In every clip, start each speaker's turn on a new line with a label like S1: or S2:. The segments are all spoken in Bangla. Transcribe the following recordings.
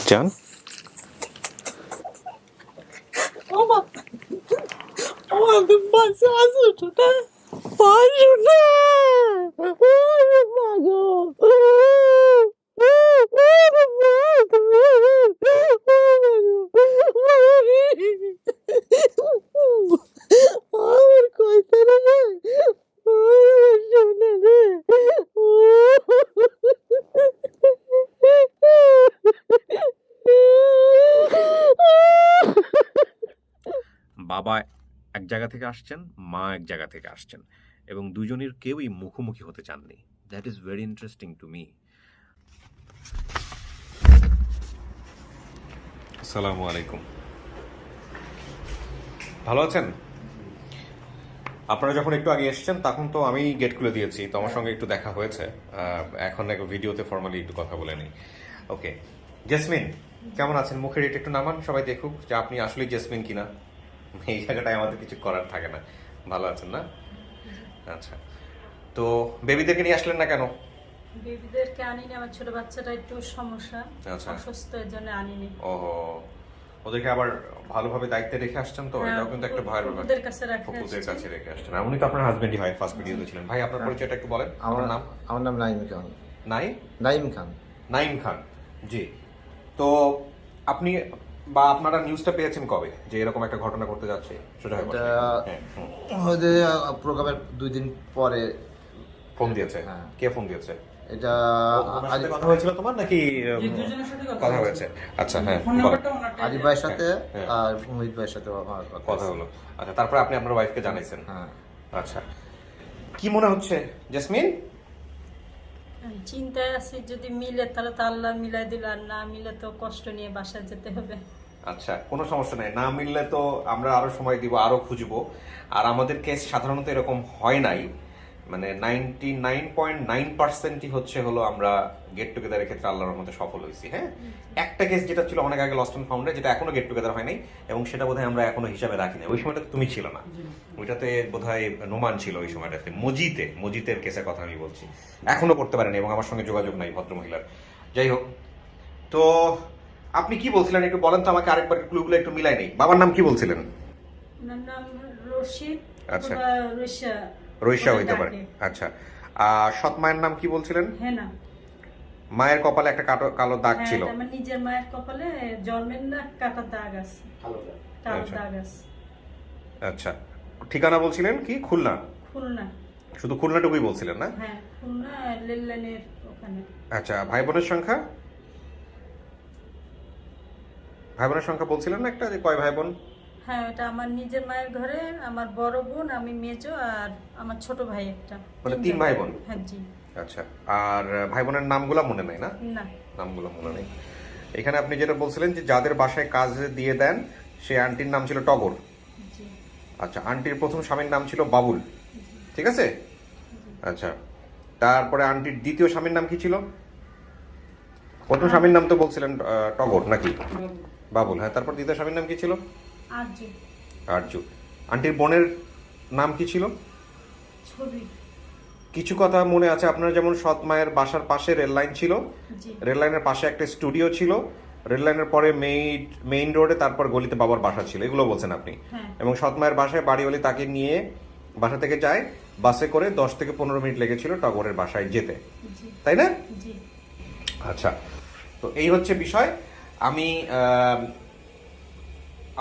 S1: জান
S2: আমাদের বাচ্চা আছে ওটা পারো না মাগো আমার কইতে রে শোনা রে
S1: বাবা এক জায়গা থেকে আসছেন, মা এক জায়গা থেকে আসছেন, এবং দুজনের কেউই মুখোমুখি হতে চাননি। That is very interesting to me. আসসালামু আলাইকুম, ভালো আছেন? আপনারা যখন একটু আগে এসেছেন তখন তো আমি গেট খুলে দিয়েছি, তো আমার সঙ্গে একটু দেখা হয়েছে। এখন এক ভিডিওতে ফর্মালি একটু কথা বলে নিই। ওকে, জেসমিন কেমন আছেন? মুখের এটা একটু নামান, সবাই দেখুক যে আপনি আসলেই জেসমিন কিনা। এই জায়গাটায় আমাদের কিছু করার থাকে না। ভালো আছেন না? আচ্ছা, তো বেবিদেরকে নিয়ে আসলেন না কেন?
S3: বেবিদেরকে আনিনি, আমার ছোট বাচ্চাটা একটু সমস্যা,
S1: আচ্ছা,
S3: অসুস্থ, এর জন্য আনিনি।
S1: ওহো, ওদেরকে আবার ভালোভাবে দায়িত্বে রেখে আসছেন তো,
S3: হ্যাঁ,
S1: এটাও কিন্তু একটা ভয়ের ব্যাপার।
S3: ওদের কাছে রাখা
S1: ফুপুদের
S3: আসছে।
S1: কাছে রেখে আসছেন। আর উনি তো আপনার হাজবেন্ডই হয়, ফার্স্ট ভিডিওতে ছিলেন। ভাই আপনার পরিচয়টা একটু বলেন। আমার নাম
S4: আমার নাম নাইম খান।
S1: নাইম খান। জি, তো আপনি বা আপনারা নিউজটা পেয়েছেন কবে যে এরকম একটা ঘটনা ঘটতে যাচ্ছে? সোজা হয়ে বসেন। হ্যাঁ,
S4: ওদের প্রোগ্রামের 2 দিন পরে
S1: ফোন দিয়েছে।
S4: হ্যাঁ।
S1: কে ফোন দিয়েছে?
S4: এটা
S1: ওনার সাথে কথা হয়েছিল তোমার নাকি? কথা হয়েছে। আচ্ছা, হ্যাঁ, বলো।
S4: আরিফ ভাইয়ের সাথে
S1: হ্যাঁ।
S4: আর মোহিত ভাইয়ের সাথে আমার
S1: কথা হলো। আচ্ছা, তারপরে আপনি আপনার ওয়াইফকে জানাইছেন।
S4: হ্যাঁ।
S1: আচ্ছা, কি মনে হচ্ছে জেসমিন?
S3: আমি চিন্তায় আছি, যদি মিলে তাহলে তো আল্লাহ মিলাই দিল, আর না মিলে তো কষ্ট নিয়ে বাসায় যেতে হবে।
S1: আচ্ছা, কোনো সমস্যা নাই, না মিললে তো আমরা আরো সময় দিব, আরো খুঁজবো। আর আমাদের কেস সাধারণত এরকম হয় নাই, মানে 99.9%ই হলো আমরা গেট টুগেদারের ক্ষেত্রে আল্লাহর মধ্যে সফল হয়েছি। হ্যাঁ, একটা কেস যেটা ছিল অনেক আগে, লস্ট অ্যান্ড ফাউন্ডে, যেটা এখনো গেট টুগেদার হয় নাই, এবং সেটা বোধহয় আমরা এখনো হিসাবে রাখি না। ওই সময়টা তুমি ছিল না, ওইটাতে বোধহয় নোমান ছিল ওই সময়টাতে। মজিতের কেসের কথা আমি বলছি। এখনো করতে পারেনি এবং আমার সঙ্গে যোগাযোগ নাই ভদ্রমহিলার। যাই হোক, তো আপনি কি বলছিলেন একটু বলেন তো আমাকে, আরেকবার ক্লুগুলো একটু মিলাই নেই। বাবার নাম কি বলছিলেন?
S3: ওনার নাম রশিদ।
S1: আচ্ছা,
S3: অথবা
S1: রইসা হইতে পারে। আচ্ছা, সৎ মায়ের নাম কি বলছিলেন?
S3: হেনা।
S1: মায়ের কপালে একটা কালো দাগ ছিল।
S3: হ্যাঁ, আমার নিজের মায়ের কপালে জন্মের না কাটা দাগ আছে, কালো
S1: আচ্ছা।
S3: দাগ আছে।
S1: আচ্ছা, ঠিকানা বলছিলেন কি? খুলনা?
S3: খুলনা।
S1: শুধু খুলনাটুকুই বলছিলেন না?
S3: হ্যাঁ, খুলনা লেনলাইনের ওখানে।
S1: আচ্ছা, ভাই বোনের সংখ্যা বলছিলেন না একটা, যে কয় ভাই বোন?
S3: হ্যাঁ, এটা আমার নিজের মায়ের ঘরে আমার বড় বোন, আমি মেজো, আর আমার ছোট ভাই একটা।
S1: মানে 3 ভাই বোন?
S3: হ্যাঁ, জি।
S1: আচ্ছা, আর ভাই বোনের নামগুলো মনে নাই না?
S3: না।
S1: নামগুলো মনে নেই। এখানে আপনি যেটা বলছিলেন যে যাদের বাসায় কাজ দিয়ে দেন, সেই আন্টির নাম ছিল টগর।
S3: জি।
S1: আচ্ছা, আন্টির প্রথম স্বামীর নাম ছিল বাবুল, ঠিক আছে? আচ্ছা, তারপরে আন্টির দ্বিতীয় স্বামীর নাম কি ছিল? প্রথম স্বামীর নাম তো বলছিলেন টগর নাকি? বাবুল, হ্যাঁ। তারপর দ্বিতীয় স্বামীর নাম কি ছিল?
S3: আরজু।
S1: আরজু। আন্টির বোনের নাম কি ছিল?
S3: ছবি।
S1: কিছু কথা মনে আছে আপনার, যেমন সৎ মায়ের বাসার পাশে রেল লাইন ছিল,
S3: জি।
S1: রেল লাইনের পাশে একটা স্টুডিও ছিল, রেল লাইনের পরে মেইন রোডে তারপর গলিতে বাবার বাসা ছিল, এগুলো বলছেন আপনি।
S3: হ্যাঁ।
S1: এবং সৎ মায়ের বাসায় বাড়িওয়ালি তাকে নিয়ে বাসা থেকে যায়, বাসে করে 10 থেকে 15 মিনিট লেগেছিল টগরের বাসায় যেতে,
S3: জি।
S1: তাই না?
S3: জি।
S1: আচ্ছা, তো এই হচ্ছে বিষয়। আমি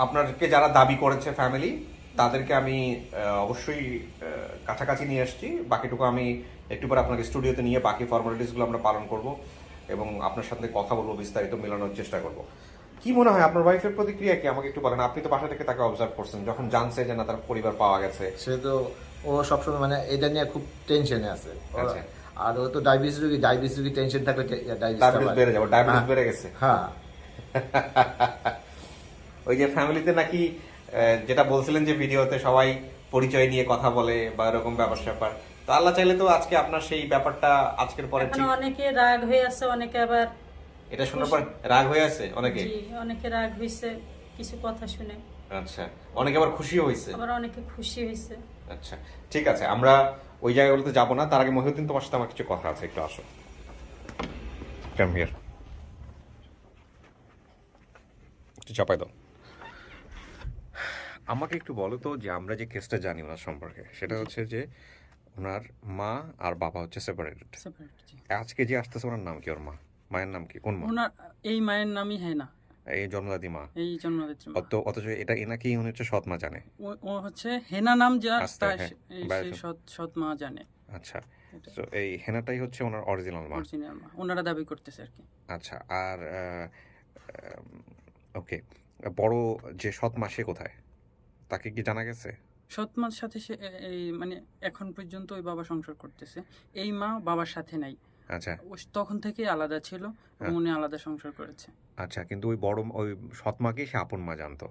S1: আপনাকে যারা দাবি করেছে ফ্যামিলি, তাদেরকে আমি অবশ্যই কাছাকাছি নিয়ে আসছি। বাকিটুকু আমি একটু পরে আপনাকে স্টুডিওতে নিয়ে বাকি ফর্মালিটিসগুলো আমরা পালন করব এবং আপনার সাথে কথা বলবো, বিস্তারিত মেলানোর চেষ্টা করব। কি মনে হয় আপনার ওয়াইফের প্রতিক্রিয়া কি, আমাকে একটু বলেন। আপনি তো বাসা থেকে তাকে অবজার্ভ করছেন, যখন জানছে যে না তার পরিবার পাওয়া গেছে।
S4: সে তো ও সবসময় মানে এটা নিয়ে খুব টেনশনে আছে।
S1: আচ্ছা।
S4: আর ও তো ডায়াবেটিস রোগী, টেনশন থাকলে
S1: ডায়াবেটিস বেড়ে যাবে, ডায়াবেটিস বেড়ে গেছে।
S4: হ্যাঁ।
S1: ওই যে ফ্যামিলিতে নাকি যেটা বলছিলেন যে ভিডিওতে সবাই পরিচয় নিয়ে কথা বলে বা এরকম ব্যাপার স্যাপার, তো আল্লাহ চাইলে তো আজকে আপনার সেই ব্যাপারটা আজকের পরে
S3: এখন অনেকে রাগ হয়ে আছে, অনেকে আবার
S1: এটা শোনার পর রাগ হয়ে আছে অনেকে।
S3: জি, অনেকে রাগ হইছে কিছু কথা শুনে।
S1: আচ্ছা, অনেকে আবার খুশিও হয়েছে।
S3: আবার অনেকে খুশি হয়েছে।
S1: আচ্ছা, ঠিক আছে, আমরা ওই জায়গাগুলোতে যাবো না। তার আগে মহিউদ্দিন, তোমার সাথে আমার কিছু কথা আছে, একটু আসো। Come here. একটু চাপাই দাও। আমাকে একটু বলো তো যে আমরা যে কেসটা জানি ওনার সম্পর্কে, সেটা হচ্ছে যে ওনার মা আর বাবা হচ্ছে সেপারেটেড।
S5: সেপারেট জি।
S1: আজকে যে আসতেছে ওনার নাম কি? ওর মা, মায়ের নাম কি? কোন মা?
S5: ওনার এই মায়ের নামই হেনা,
S1: এই জন্মদাতি মা।
S5: এই জন্মদাত্রী মা।
S1: অথচ এটা এনাকেই উনি হচ্ছে সৎ মা জানে।
S5: ও হচ্ছে হেনা নাম যা
S1: আস্তে,
S5: তার
S1: হ্যাঁ,
S5: সেই
S1: বাইরে
S5: সৎ মা জানে।
S1: আচ্ছা,
S5: এটা
S1: তো এই হেনাটাই হচ্ছে ওনার অরিজিনাল মা।
S5: অরিজিনাল মা ওনারা দাবি করতেছে আর কি।
S1: আচ্ছা, আর ওকে, বড় যে সৎ মা সে কোথায়? তাকে কি জানা গেছে?
S5: সৎ মার সাথে সে এই মানে এখন পর্যন্ত ওই বাবা সংসার করতেছে, এই মা বাবার সাথে নাই।
S1: আচ্ছা
S5: ও তখন থেকেই আলাদা ছিল,
S1: হ্যাঁ।
S5: উনি আলাদা সংসার করেছে।
S1: আচ্ছা, কিন্তু ওই বড় ওই সৎ মাকে সে আপন মা জানতো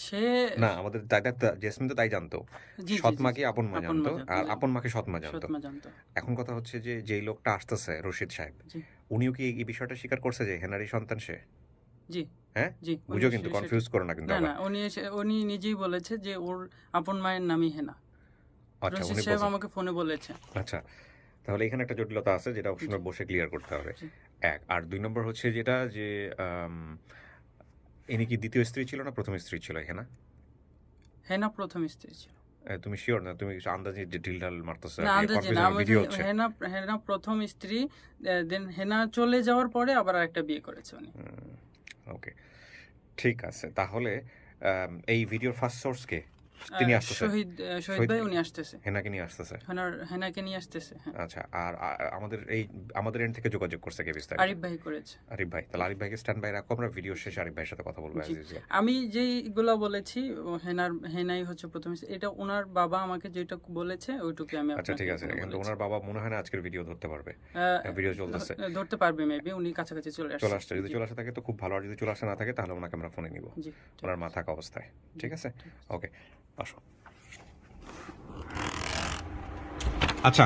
S5: সে
S1: না? আমাদের জেসমিন তো তাই জানতো,
S5: জি, জি,
S1: সৎ
S5: জি,
S1: মাকে আপন মা
S5: আপন মা
S1: জানতো,
S5: জানতো,
S1: আর
S5: জি।
S1: আপন মাকে সৎ মা
S5: সৎ
S1: জানতো।
S5: মা জানতো।
S1: এখন কথা হচ্ছে যে যেই লোকটা আসতেছে রশিদ সাহেব,
S5: জি
S1: উনিও কি এই বিষয়টা স্বীকার করছে যে হেনারি সন্তান সে?
S5: জি
S1: হ্যাঁ,
S5: জি
S1: বুঝো কিন্তু, কনফিউজ করো না কিন্তু
S5: না
S1: আবার।
S5: না, উনি নিজেই বলেছে যে ওর আপন মায়ের নামই হেনা।
S1: আচ্ছা,
S5: রশিদ
S1: উনি
S5: সাহেব
S1: বলছেন।
S5: আমাকে ফোনে বলেছে।
S1: আচ্ছা, তাহলে এখানে একটা জটিলতা আছে যেটা অবশ্যই বসে ক্লিয়ার করতে হবে।
S5: জি।
S1: এক, আর দুই নম্বর হচ্ছে যেটা যে ইনি কি দ্বিতীয় স্ত্রী ছিল না প্রথম স্ত্রী ছিল হেনা?
S5: হেনা প্রথম স্ত্রী ছিল।
S1: তুমি শিওর না? তুমি আন্দাজে যে ঢিল ঢাল মারতেছো,
S5: না আন্দাজে না,
S1: ভিডিও হচ্ছে।
S5: হেনা প্রথম স্ত্রী, দেন হেনা চলে যাওয়ার পরে আবার আরেকটা বিয়ে করেছে উনি।
S1: ওকে, ঠিক আছে। তাহলে এই ভিডিওর ফার্স্ট সোর্স কে? তিনি আসতেছে,
S5: শহীদ ভাই উনি আসতেছে,
S1: হেনাকে নিয়ে আসতেছে।
S5: হেনাকে নিয়ে আসতেছে। হ্যাঁ।
S1: আচ্ছা, আর আমাদের এন্ড থেকে যোগাযোগ করছে কে বিস্তারিত?
S5: আরিফ ভাই করেছে।
S1: আরিফ ভাই, তাহলে আরিফ ভাইকে স্ট্যান্ড বাই রাখো, আমরা ভিডিও শেষে আরিফ ভাইয়ের সাথে কথা বলবো
S5: জি।
S1: as usual।
S5: আমি যেইগুলো বলেছি হেনাই হচ্ছে প্রথম স্ত্রী, এটা ওনার বাবা আমাকে যেটা বলেছে ওইটুকু আমি
S1: আচ্ছা,
S5: আপনাকে
S1: ঠিক আছে, কিন্তু
S5: বলেছি।
S1: ওনার বাবা মনে হয় না আজকের ভিডিও ধরতে পারবে। ভিডিও চলতেছে,
S5: ধরতে পারবে মেবি, উনি কাছাকাছি চলে
S1: চলে
S5: আসছে।
S1: আসছে। যদি
S5: জি,
S1: চলে আসে থাকে তো খুব ভালো, আর যদি চলে আসে না থাকে তাহলে ওনাকে আমরা ফোনে নিব,
S5: জি, ঠিক
S1: ওনার মা থাকা অবস্থায়। ঠিক আছে, ওকে, আসো। আচ্ছা,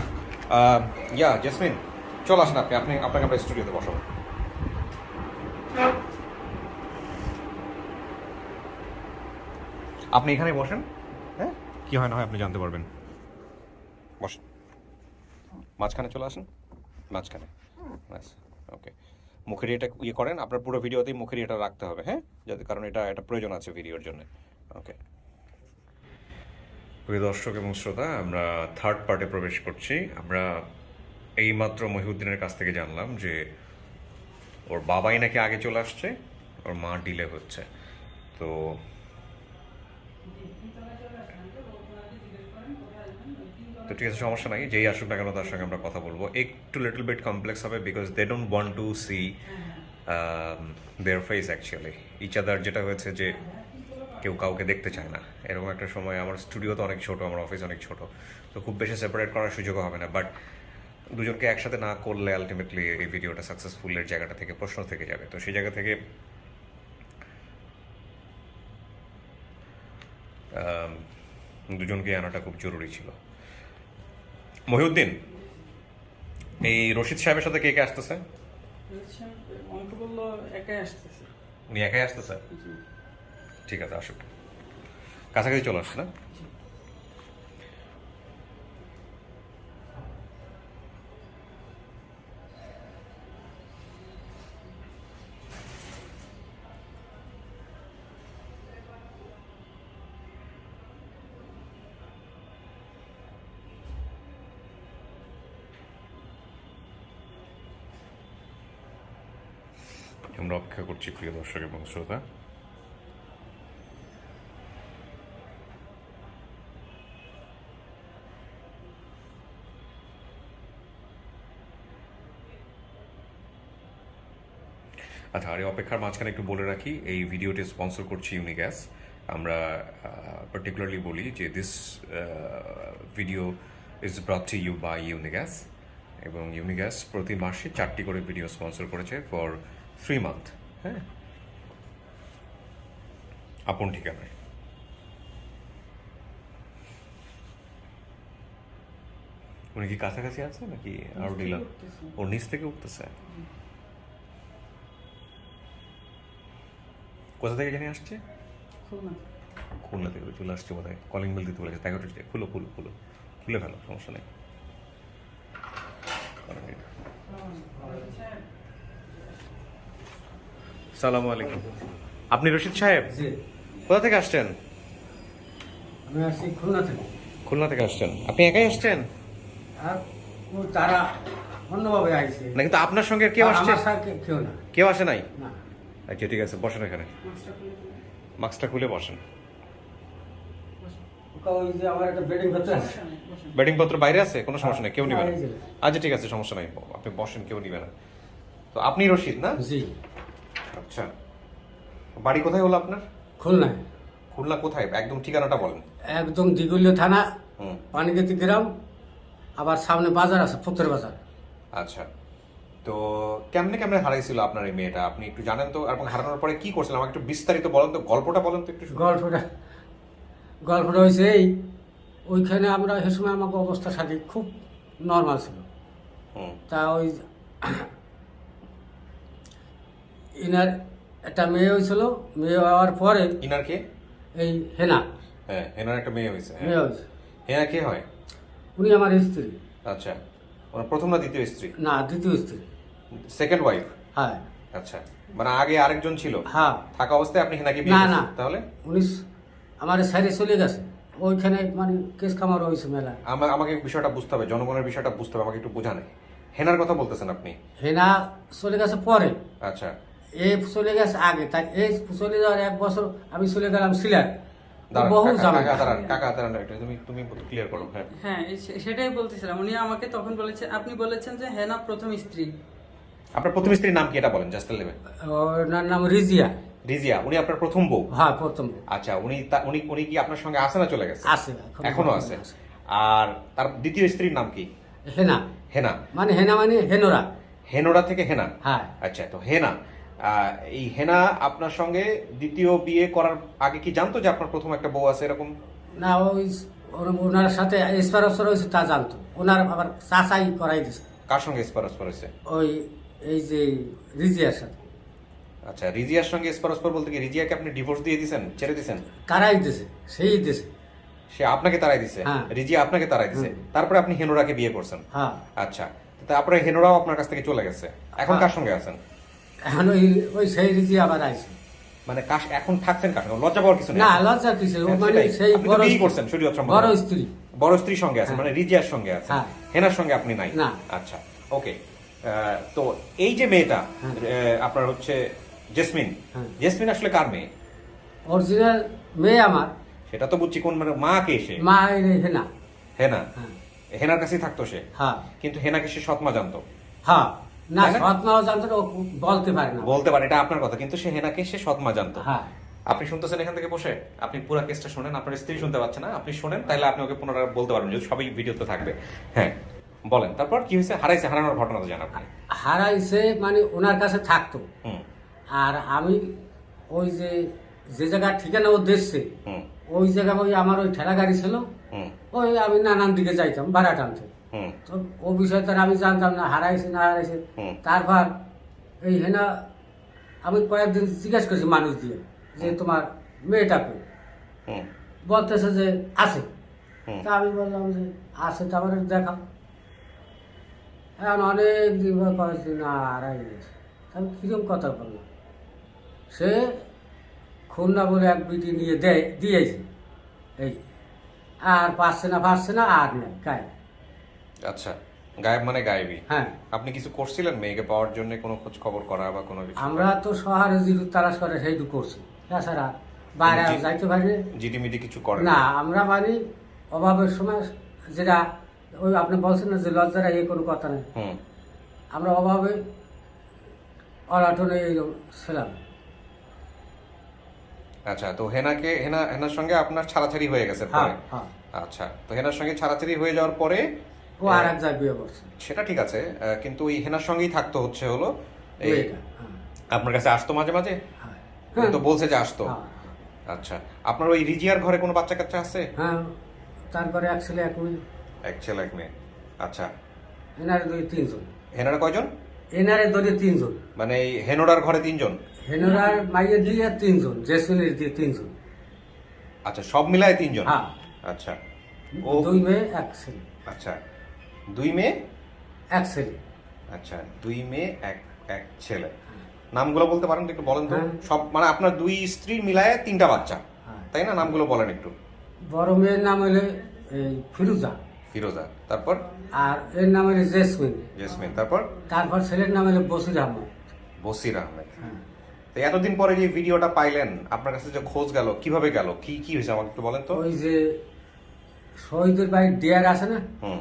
S1: জেসমিন চলে আসেন আপনি, আপনাকে আমরা স্টুডিওতে বসাবো। আপনি এখানে বসেন, হ্যাঁ, কি হয় না হয় আপনি জানতে পারবেন। বসেন, মাঝখানে চলে আসেন, মাঝখানে। ব্যাস, ওকে। মুখের এটা ইয়ে করেন, আপনার পুরো ভিডিওতেই মুখের এটা রাখতে হবে, হ্যাঁ, যাতে, কারণ এটা প্রয়োজন আছে ভিডিওর জন্য। ওকে, প্রিয় দর্শক এবং শ্রোতা, আমরা থার্ড পার্টে প্রবেশ করছি। আমরা এইমাত্র মহিউদ্দিনের কাছ থেকে জানলাম যে ওর বাবাই নাকি আগে চলে আসছে, ওর মা ডিলে হচ্ছে। তো ঠিক আছে, সমস্যা নাই, যেই আসুক না কেন তার সঙ্গে আমরা কথা বলবো। একটু লিটল বিট কমপ্লেক্স হবে, because they don't want to see their face actually each other. যেটা হয়েছে যে কেউ কাউকে দেখতে চায় না, এরকম একটা সময়। আমার স্টুডিও তো অনেক ছোট, আমার অফিস অনেক ছোট, তো খুব বেশি সেপারেট করার সুযোগও হবে না। বাট দুজনকে একসাথে না করলে আলটিমেটলি এই ভিডিওটা সাকসেসফুলের জায়গাটা থেকে প্রশ্ন থেকে যাবে। তো সেই জায়গা থেকে দুজনকে আনাটা খুব জরুরি ছিল। মহিউদ্দিন, এই রশিদ সাহেবের সাথে কে কে আসতেছে?
S5: আমাকে বললো একাই আসতেছে।
S1: উনি একাই আসতেছে? ঠিক আছে, আসুক, কাছাকাছি চলে আসছে না? আমরা অপেক্ষা করছি প্রিয় দর্শক এবং শ্রোতা। আচ্ছা, আর এই অপেক্ষার মাঝখানে একটু বলে রাখি, এই ভিডিওটি স্পন্সর করছি ইউনিগ্যাস। আমরা পার্টিকুলারলি বলি যে this video is brought to you by Unigas, এবং ইউনিগ্যাস প্রতি মাসে 4টি করে ভিডিও স্পন্সর করেছে ফর 3 মান্থ, হ্যাঁ, আপন ঠিকানায়। উনি কি কাছাকাছি আছে নাকি আরো ডিলার? ওর নিচ থেকে উঠতেছে? কোথা থেকে জানি আসছে? খুলনা থেকে চলে আসছে বোধ হয়, কলিং বেল দিতে বলেছে। তাই হচ্ছে, খুলে ফেলো, সমস্যা নেই। সালামু আলাইকুম। আপনি রশিদ সাহেব?
S6: জি,
S1: কোথা থেকে আসছেন?
S6: আমি আসছি খুলনা থেকে।
S1: খুলনা থেকে আসছেন? আপনি একাই আসছেন
S6: আর ও তারা অন্যভাবে আইছে,
S1: না কিন্তু আপনার সঙ্গে কেউ
S6: আর
S1: আসছে?
S6: আমার সাথে কেউ না।
S1: কেউ আসে নাই?
S6: না,
S1: আচ্ছা ঠিক আছে, বসেন এখানে, মাস্কটা খুলে বসেন।
S6: ওই যে আমার একটা বেডিং করতে আছে।
S1: ব্যাটিং পত্র বাইরে আছে, কোনো সমস্যা নেই, কেউ নিবে না।
S6: এই যে।
S1: আচ্ছা ঠিক আছে, সমস্যা নাই, আপনি বসেন, কেউ নিবে না। তো আপনি রশিদ না?
S6: জি,
S1: আচ্ছা, বাড়ি কোথায় হলো আপনার?
S6: খুলনায়।
S1: খুলনা কোথায়, একদম ঠিকানাটা বলেন।
S6: একদম দিগুলিয়া থানা,
S1: হুম,
S6: পানিগেতি গ্রাম, আবার সামনে বাজার আছে, ফতের বাজার।
S1: আচ্ছা। তো কেমনে কেমনে হারাইছিল আপনার এই মেয়েটা, আপনি একটু জানেন তো? এবং হারানোর পরে কি করছিলেন আমাকে একটু বিস্তারিত বলেন তো, গল্পটা বলেন তো একটু শুনি।
S6: গল্পটা হয়েছে এই, ওইখানে আমরা সে সময় আমাকে অবস্থা সাথে খুব নর্মাল ছিল।
S1: হুম,
S6: তা ওই ইনার একটা মেয়ে হয়েছিল, মেয়ে হওয়ার পরে
S1: ইনার কে?
S6: এই হেনা
S1: হ্যাঁ, এনার একটা মেয়ে হয়েছে। হ্যাঁ,
S6: মেয়ে হয়েছে।
S1: হেনা কে হয়?
S6: উনি আমার স্ত্রী।
S1: আচ্ছা, ওনার প্রথম না দ্বিতীয় স্ত্রী?
S6: না, দ্বিতীয় স্ত্রী।
S1: Second wife?
S6: হ্যাঁ
S1: আচ্ছা, মানে আগে আরেকজন ছিল?
S6: হ্যাঁ।
S1: থাকা অবস্থায় আপনি হেনাকে বিয়ে
S6: না,
S1: করেছেন?
S6: না।
S1: তাহলে
S6: উনি আমার সাইডে চলে গেছে, ওইখানে মানে কেস খামার হয়েছে মেলা।
S1: আমাকে বিষয়টা বুঝতে হবে, জনগণের বিষয়টা বুঝতে হবে, আমাকে একটু বোঝান। হেনার কথা বলতেছেন আপনি?
S6: হেনা চলে গেছে পরে,
S1: আচ্ছা,
S6: এ চলে গেছে আগে। তাই এই চলে যাওয়ার 1 বছর আমি চলে গেলাম সিলেট।
S1: দাঁড়ান,
S6: বহু
S1: কাকা,
S6: জামা
S1: কাকা দাঁড়ান, কাকা দাঁড়ান, এটা তুমি ক্লিয়ার করো। হ্যাঁ,
S5: হ্যাঁ সেটাই বলতেছিলাম। উনি আমাকে তখন বলেছে, আপনি বলেছেন যে হেনা প্রথম স্ত্রী।
S1: আপনার প্রথম স্ত্রীর নাম কি এটা বলেন, জাস্ট নেবেন?
S6: ওনার নাম রিজিয়া।
S1: রিজিয়া, উনি আপনার প্রথম বউ?
S6: হ্যাঁ, প্রথম।
S1: আচ্ছা, উনি উনি কি আপনার সঙ্গে আসে না চলে গেছে?
S6: আছে,
S1: এখনো আছে। আর তার দ্বিতীয় স্ত্রীর নাম কি?
S6: হেনা
S1: হেনা।
S6: মানে হেনা মানে হেনোরা।
S1: হেনোরা থেকে হেনা?
S6: হ্যাঁ।
S1: আচ্ছা, তো হেনা, এই হেনা আপনার সঙ্গে দ্বিতীয় বিয়ে করার আগে কি জানতো যে আপনার প্রথম একটা বউ আছে এরকম?
S6: না, ওই ওনার সাথে স্পারস্পর হয়েছে তা জানতো। ওনার আবার চাচাই করাই দিছে।
S1: কার সঙ্গে স্পরস্পর হয়েছে?
S6: ওই এই যে রিজিয়ার সাথে।
S1: আচ্ছা, রিজিয়ার সঙ্গে স্পরস্পর বলতে কি রিজিয়াকে আপনি ডিভোর্স দিয়ে দিয়েছেন, ছেড়ে দিয়েছেন?
S6: তারাই দিছে, সেই দিছে।
S1: সে আপনাকে তাড়াই দিছে?
S6: হ্যাঁ।
S1: রিজিয়া আপনাকে তাড়াই দিছে, তারপরে আপনি হেনোরাকে বিয়ে করছেন?
S6: হ্যাঁ।
S1: আচ্ছা, তারপরে হেনোরাও আপনার কাছ থেকে চলে গেছে, এখন কার সঙ্গে আছেন?
S6: এখন ওই সেই রিজিয়া আবার আইছে।
S1: মানে এখন থাকছেন কার সঙ্গে? লজ্জা পাওয়ার কিছু নেই?
S6: না, লজ্জা কিসে, ও
S1: হ্যাঁ,
S6: মানে
S1: সেটাই।
S6: সেই
S1: আপনি তো
S6: বড়
S1: বিয়ে করছেন শরীয়ত সম্মত।
S6: বড় স্ত্রী।
S1: বড় স্ত্রীর সঙ্গে আছেন, মানে রিজিয়ার সঙ্গে আছেন,
S6: হ্যাঁ।
S1: হেনার সঙ্গে আপনি নাই?
S6: না।
S1: আচ্ছা, ওকে। তো এই যে মেয়েটা
S6: হ্যাঁ।
S1: আপনার হচ্ছে জেসমিন,
S6: হ্যাঁ।
S1: জেসমিন আসলে কার মেয়ে?
S6: অরিজিনাল মেয়ে আমার।
S1: সেটা তো বুঝছি, কোন মানে মা কে সে?
S6: মা এই হেনা।
S1: হেনা?
S6: হ্যাঁ।
S1: হেনার কাছেই থাকতো সে?
S6: হ্যাঁ।
S1: কিন্তু হেনাকে সে সৎমা জানতো?
S6: হ্যাঁ। না,
S1: তাই না?
S6: সৎমাও জানতো না, ও বলতে পারে না।
S1: বলতে পারে, এটা আপনার কথা, কিন্তু সে হেনাকে সে সৎমা জানতো।
S6: হ্যাঁ।
S1: আপনি শুনতেছেন এখান থেকে বসে, আপনি পুরো কেসটা শুনেন, আপনার স্ত্রী শুনতে পাচ্ছে না, আপনি শুনেন, তাহলে আপনি ওকে পুনরায় বলতে পারবেন, যদি সবই ভিডিওতে থাকবে। হ্যাঁ, বলেন তারপর কি হয়েছে? হারাইছে, হারানোর ঘটনা তো জানা আপনি।
S6: হারাইছে মানে ওনার কাছে থাকতো।
S1: হুম,
S6: আর আমি ওই যে জায়গার ঠিকানা ও দিচ্ছে,
S1: হুম,
S6: ওই জায়গায় ওই আমার ওই ঠেলা গাড়ি ছিল,
S1: হুম,
S6: ওই আমি নানান দিকে যাইতাম ভাড়া টানতে।
S1: হুম,
S6: তো ও বিষয়ে তো আর আমি জানতাম না হারাইছে না হারাইছে।
S1: হুম।
S6: তারপর এই হেনা আমি কয়েকদিন জিজ্ঞেস করছি মানুষ দিয়ে যে তোমার মেয়েটা কই?
S1: হুম,
S6: বলতেছে যে আছে।
S1: হুম।
S6: তা আমি বললাম যে আছে, তো আমার দেখাও। এখন অনেক দিন কয়েকদিন না হারাই গেছে। আমি কিরকম কথা বললাম, সে খুলনা বলে এক বিটি নিয়ে দিয়েছে, এই আর পারছে না আর নেই গায়ে।
S1: আচ্ছা, গায়েব মানে গায়েবই।
S6: হ্যাঁ।
S1: আপনি কিছু করছিলেন মেয়েকে পাওয়ার জন্য, কোনো খোঁজ খবর করা বা কোনো কিছু?
S6: আমরা তো শহরে যেটুকু তালাশ করে সেইটুকু করছি, তাছাড়া বাইরে আর যাইতে পারি না।
S1: জিডিমিডি কিছু করেন
S6: না, আমরা মানে অভাবের সময় যেটা ওই আপনি বলছেন না যে লজ্জারা এই কোনো কথা নেই,
S1: হুম,
S6: আমরা অভাবে অলাটনে এইরকম ছিলাম।
S1: আচ্ছা, তো হেনার সঙ্গে আপনার ছাড়াছাড়ি হয়ে গেছে
S6: হ্যাঁ,
S1: পরে?
S6: হ্যাঁ।
S1: আচ্ছা, তো হেনার সঙ্গে ছাড়াছাড়ি হয়ে যাওয়ার পরে
S6: ও আর এক জায়গায় বিয়ে করছে
S1: সেটা ঠিক আছে, কিন্তু ওই হেনার সঙ্গেই থাকতো হচ্ছে হলো এই
S6: মেয়েটা। হ্যাঁ,
S1: আপনার কাছে আসতো মাঝে মাঝে?
S6: হ্যাঁ।
S1: উনি তো বলছে যে আসতো।
S6: হ্যাঁ,
S1: আচ্ছা, আপনার ওই রিজিয়ার ঘরে কোনো বাচ্চা কাচ্চা আছে?
S6: হ্যাঁ। তারপরে এক ছেলে এক মেয়ে,
S1: এক ছেলে এক মেয়ে। আচ্ছা,
S6: এনারে দুই তিনজন।
S1: হেনারা কয়জন?
S6: এনারে ধরে তিনজন,
S1: মানে এই হেনোরার ঘরে তিনজন?
S6: হেনরার মাইয়ের দিয়ে তিনজন, জেসমিনের দিয়ে তিনজন।
S1: আচ্ছা, সব মিলায় তিনজন?
S6: হ্যাঁ।
S1: আচ্ছা, ও
S6: 2 মেয়ে 1 ছেলে।
S1: আচ্ছা, 2 মেয়ে?
S6: 1 ছেলে।
S1: আচ্ছা, 2 মেয়ে এক ছেলে। নামগুলো বলতে পারেন তো, একটু বলেন তো।
S6: হ্যাঁ।
S1: সব মানে আপনার দুই স্ত্রী মিলায় 3টা বাচ্চা,
S6: হ্যাঁ।
S1: তাই না? নামগুলো বলেন একটু।
S6: বড় মেয়ের নাম হলো এই ফিরুজা,
S1: ফিরোজা, তারপর
S6: আর এর নাম হলো জেসমিন,
S1: জেসমিন, তারপর
S6: তারপর ছেলের নাম হলো বসির আহমদ।
S1: বসির আহমেদ।
S6: হ্যাঁ।
S1: তো এতদিন পরে যে ভিডিওটা পাইলেন, আপনার কাছে যে খোঁজ গেল, কিভাবে গেল, কি কি হয়েছে আমাকে একটু বলেন তো।
S6: ওই যে শহীদের বাড়ির ডেয়ার আছে না,
S1: হুম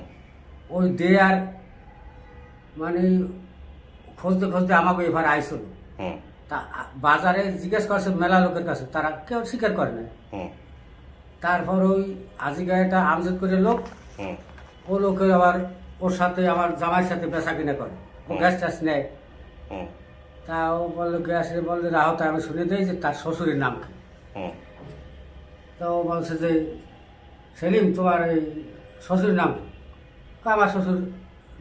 S6: ওই ডেয়ার মানে খুঁজতে খুঁজতে আমাকে এবার আইসল।
S1: হুম
S6: তা বাজারে জিজ্ঞেস করছে মেলা লোকের কাছে, তারা কেউ স্বীকার করে না।
S1: হুম
S6: তারপর ওই আজিকা একটা আমজদ করে লোক,
S1: হুম
S6: ও লোকের আবার ওর সাথে আমার জামাইয়ের সাথে বেচা কিনা করে, ও গ্যাস ট্যাস নেয়।
S1: হুম
S6: তা ও বললো গ্যাসে বললে রাহো, তা আমি শুনে দিই যে তার শ্বশুরের নাম কি।
S1: হুম
S6: তো ও বলছে যে সেলিম তোমার এই শ্বশুরের নাম কি? কয় আমার শ্বশুর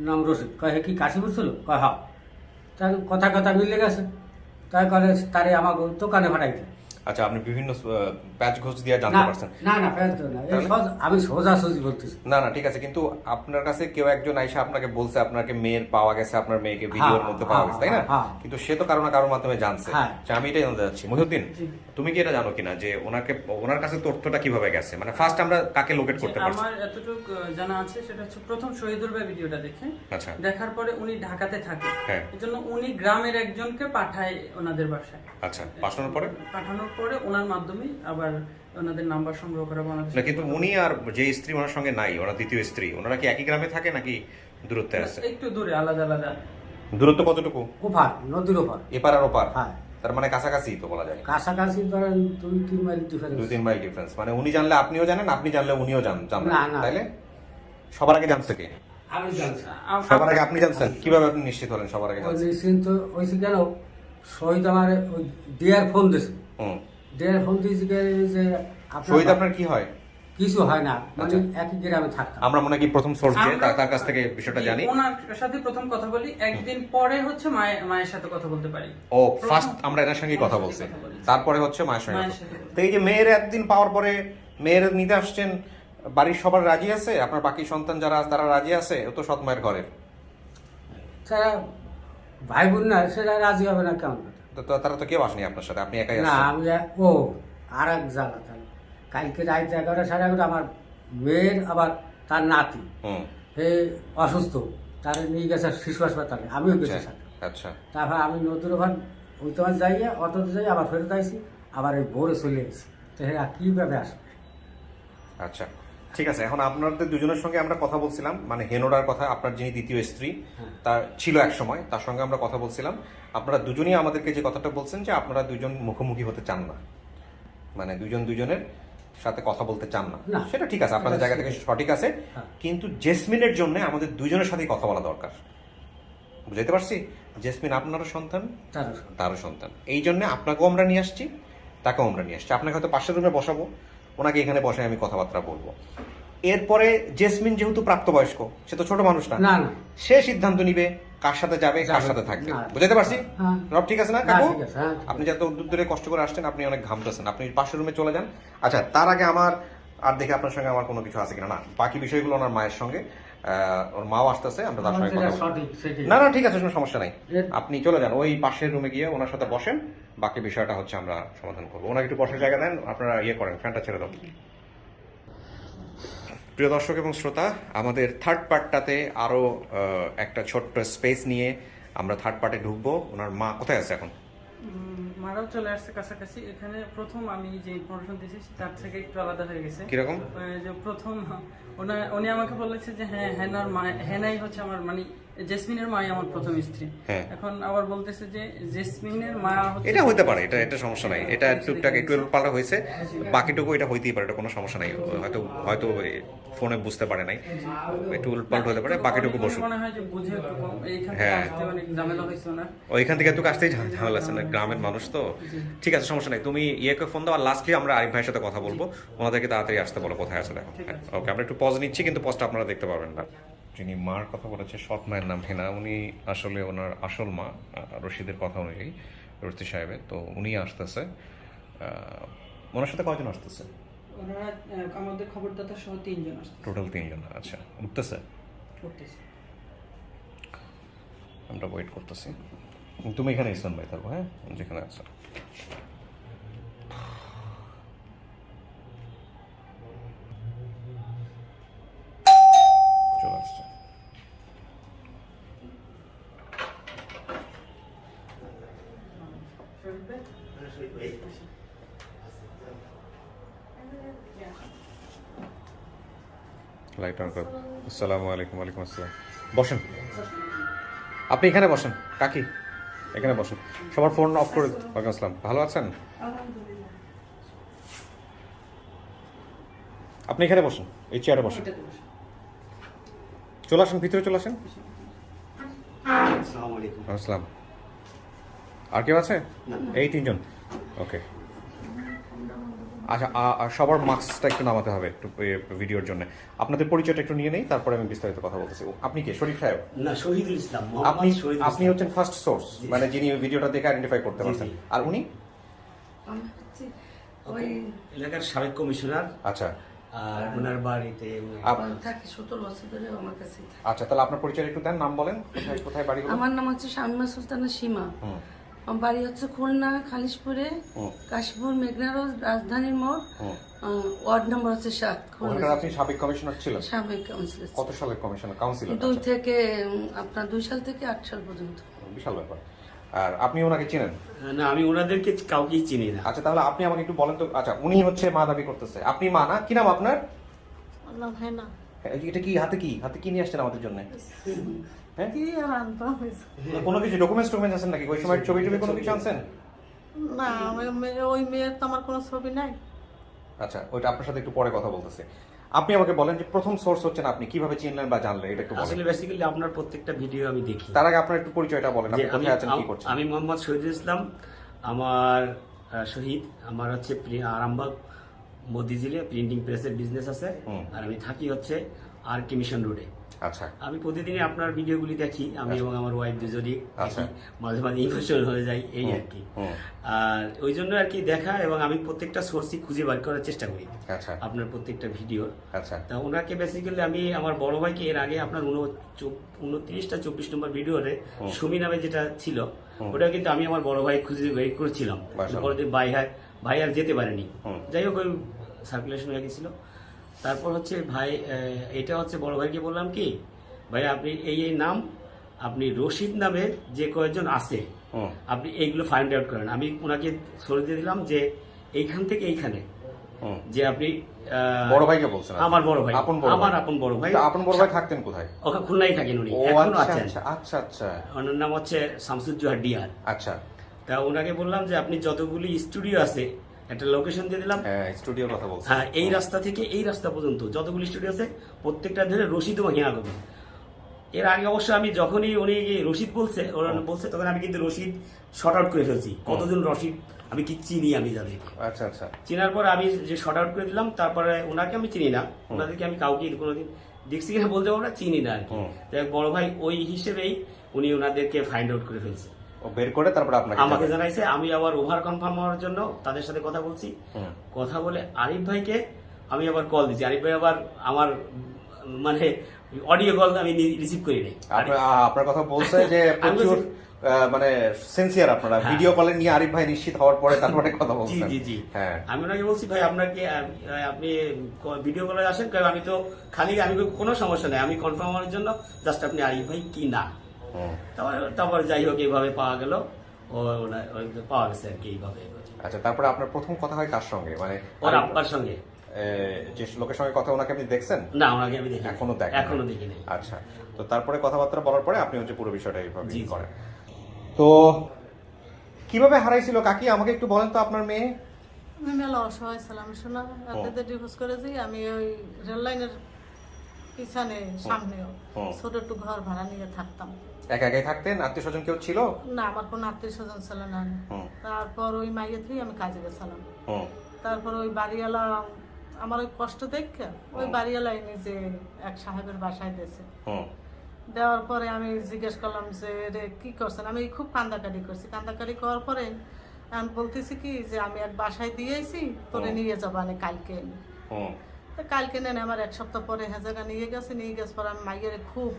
S6: নাম রশিদ। কয় হে কি কাশিপুর ছিল? কয় হ্যাঁ। তার কথা কথা মিলে গেছে, তাই কলে তারে আমাকে দোকানে ভাড়াইতে।
S1: আচ্ছা, আপনি বিভিন্ন প্যাচ ঘোষ দিয়ে
S6: না
S1: জানতে পারছেন?
S6: না না ফেলতো না, এই আমি সোজাসুজি বলতেছি।
S1: না না, ঠিক আছে, কিন্তু আপনার কাছে কেউ একজন আইসা আপনাকে বলছে আপনাকে মেয়ের পাওয়া গেছে, আপনার মেয়েকে ভিডিওর মধ্যে পাওয়া গেছে, তাই না?
S6: হ্যাঁ।
S1: কিন্তু সে তো কারো না কারোর মাধ্যমে জানছে।
S6: হ্যাঁ।
S1: আচ্ছা, আমি এটাই জানতে চাচ্ছি, মহিউদ্দিন, তুমি কি এটা জানো কিনা যে ওনার কাছে তথ্যটা কিভাবে গেছে? মানে ফার্স্ট আমরা কাকে লোকেট করতে পারছি?
S5: আমার এতটুকু জানা আছে, সেটা হচ্ছে প্রথম শহীদুল ভাই ভিডিওটা দেখে,
S1: আচ্ছা।
S5: দেখার পরে উনি ঢাকাতে থাকে,
S1: হ্যাঁ।
S5: এজন্য উনি গ্রামের একজনকে পাঠায় ওনাদের বাসায়।
S1: আচ্ছা, পাঠানোর পরে
S5: পাঠানোর পরে ওনার মাধ্যমেই আবার ওনাদের নাম্বার সংগ্রহ করা বা ওনাদের
S1: না, কিন্তু উনি আর যে স্ত্রী ওনার সঙ্গে নাই, ওনার দ্বিতীয় স্ত্রী, ওনারা কি একই গ্রামে থাকে নাকি দূরত্বে আছে?
S5: একটু দূরে, আলাদা আলাদা।
S1: দূরত্ব কতটুকু?
S6: ওপার, নদীর ওপার।
S1: এপার আর ওপার?
S6: হ্যাঁ।
S1: তার মানে কাছাকাছি তো বলা যায়।
S6: কাছাকাছি ধরেন 2-3 মাইল ডিফারেন্স।
S1: 2-3 mile difference. মানে উনি জানলে আপনিও জানেন, আপনি জানলে উনিও জানেন,
S6: না, না।
S1: তাইলে সবার আগে জানছে কে?
S6: আমি জানছি।
S1: সবার আগে আপনি জানছেন? কিভাবে আপনি নিশ্চিত হলেন সবার আগে
S6: ওই
S1: জানছেন?
S6: নিশ্চিন্ত হয়েছে কেন, শহীদ আমার ওই ডিয়ার ফোন দিয়েছে।
S1: হুম।
S6: ডিয়ার ফোন দিয়েছে যে
S1: শহীদ আপনার কি হয়?
S6: কিছু হয় না, মানে
S1: আচ্ছা।
S6: একই গ্রামে থাকতাম।
S1: আমরা মনে হয় কি প্রথম সোর্স যে
S5: আমরা-
S1: তার কাছ থেকে বিষয়টা জানি।
S5: ওনার সাথে প্রথম কথা বলি, একদিন পরে হচ্ছে মায়ের সাথে কথা বলতে পারি।
S1: ও ফার্স্ট আমরা এনার সঙ্গে কথা বলছি,
S5: কথা বলি।
S1: তারপরে হচ্ছে মায়ের সঙ্গে
S5: মায়ের
S1: কথা।
S5: সাথে কথা।
S1: তো এই যে মেয়ের একদিন পাওয়ার পরে মেয়ের নিতে আসছেন, বাড়ির সবার রাজি আছে? আপনার বাকি সন্তান যারা আছে তারা রাজি আছে? ও তো সৎ মায়ের ঘরের।
S6: তারা ভাই বোন না, সেটা রাজি হবে না কেমন কথা?
S1: তো তারা তো কেউ আসেনি আপনার সাথে, আপনি একাই
S6: না
S1: আসছেন।
S6: আমি ও আর এক জ্বালা তাহলে। কালকে রাত 11:30 আমার মেয়ের আবার তার নাতি
S1: হুম।
S6: সে অসুস্থ, তারা নিয়ে গেছে শিশু হাসপাতালে, আমিও গেছি
S1: আচ্ছা,
S6: সাথে।
S1: আচ্ছা।
S6: তারপর আমি নদীর ওখান ওই তোমার যাইয়া অটোতে যাই, আবার ফেরত আইসি, আবার এই ভোরে চলে এসেছি। তো এরা কীভাবে আসবে?
S1: আচ্ছা, ঠিক আছে। এখন আপনাদের দুজনের সঙ্গে আমরা কথা বলছিলাম, মানে হেনোডার কথা, আপনার যিনি দ্বিতীয় স্ত্রী তার ছিল এক সময়, তার সঙ্গে আমরা কথা বলছিলাম। আপনারা দুজনেই আমাদেরকে যে কথাটা বলছেন যে আপনারা দুজন মুখোমুখি হতে চান না, মানে দুজন দুজনের সাথে কথা বলতে চান না।
S6: না।
S1: সেটা ঠিক আছে, আপনাদের জায়গা থেকে সঠিক আছে,
S6: হ্যাঁ।
S1: কিন্তু জেসমিনের জন্য আমাদের দুজনের সাথেই কথা বলা দরকার। বুঝতে পারছি? জেসমিন আপনারও সন্তান,
S6: তারা
S1: তারও সন্তান, এই জন্য আপনাকেও আমরা নিয়ে আসছি, তাকেও আমরা নিয়ে আসছি। আপনাকে হয়তো পাশের রুমে বসাবো, ওনাকে এখানে বসে আমি কথাবার্তা বলবো। এরপরে জেসমিন যেহেতু প্রাপ্তবয়স্ক, সে তো ছোট মানুষ না,
S6: না না
S1: সে সিদ্ধান্ত নিবে কার সাথে যাবে, কার সাথে থাকবে।
S6: না।
S1: বুঝতে পারছি?
S6: হ্যাঁ।
S1: সব ঠিক আছে না
S6: না,
S1: কাকু?
S6: ঠিক আছে, হ্যাঁ।
S1: আপনি যত দূর ধরে কষ্ট করে আসছেন, আপনি অনেক ঘামতেছেন, আপনি পাশের রুমে চলে যান। আচ্ছা, তার আগে আমার আর দেখে আপনার সঙ্গে আমার কোনো কিছু আছে কিনা। না, বাকি বিষয়গুলো ওনার মায়ের সঙ্গে, ওর মাও আসতেছে, আমরা তার সঙ্গে কথা
S6: যেটা
S1: বলবো।
S6: সঠিক সেটাই।
S1: না না, ঠিক আছে, কোনো সমস্যা নাই।
S6: এর-
S1: আপনি চলে যান, ওই পাশের রুমে গিয়ে ওনার সাথে বসেন, বাকি বিষয়টা হচ্ছে আমরা সমাধান করবো। ওনাকে একটু বসার জায়গা দেন, আপনারা ইয়ে করেন, ফ্যানটা ছেড়ে দাও। প্রিয় দর্শক এবং শ্রোতা, আমাদের থার্ড পার্টটাতে আরো একটা ছোট্ট স্পেস নিয়ে আমরা থার্ড পার্টে ঢুকবো। ওনার মা কোথায় আছে এখন?
S5: মারাও চলে আসছে কাছাকাছি। এখানে প্রথম আমি যে ইনফরমেশন দিয়েছি তার থেকে একটু আলাদা হয়ে গেছে।
S1: কিরকম?
S5: যে প্রথম উনি আমাকে বলেছে যে হ্যাঁ, হেনাই হচ্ছে আমার, মানে জেসমিনের মাই আমার প্রথম স্ত্রী।
S1: হ্যাঁ।
S5: এখন আবার বলতেছে যে জেসমিনের মা হচ্ছে,
S1: এটা হইতে পারে, এটা সমস্যা নাই, এটা টুকটাক একটু পাল্টা হয়েছে, বাকিটুকু এটা হইতেই পারে, এটা কোনো সমস্যা নাই। হয়তো হয়তো ফোনে বুঝতে পারে নাই, একটু উল্টপাল্ট হতে পারে, বাকিটুকু বসুন।
S5: মনে হয় যে বুঝে একটু কম, এইখান থেকে
S1: হ্যাঁ।
S5: আসতে অনেক ঝামেলা হয়েছে ওনার।
S1: ওইখান থেকে একটু আসতেই ঝামেলা আছে না, গ্রামের মানুষ তো। ঠিক আছে, সমস্যা নাই, তুমি ইয়েকে ফোন দাও, আর লাস্টলি আমরা আরিফ ভাইয়ের সাথে কথা বলবো, ওনাদেরকে তাড়াতাড়ি আসতে বলো, কোথায় আছে দেখো। ওকে, আমরা একটু পজ নিচ্ছি, কিন্তু পজটা আপনারা দেখতে পারবেন না। যিনি মার কথা বলেছে, সৎ মায়ের নাম হেনা, উনি আসলে ওনার আসল মা, রশিদের কথা অনুযায়ী, রশিদ সাহেবের। তো উনি আসতেছে, ওনার সাথে কয়জন আসতেছে?
S5: ওনারা আমাদের খবরদাতা সহ 3 জন আসছে।
S1: টোটাল 3 জন। আচ্ছা, উঠতেছে,
S5: করতেছে।
S1: আমরা ওয়েট করতেছি। তুমি এখানে স্ট্যান্ড বাই থাকো, হ্যাঁ, যেখানে আছো। চলে আসছে। লাইট অন কর। আসসালামু আলাইকুম। ওয়ালাইকুম আসসালাম। বসেন, আপনি এখানে বসেন কাকি, এখানে বসেন। সবার ফোন অফ করে। ওয়ালাইকুম আসসালাম। ভালো আছেন? আপনি এখানে বসেন, এই চেয়ারে বসেন। চলে আসেন, ভিতরে চলে আসেন। আসসালাম। আর কেউ আছে? এই তিনজন। ওকে, আচ্ছা, সবার মাস্কটা একটু নামাতে হবে একটু ভিডিওর জন্য। আপনাদের পরিচয়টা একটু নিয়ে নেই, তারপরে আমি বিস্তারিত কথা বলতেছি। আপনি কে? শরীফ সাহেব?
S7: না, শহীদুল ইসলাম।
S1: আপনি আপনি হচ্ছেন ফার্স্ট সোর্স, মানে যিনি ওই ভিডিওটা দেখে আইডেন্টিফাই করতে পারছেন। আর উনি
S2: ওই
S7: এলাকার সাবেক কমিশনার।
S1: আচ্ছা,
S7: আর ওনার বাড়িতে
S2: থাকি 17 বছর ধরে আমার কাছে।
S1: আচ্ছা, তাহলে আপনার পরিচয় একটু দেন, নাম বলেন, কোথায় কোথায় বাড়ি?
S2: আমার নাম হচ্ছে শামিমা সুলতানা সীমা। আমার বাড়ি হচ্ছে খুলনা খালিশপুরে, কাশীপুর মেঘনা রোড, রাজধানীর মোড়, ওয়ার্ড নম্বর হচ্ছে 7।
S1: ওখানকার আপনি সাবেক কমিশনার ছিলেন?
S2: সাবেক কাউন্সিলর।
S1: কত সালের কমিশনার? কাউন্সিলর?
S2: 2 থেকে আপনার 2 সাল থেকে 8 সাল পর্যন্ত।
S1: বিশাল ব্যাপার। আর আপনি ওনাকে চেনেন?
S7: না, আমি ওনাদেরকে কাউকেই চিনি না।
S1: আচ্ছা, তাহলে আপনি আমাকে একটু বলেন তো। আচ্ছা, উনি হচ্ছে মা দাবি করতেছে, আপনি মা না? কি নাম আপনার?
S3: আল্লাহ ভাই না
S1: এটা কি হাতে, কি হাতে কি নিয়ে আসছেন আমাদের জন্য? হ্যাঁ,
S3: কি আর আনতে হবে?
S1: কোনো কিছু ডকুমেন্টস আছেন নাকি? ওই সময় ছবি টবি কোনো কিছু আনছেন?
S3: না, ওই মেয়ের তো আমার কোনো ছবি নাই।
S1: আচ্ছা, ওইটা আপনার সাথে একটু পরে কথা বলতেছে। আপনি আমাকে বলেন যে প্রথম সোর্স হচ্ছেন আপনি, কিভাবে চিনলেন বা জানলেন, এটা একটু বলেন।
S7: আসলে বেসিক্যালি আপনার প্রত্যেকটা ভিডিও আমি দেখি।
S1: তার আগে আপনার একটু পরিচয়টা বলেন, আপনি
S7: যে
S1: কোথায় আছেন, কি করছেন?
S7: আমি মোহাম্মদ শহীদুল ইসলাম। আমার শহীদ, আমার হচ্ছে আরামবাগ মতিঝিলে প্রিন্টিং প্রেসের বিজনেস আছে। আর আমি থাকি হচ্ছে আর কে মিশন রোডে।
S1: আচ্ছা,
S7: আমি প্রতিদিনই আপনার ভিডিওগুলি দেখি, আমি এবং আমার ওয়াইফ দুজনই
S1: আচ্ছা।
S7: দেখি। মাঝে মাঝে ইমোশনাল হয়ে যাই, এই আর কি। আর ওই জন্য আর কি দেখা, এবং আমি প্রত্যেকটা সোর্সই খুঁজে বার করার চেষ্টা করি
S1: আচ্ছা,
S7: আপনার প্রত্যেকটা ভিডিও।
S1: আচ্ছা।
S7: তা ওনাকে বেসিক্যালি আমি আমার বড় ভাইকে এর আগে আপনার 29টা 24 নম্বর ভিডিওতে সুমি নামে যেটা ছিল, ওটা কিন্তু আমি আমার বড় ভাই খুঁজে বের করেছিলাম। পরে ভাই আর যেতে পারেনি, যাই হোক ওই সার্কুলেশন হয়ে গেছিল। তারপর হচ্ছে ভাই, এটা হচ্ছে বড় ভাইকে বললাম কি, ভাই আপনি এই নাম, আপনি রশিদ নামে যে কয়েকজন আছে আপনি এইগুলো ফাইন্ড আউট করেন। আমি ওনাকে সরে দিয়ে দিলাম যে এইখান থেকে এইখানে, যে আপনি
S1: বড় ভাইকে বলছেন?
S7: আমার বড় ভাই, আমার আপন বড় ভাই।
S1: আপন বড় ভাই থাকতেন কোথায়?
S7: ওখানে খুলনায় থাকেন উনি,
S1: ও
S7: এখনো
S1: আচ্ছা
S7: আছেন।
S1: আচ্ছা আচ্ছা।
S7: ওনার নাম হচ্ছে শামসুজ্জোহার ডিয়ার।
S1: আচ্ছা,
S7: তা ওনাকে বললাম যে আপনি যতগুলি স্টুডিও আছে একটা লোকেশন দিয়ে দিলাম।
S1: হ্যাঁ, স্টুডিওর কথা বলছেন।
S7: হ্যাঁ, এই রাস্তা থেকে এই রাস্তা পর্যন্ত যতগুলি স্টুডিও আছে প্রত্যেকটা ধরে রশিদ এবং হিয়া করবেন। এর আগে অবশ্য আমি যখনই উনি রশিদ বলছে, ওরা বলছে, তখন আমি কিন্তু রশিদ শর্ট আউট করে ফেলছি। কতজন রশিদ আমি কি চিনি, আমি যাদের
S1: আচ্ছা আচ্ছা।
S7: চেনার পর আমি যে শর্ট আউট করে দিলাম। তারপরে ওনাকে আমি চিনি না, ওনাদেরকে আমি কাউকে কোনোদিন দেখছি কিনা বলতে পারবো না, চিনি না আর কি। বড় ভাই ওই হিসেবেই উনি ওনাদেরকে ফাইন্ড আউট করে ফেলছে,
S1: ও বের করে তারপর আপনাকে
S7: আমাকে জানাইছে। আমি আবার ওভার কনফার্ম হওয়ার জন্য তাদের সাথে কথা বলছি। কথা বলে আরিফ ভাইকে আমি আবার কল দিচ্ছি। আরিফ ভাই আবার আমার মানে অডিও কল আমি রিসিভ করি নাই।
S1: আপনার কথা বলছে যে প্রচুর মানে সিনসিয়ার আপনারা, ভিডিও কলে নিয়ে আরিফ ভাই নিশ্চিত হওয়ার পরে তারপরে কথা বলছেন।
S7: জি জি।
S1: হ্যাঁ,
S7: আমি ওনাকে বলছি ভাই আপনাকে, আপনি ভিডিও কলে আসেন, কারণ আমি তো খালি, আমি কোনো সমস্যা নেই, আমি কনফার্ম হওয়ার জন্য জাস্ট আপনি আরিফ ভাই কি না। তারপর যাই হোক এইভাবে পাওয়া গেল, পাওয়া গেছে আর কি এইভাবে।
S1: আচ্ছা, তারপরে আপনার প্রথম কথা হয় কার সঙ্গে? মানে
S7: ওর আব্বার সঙ্গে।
S1: যে লোকের সঙ্গে কথা, ওনাকে আপনি দেখছেন?
S7: না, ওনাকে আমি দেখি
S1: এখনো দেখেন?
S7: এখনো দেখিনি।
S1: আচ্ছা, তো তারপরে কথাবার্তা বলার পরে আপনি হচ্ছে পুরো বিষয়টা এইভাবে করেন। তো কিভাবে হারাইছিল কাকি, আমাকে একটু বলেন তো আপনার মেয়ে?
S3: আমি মেলা অসহায় ছিলাম, শোনা রাতে ডিভোর্স করেছি। আমি ওই রেল লাইনের পিছনে সামনেও ছোট একটু ঘর ভাড়া নিয়ে থাকতাম।
S1: একা একাই থাকতেন? আত্মীয় স্বজন কেউ ছিল
S3: না? আমার কোনো আত্মীয় স্বজন ছিল না। তারপর ওই মাইয়ে থেকে আমি কাজে গেছিলাম। তারপর ওই বাড়িওয়ালা আমার ওই কষ্ট দেখে ওই বাড়িওয়ালাই নিজে এক সাহেবের বাসায় দিয়েছে। দেওয়ার পরে আমি জিজ্ঞেস করলাম যে রে কি করছেন, আমি খুব কান্দাকাটি করছি। কান্দাকাটি করার পরে আমি বলতেছি কি যে আমি এক বাসায় দিয়েছি, তোরে নিয়ে যাবো আমি কালকে। কালকে নেন আমার 1 সপ্তাহ পরে হেজাগা নিয়ে গেছে। নিয়ে গেছে পরে আমি মাইয়ের খুব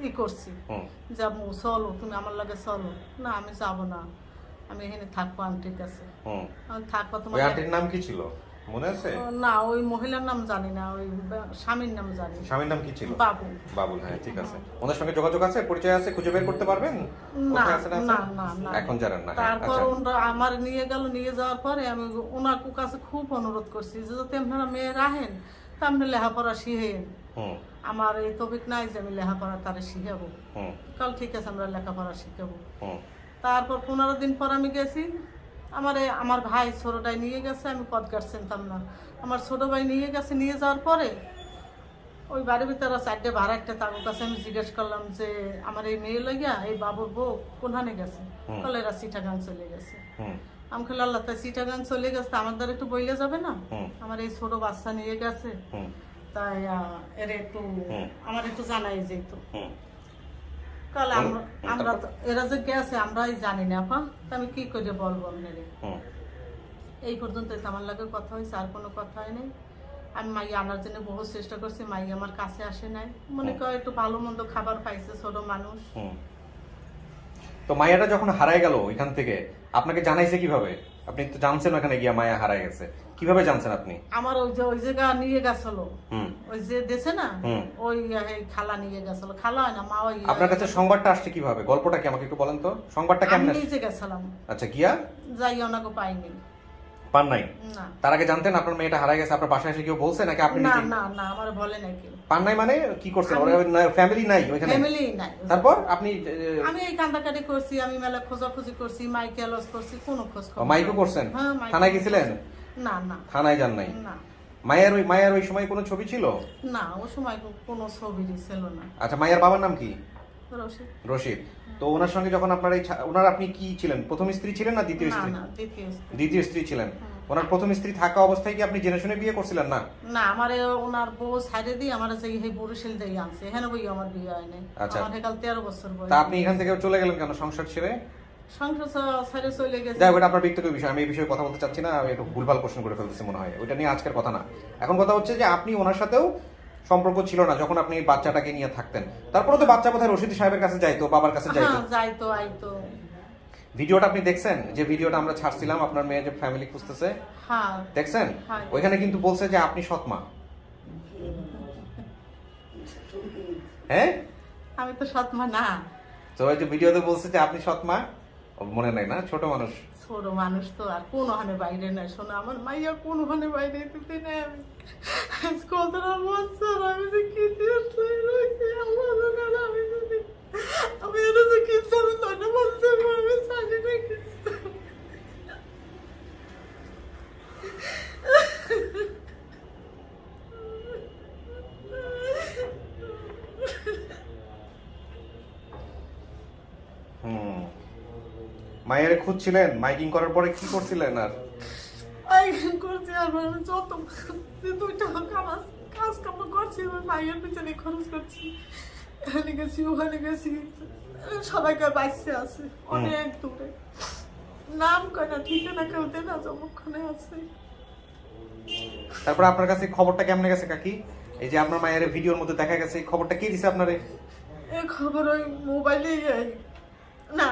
S3: ই করছি
S1: হুম
S3: যে আম্মু চলো তুমি আমার লাগে চলো, না আমি যাবো না, আমি এখানে থাকবো আন্টির কাছে।
S1: হুম।
S3: আমি থাকবো তোমার
S1: ওই আন্টির নাম কি ছিল মনে আছে?
S3: না ওই মহিলার নাম জানি না, ওই স্বামীর নাম জানি।
S1: স্বামীর নাম কি ছিল?
S3: বাবু।
S1: বাবুল, হ্যাঁ ঠিক আছে। ওনার সঙ্গে যোগাযোগ আছে, পরিচয় আছে, খুঁজে বের করতে পারবেন
S3: না
S1: কোথায় আছে না আছে?
S3: না না না।
S1: এখন জানেন না? হ্যাঁ,
S3: তারপর
S1: আচ্ছা।
S3: ওনারা আমার নিয়ে গেল, নিয়ে যাওয়ার পরে আমি ওনার কাছে খুব অনুরোধ করছি যে যদি আপনারা মেয়ের আহেন তা আপনি লেখাপড়া শিখেন,
S1: হুম
S3: আমার এই তবিক নাই যে আমি লেখাপড়া তারে শিখাবো।
S1: হুম
S3: কাল ঠিক আছে আমরা লেখাপড়া শিখাবো।
S1: হুম
S3: তারপর 15 দিন পর আমি গেছি, আমার ভাই ছোটটাই নিয়ে গেছে, আমি পদকার চিনতাম না, আমার ছোট ভাই নিয়ে গেছে। নিয়ে যাওয়ার পরে ওই বাড়ির ভিতরে 4টে ভাড়া একটা তার কাছে আমি জিজ্ঞেস করলাম যে আমার এই মেয়ে লাগিয়া এই বাবুর বউ কোনখানে গেছে, বলে এরা চিটাগাং চলে গেছে।
S1: হুম
S3: আমি খেলে আল্লাহ তাই চিটাগাং চলে গেছে, আমার দ্বারা একটু বইলে যাবে না,
S1: হুম।
S3: আমার এই ছোট বাচ্চা নিয়ে গেছে,
S1: হুম
S3: তাই এর একটু আমার একটু জানাই যেত।
S1: হুম।
S3: কাল আমরা তো এরা যে গেছে আমরাই জানি না আপা, তা আমি কি করে বলবো আপনারে।
S1: হুম।
S3: এই পর্যন্ত আমার লাগে কথা হয়েছে, আর কোনো কথা হয় নাই। আমি মাই আনার জন্য বহু চেষ্টা করছি, মাই আমার কাছে আসে নাই, মনে করে একটু ভালো মন্দ খাবার পাইছে, ছোট মানুষ।
S1: হুম। তো মায়াটা যখন হারায় গেল ওইখান থেকে আপনাকে জানাইছে কিভাবে? আপনি তো জানছেন ওখানে গিয়া মায়া হারায় গেছে, কিভাবে জানছেন আপনি?
S3: আমার ওই জায়গা নিয়ে গেছিল,
S1: হুম।
S3: ওই যে দেশে না,
S1: হুম।
S3: ওই খালা নিয়ে গেছিল, খালা হয় না মা। ওই
S1: আপনার কাছে সংবাদটা আসছে কিভাবে? গল্পটা কি আমাকে একটু বলেন তো, সংবাদটা
S3: আমি
S1: কেমন?
S3: নিজে গেছিলাম,
S1: আচ্ছা, গিয়া
S3: যাই ওনাকে পাইনি।
S1: পান নাই?
S3: না
S1: তার আগে জানতেন আপনার মেয়েটা হারায় গেছে? আপনার বাসায় এসে কেউ বলছে নাকি আপনি
S3: না
S1: নিজেই?
S3: না না আমার বলে নাই কেউ।
S1: পান নাই মানে কি করছেন? ফ্যামিলি নাই ওইখানে?
S3: ফ্যামিলি নাই।
S1: তারপর আপনি
S3: আমি এই কান্দাকাটি করছি, আমি মেলা খোঁজাখুঁজি করছি, মাইকে লস করছি, কোনো খোঁজ খবর
S1: মাইকও করছেন?
S3: হ্যাঁ, মাইকে
S1: থানায় গেছিলেন?
S3: না না
S1: থানায় যান নাই?
S3: না
S1: মায়ের ওই সময় কোনো ছবি ছিল?
S3: না, ও সময় কোনো ছবি ছিল না।
S1: আচ্ছা, মায়ের বাবার নাম কি?
S3: রশিদ।
S1: রশিদ। তো ওনার সঙ্গে যখন আপনার ওনার আপনি কি ছিলেন, প্রথম স্ত্রী ছিলেন না দ্বিতীয়
S3: না
S1: স্ত্রী?
S3: না দ্বিতীয় স্ত্রী।
S1: দ্বিতীয় স্ত্রী ছিলেন। ওনার প্রথম স্ত্রী থাকা অবস্থায় কি আপনি জেনে শুনে বিয়ে করছিলেন না?
S3: না আমার ওনার বউ সাইডে দিয়ে আমার যে এই বরিশাল দিয়ে আনছে, এখানে বই আমার বিয়ে হয় নাই।
S1: আচ্ছা।
S3: আমার কাল 13 বছর বয়স।
S1: তা আপনি এখান থেকে চলে গেলেন কেন সংসার ছেড়ে?
S3: সংসার ছেড়ে চলে গেছে।
S1: যাই হোক, এটা আপনার ব্যক্তিগত বিষয়, আমি এই বিষয়ে কথা বলতে চাচ্ছি না, আমি একটু ভুলভাল প্রশ্ন করে ফেলতেছি মনে হয়, ওইটা নিয়ে আজকের কথা না। এখন কথা হচ্ছে যে আপনি ওনার সাথেও সম্পর্ক ছিল না যখন আপনি বাচ্চাটাকে নিয়ে থাকতেন, তারপরে তো বাচ্চা কোথায় রশিদ সাহেবের কাছে যাইতো, বাবার কাছে যাইতো।
S3: হ্যাঁ যাইতো আইতো।
S1: ভিডিওটা আপনি দেখছেন যে ভিডিওটা আমরা ছাড়ছিলাম, আপনার মেয়ে যে ফ্যামিলি খুঁজতেছে,
S3: হ্যাঁ
S1: দেখছেন?
S3: হ্যাঁ।
S1: ওইখানে কিন্তু বলছে যে আপনি সৎ মা। হ্যাঁ,
S3: আমি তো সৎমা না।
S1: তো ওই যে ভিডিওতে বলছে যে আপনি সৎ মা, মনে নাই না? ছোট মানুষ,
S3: ছোট মানুষ তো আর কোনোখানে বাইরে নাই। শোনো আমার মাইয়া কোনোখানে বাইরে দিতে নেই। আমি কত বছর আমি যে কি রয়েছে আমি এটা যে কিনছি, আমি তোটা বলতে আমি সাজি রেখেছি।
S1: হুম। মায়ের খুঁজছিলেন, মাইকিং করার পরে কি করছিলেন? আর
S3: আইন করছি আর আমি যত দুইটা কাজ কাম করছি, আমার মায়ের পিছনে খরচ করছি, এখানে গেছি ওখানে গেছি, সবাইকে বাইসে আছে অনেক দূরে, নাম কয়না ঠিকানা কেউ দেয় না, যমক্ষণে আছে।
S1: তারপর আপনার কাছে খবরটা কেমনে গেছে কাকি? এই যে আপনার মায়ের ভিডিওর মধ্যে দেখা গেছে, এই খবরটা কে দিছে আপনারে?
S3: এই খবর ওই মোবাইলে না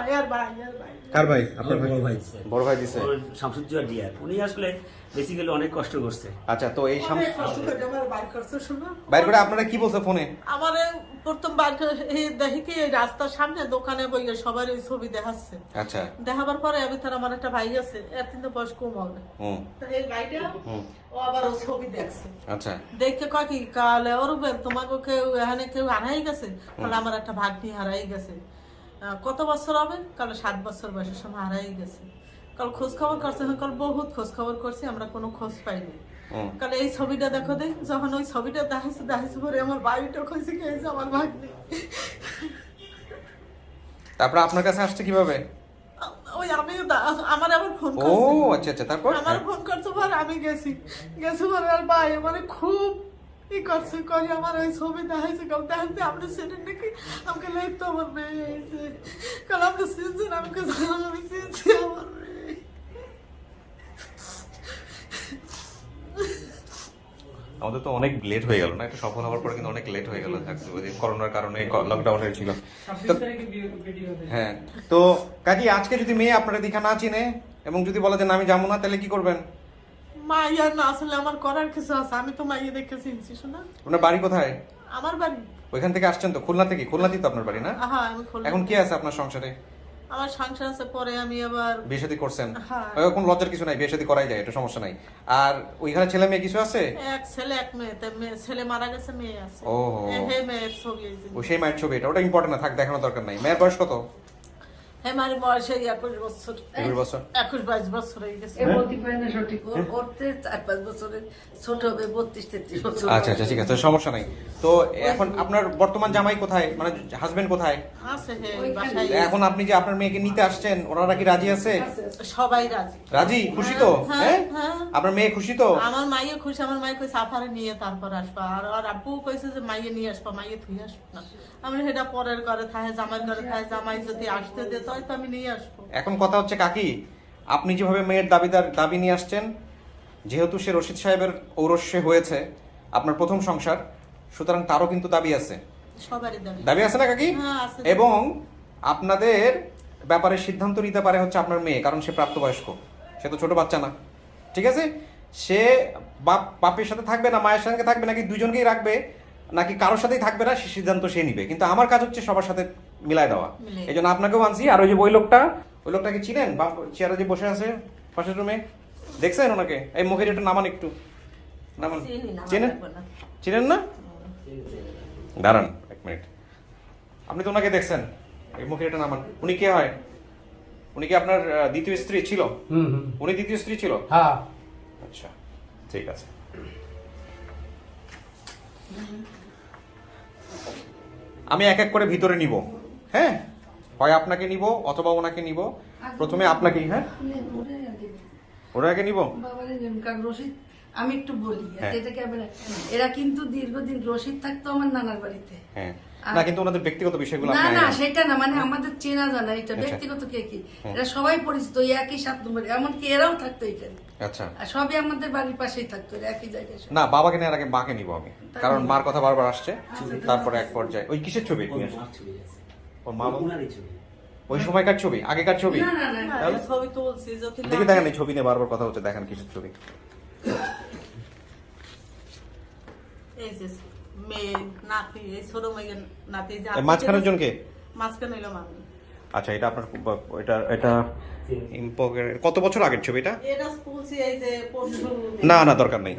S1: কার ভাই?
S7: আপনার বড় ভাই দিছে।
S1: বড় ভাই দিছে।
S7: ওর শামসুজ্জোহা ডিয়ার, উনি আসলে বেসিক্যালি অনেক কষ্ট করছে।
S1: আচ্ছা, তো এই
S3: অনেক কষ্ট করে আমার বাইর করছে। শোনো
S1: বাইরে করে আপনারা কি বলছে ফোনে?
S3: আমার প্রথম বাইর এই দেখি কি এই রাস্তার সামনে দোকানে বইয়ে সবার ওই ছবি দেখাচ্ছে।
S1: আচ্ছা।
S3: দেখাবার পরে আমি তার আমার একটা ভাই আছে, এর কিন্তু বয়স কম হবে,
S1: হুম
S3: তো এই ভাইটা ও আবার ও ছবি দেখছে,
S1: আচ্ছা।
S3: দেখে কয় কি কালে ওর তোমাকে কেউ এখানে কেউ হারাই গেছে, কালে আমার একটা ভাগ্নি হারাই গেছে। কত বছর হবে? কালে 7 বছর বয়সের সময় হারাই গেছে। কাল খোঁজ খবর করছে, কাল বহুত খোঁজ খবর করছি, আমরা কোনো খোঁজ পাইনি। কালে এই ছবিটা দেখো দে, যখন ওই ছবিটা দেখাইছে পরে আমার বাড়িটা খুঁজে গেছে আমার ভাগ্নি।
S1: তারপর আপনার কাছে আসছে কিভাবে?
S3: ওই আমি আমার আবার ফোন
S1: ও
S3: করছে,
S1: আচ্ছা আচ্ছা, তারপর?
S3: আমার ফোন করছে পরে আমি গেছি পরে আর ভাই মানে খুব ই করছে, করি আমার ওই ছবি দেখাইছে, কাল দেখাতে আপনি চেনেন নাকি? আমাকে লাগতো আমার মেয়ে হয়েছে, কাল আপনি চিনছেন? আমাকে আমি চিনছি আমার মেয়ে।
S1: আমাদের তো অনেক লেট হয়ে গেল না, এটা সফল হওয়ার পরে কিন্তু অনেক লেট হয়ে গেল, ওই যে করোনার কারণে লকডাউনের ছিল। তো হ্যাঁ, তো কাজী আজকে যদি মেয়ে আপনারা দেখা না চিনে এবং যদি বলে যে না আমি যাবো না, তাহলে কি করবেন?
S3: মাইয়া না আসলে আমার করার কিছু আছে, আমি তো মাইয়া দেখে চিনছি শোনা।
S1: আপনার বাড়ি কোথায়?
S3: আমার বাড়ি
S1: ওইখান থেকে আসছেন তো, খুলনা থেকে? খুলনাতেই তো আপনার বাড়ি না?
S3: হ্যাঁ আমি খুলনা।
S1: এখন কি আছে আপনার সংসারে?
S3: আমার সংসার আছে, পরে আমি আবার
S1: বিয়ে শাদী করছেন?
S3: হ্যাঁ।
S1: কোনো লজ্জার কিছু নাই, বিয়ে শাদী করাই যায়, এটা সমস্যা নাই। আর ওইখানে ছেলে মেয়ে কিছু আছে?
S3: এক ছেলে এক মেয়ে, ছেলে মারা গেছে, মেয়ে আছে।
S1: ও
S3: হে মেয়ের ছবি এই যে।
S1: ও সেই মায়ের ছবি, এটা ওটা ইম্পর্টেন্ট না, থাক, দেখানোর দরকার নাই। মেয়ের বয়স কত?
S3: হে মায়ের বয়স এই 21 বছর।
S1: 21 বছর?
S3: 21-22 বছর হয়ে গেছে।
S2: এ বলতে পারে না সঠিক, ওরতে 4-5 বছরের ছোট হবে, 32-33 বছর।
S1: আচ্ছা আচ্ছা, ঠিক আছে, সমস্যা নাই। তো এখন আপনার বর্তমান জামাই কোথায়, মানে হাজবেন্ড কোথায়?
S3: আছে হে বাসায়।
S1: এখন আপনি যে আপনার মেয়েকে নিতে আসছেন, ওনারা কি রাজি আছে?
S3: সবাই রাজি।
S1: রাজি, খুশি তো?
S3: হ্যাঁ,
S1: হ্যাঁ,
S3: হ্যাঁ।
S1: আপনার মেয়ে খুশি তো?
S3: আমার মাইয়ে খুশি, আমার মাইয়ে কই সাফারে নিয়ে তারপর আসবা, আর আব্বু কইছে যে মাইয়ে নিয়ে আসবা, মাইয়ে তুই আসবো না। আমি সেটা পরের ঘরে থাকে, জামাইয়ের ঘরে থাকে, জামাই যদি আসতে দিত হয়তো আমি নিয়ে আসবো।
S1: এখন কথা হচ্ছে কাকি, আপনি যেভাবে মেয়ের দাবি নিয়ে আসছেন, যেহেতু সে রশিদ সাহেবের ঔরস্যে হয়েছে আপনার প্রথম সংসার, সুতরাং তারও কিন্তু দাবি আছে।
S3: সবারই দাবি।
S1: দাবি আছে না কাকি?
S3: হ্যাঁ, আছে।
S1: এবং আপনাদের ব্যাপারে সিদ্ধান্ত নিতে পারে হচ্ছে আপনার মেয়ে, কারণ সে প্রাপ্তবয়স্ক, সে তো ছোট বাচ্চা না। ঠিক আছে, সে বাপের সাথে থাকবে না মায়ের সঙ্গে থাকবে, নাকি দুজনকেই রাখবে, নাকি কারোর সাথেই থাকবে না, সে সিদ্ধান্ত সে নিবে। কিন্তু আমার কাজ হচ্ছে সবার সাথে মিলাই দেওয়া। এই জন্য আপনাকেও আনছি। আর ওই যে ওই লোকটাকে চিনেন, চেয়ারে যে বসে আছে পাশের রুমে, দেখছেন ওনাকে? এই মুখের একটু নামান, একটু নামান। চেনেন? চিনেন না? দাঁড়ান এক মিনিট, আপনি তো ওনাকে দেখছেন, এই মুখের এটা নামান। উনি কে হয়? উনি কি আপনার দ্বিতীয় স্ত্রী ছিল? উনি দ্বিতীয় স্ত্রী ছিল?
S6: হ্যাঁ।
S1: আচ্ছা, ঠিক আছে। আমি এক এক করে ভিতরে নিব, হ্যাঁ? হয় আপনাকে নিব অথবা ওনাকে নিব। প্রথমে আপনাকে, হ্যাঁ ওনাকে নিব।
S2: বাবারে কারণ রশিদ, আমি একটু বলি,
S1: হ্যাঁ।
S2: এটা ক্যামেরা, এরা কিন্তু দীর্ঘদিন রশিদ থাকতো আমার নানার বাড়িতে।
S1: হ্যাঁ, না কিন্তু ওনাদের ব্যক্তিগত বিষয়গুলো
S2: না
S1: আপনি
S2: না
S1: আইন-
S2: সেটা না, মানে আমাদের চেনা জানা, এটা
S1: আচ্ছা।
S2: ব্যক্তিগত কে কি, এরা সবাই পরিচিত, ওই একই 7 নম্বরে, এমনকি এরাও থাকতো এখানে।
S1: আচ্ছা,
S2: আর সবই আমাদের বাড়ির পাশেই থাকতো, এরা একই জায়গায় সব।
S1: না বাবাকে নেওয়ার আগে মাকে নিব আমি, কারণ মার কথা বারবার আসছে। তারপরে এক পর্যায়ে ওই কিসের ছবি? ওর মা ওই সময়কার ছবি, আগেকার ছবি?
S2: না না না,
S3: আমি ছবি তুলছি যদি না-
S1: দেখি, দেখেন এই ছবি নিয়ে বারবার কথা হচ্ছে, দেখেন কিসের ছবি।
S3: এই যে মেয়ে নাতি, এই ছোট মেয়ে নাতি, যে
S1: এই মাঝখানের জনকে?
S3: মাঝখানে এলাম আমি।
S1: আচ্ছা, এটা আপনার এটা কত বছর আগের ছবি এটা?
S3: এটা তুলছি এই যে পরশু।
S1: না না, দরকার নেই,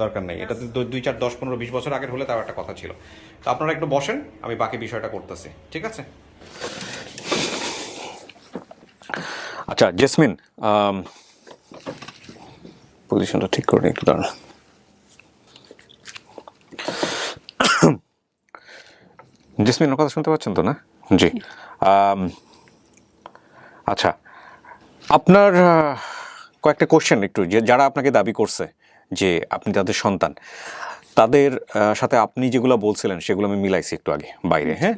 S1: দরকার নেই। এটা 2, 4, 10, 15, 20 বছর আগের হলে তাও একটা কথা ছিল। তো আপনারা একটু বসেন, আমি বাকি বিষয়টা করতেছি, ঠিক আছে? আচ্ছা জেসমিন, পজিশনটা ঠিক করে একটু দাঁড়ান। জেসমিন, কথা শুনতে পাচ্ছেন তো না? জি। আচ্ছা, আপনার কয়েকটা কোশ্চেন একটু, যে যারা আপনাকে দাবি করছে যে আপনি তাদের সন্তান, তাদের সাথে আপনি যেগুলো বলছিলেন সেগুলো আমি মিলাইছি একটু আগে বাইরে, হ্যাঁ?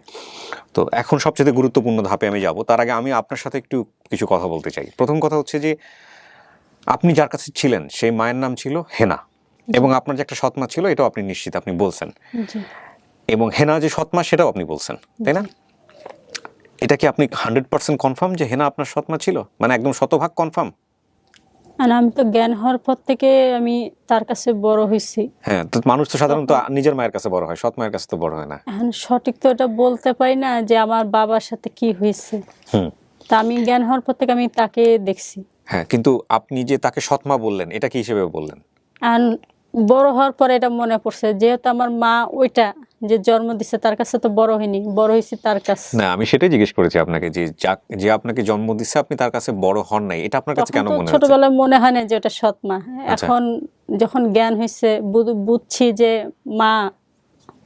S1: তো এখন সবচেয়ে গুরুত্বপূর্ণ ধাপে আমি যাব। তার আগে আমি আপনার সাথে একটু কিছু কথা বলতে চাই। প্রথম কথা হচ্ছে যে আপনি যার কাছে ছিলেন সেই মায়ের নাম ছিল হেনা, এবং আপনার যে একটা সৎমা ছিল এটাও আপনি নিশ্চিত, আপনি বলছেন। এবং হেনা যে সৎমা সেটাও আপনি বলছেন, তাই না? এটা কি আপনি 100% কনফার্ম যে হেনা আপনার সৎমা ছিল, মানে একদম শতভাগ কনফার্ম?
S8: আর আমি তো জ্ঞান হওয়ার পর থেকে আমি তার কাছে বড় হয়েছি।
S1: হ্যাঁ, তো মানুষ তো সাধারণত নিজের মায়ের কাছে বড় হয়, সৎ মায়ের কাছে তো বড় হয় না।
S8: এখন সঠিক তো এটা বলতে পারি না যে আমার বাবার সাথে কি হয়েছে। তা আমি জ্ঞান হওয়ার পর থেকে আমি তাকে দেখছি।
S1: হ্যাঁ, কিন্তু আপনি যে তাকে সৎমা বললেন, এটা কি হিসেবে বললেন?
S8: আর বড় হওয়ার পরে এটা মনে পড়ছে, যেহেতু আমার মা ওইটা যে জন্ম দিচ্ছে তার কাছে তো বড় হয়নি, বড় হয়েছি তার কাছে।
S1: না, আমি সেটাই জিজ্ঞেস করেছি আপনাকে, যে আপনাকে জন্ম দিচ্ছে আপনি তার কাছে বড় হন নাই, এটা আপনার কাছে কেন মনে হচ্ছে?
S8: ছোটবেলায় মনে হয় না যে ওটা সৎ মা।
S1: আচ্ছা।
S8: এখন যখন জ্ঞান হয়েছে, বুঝছি যে মা,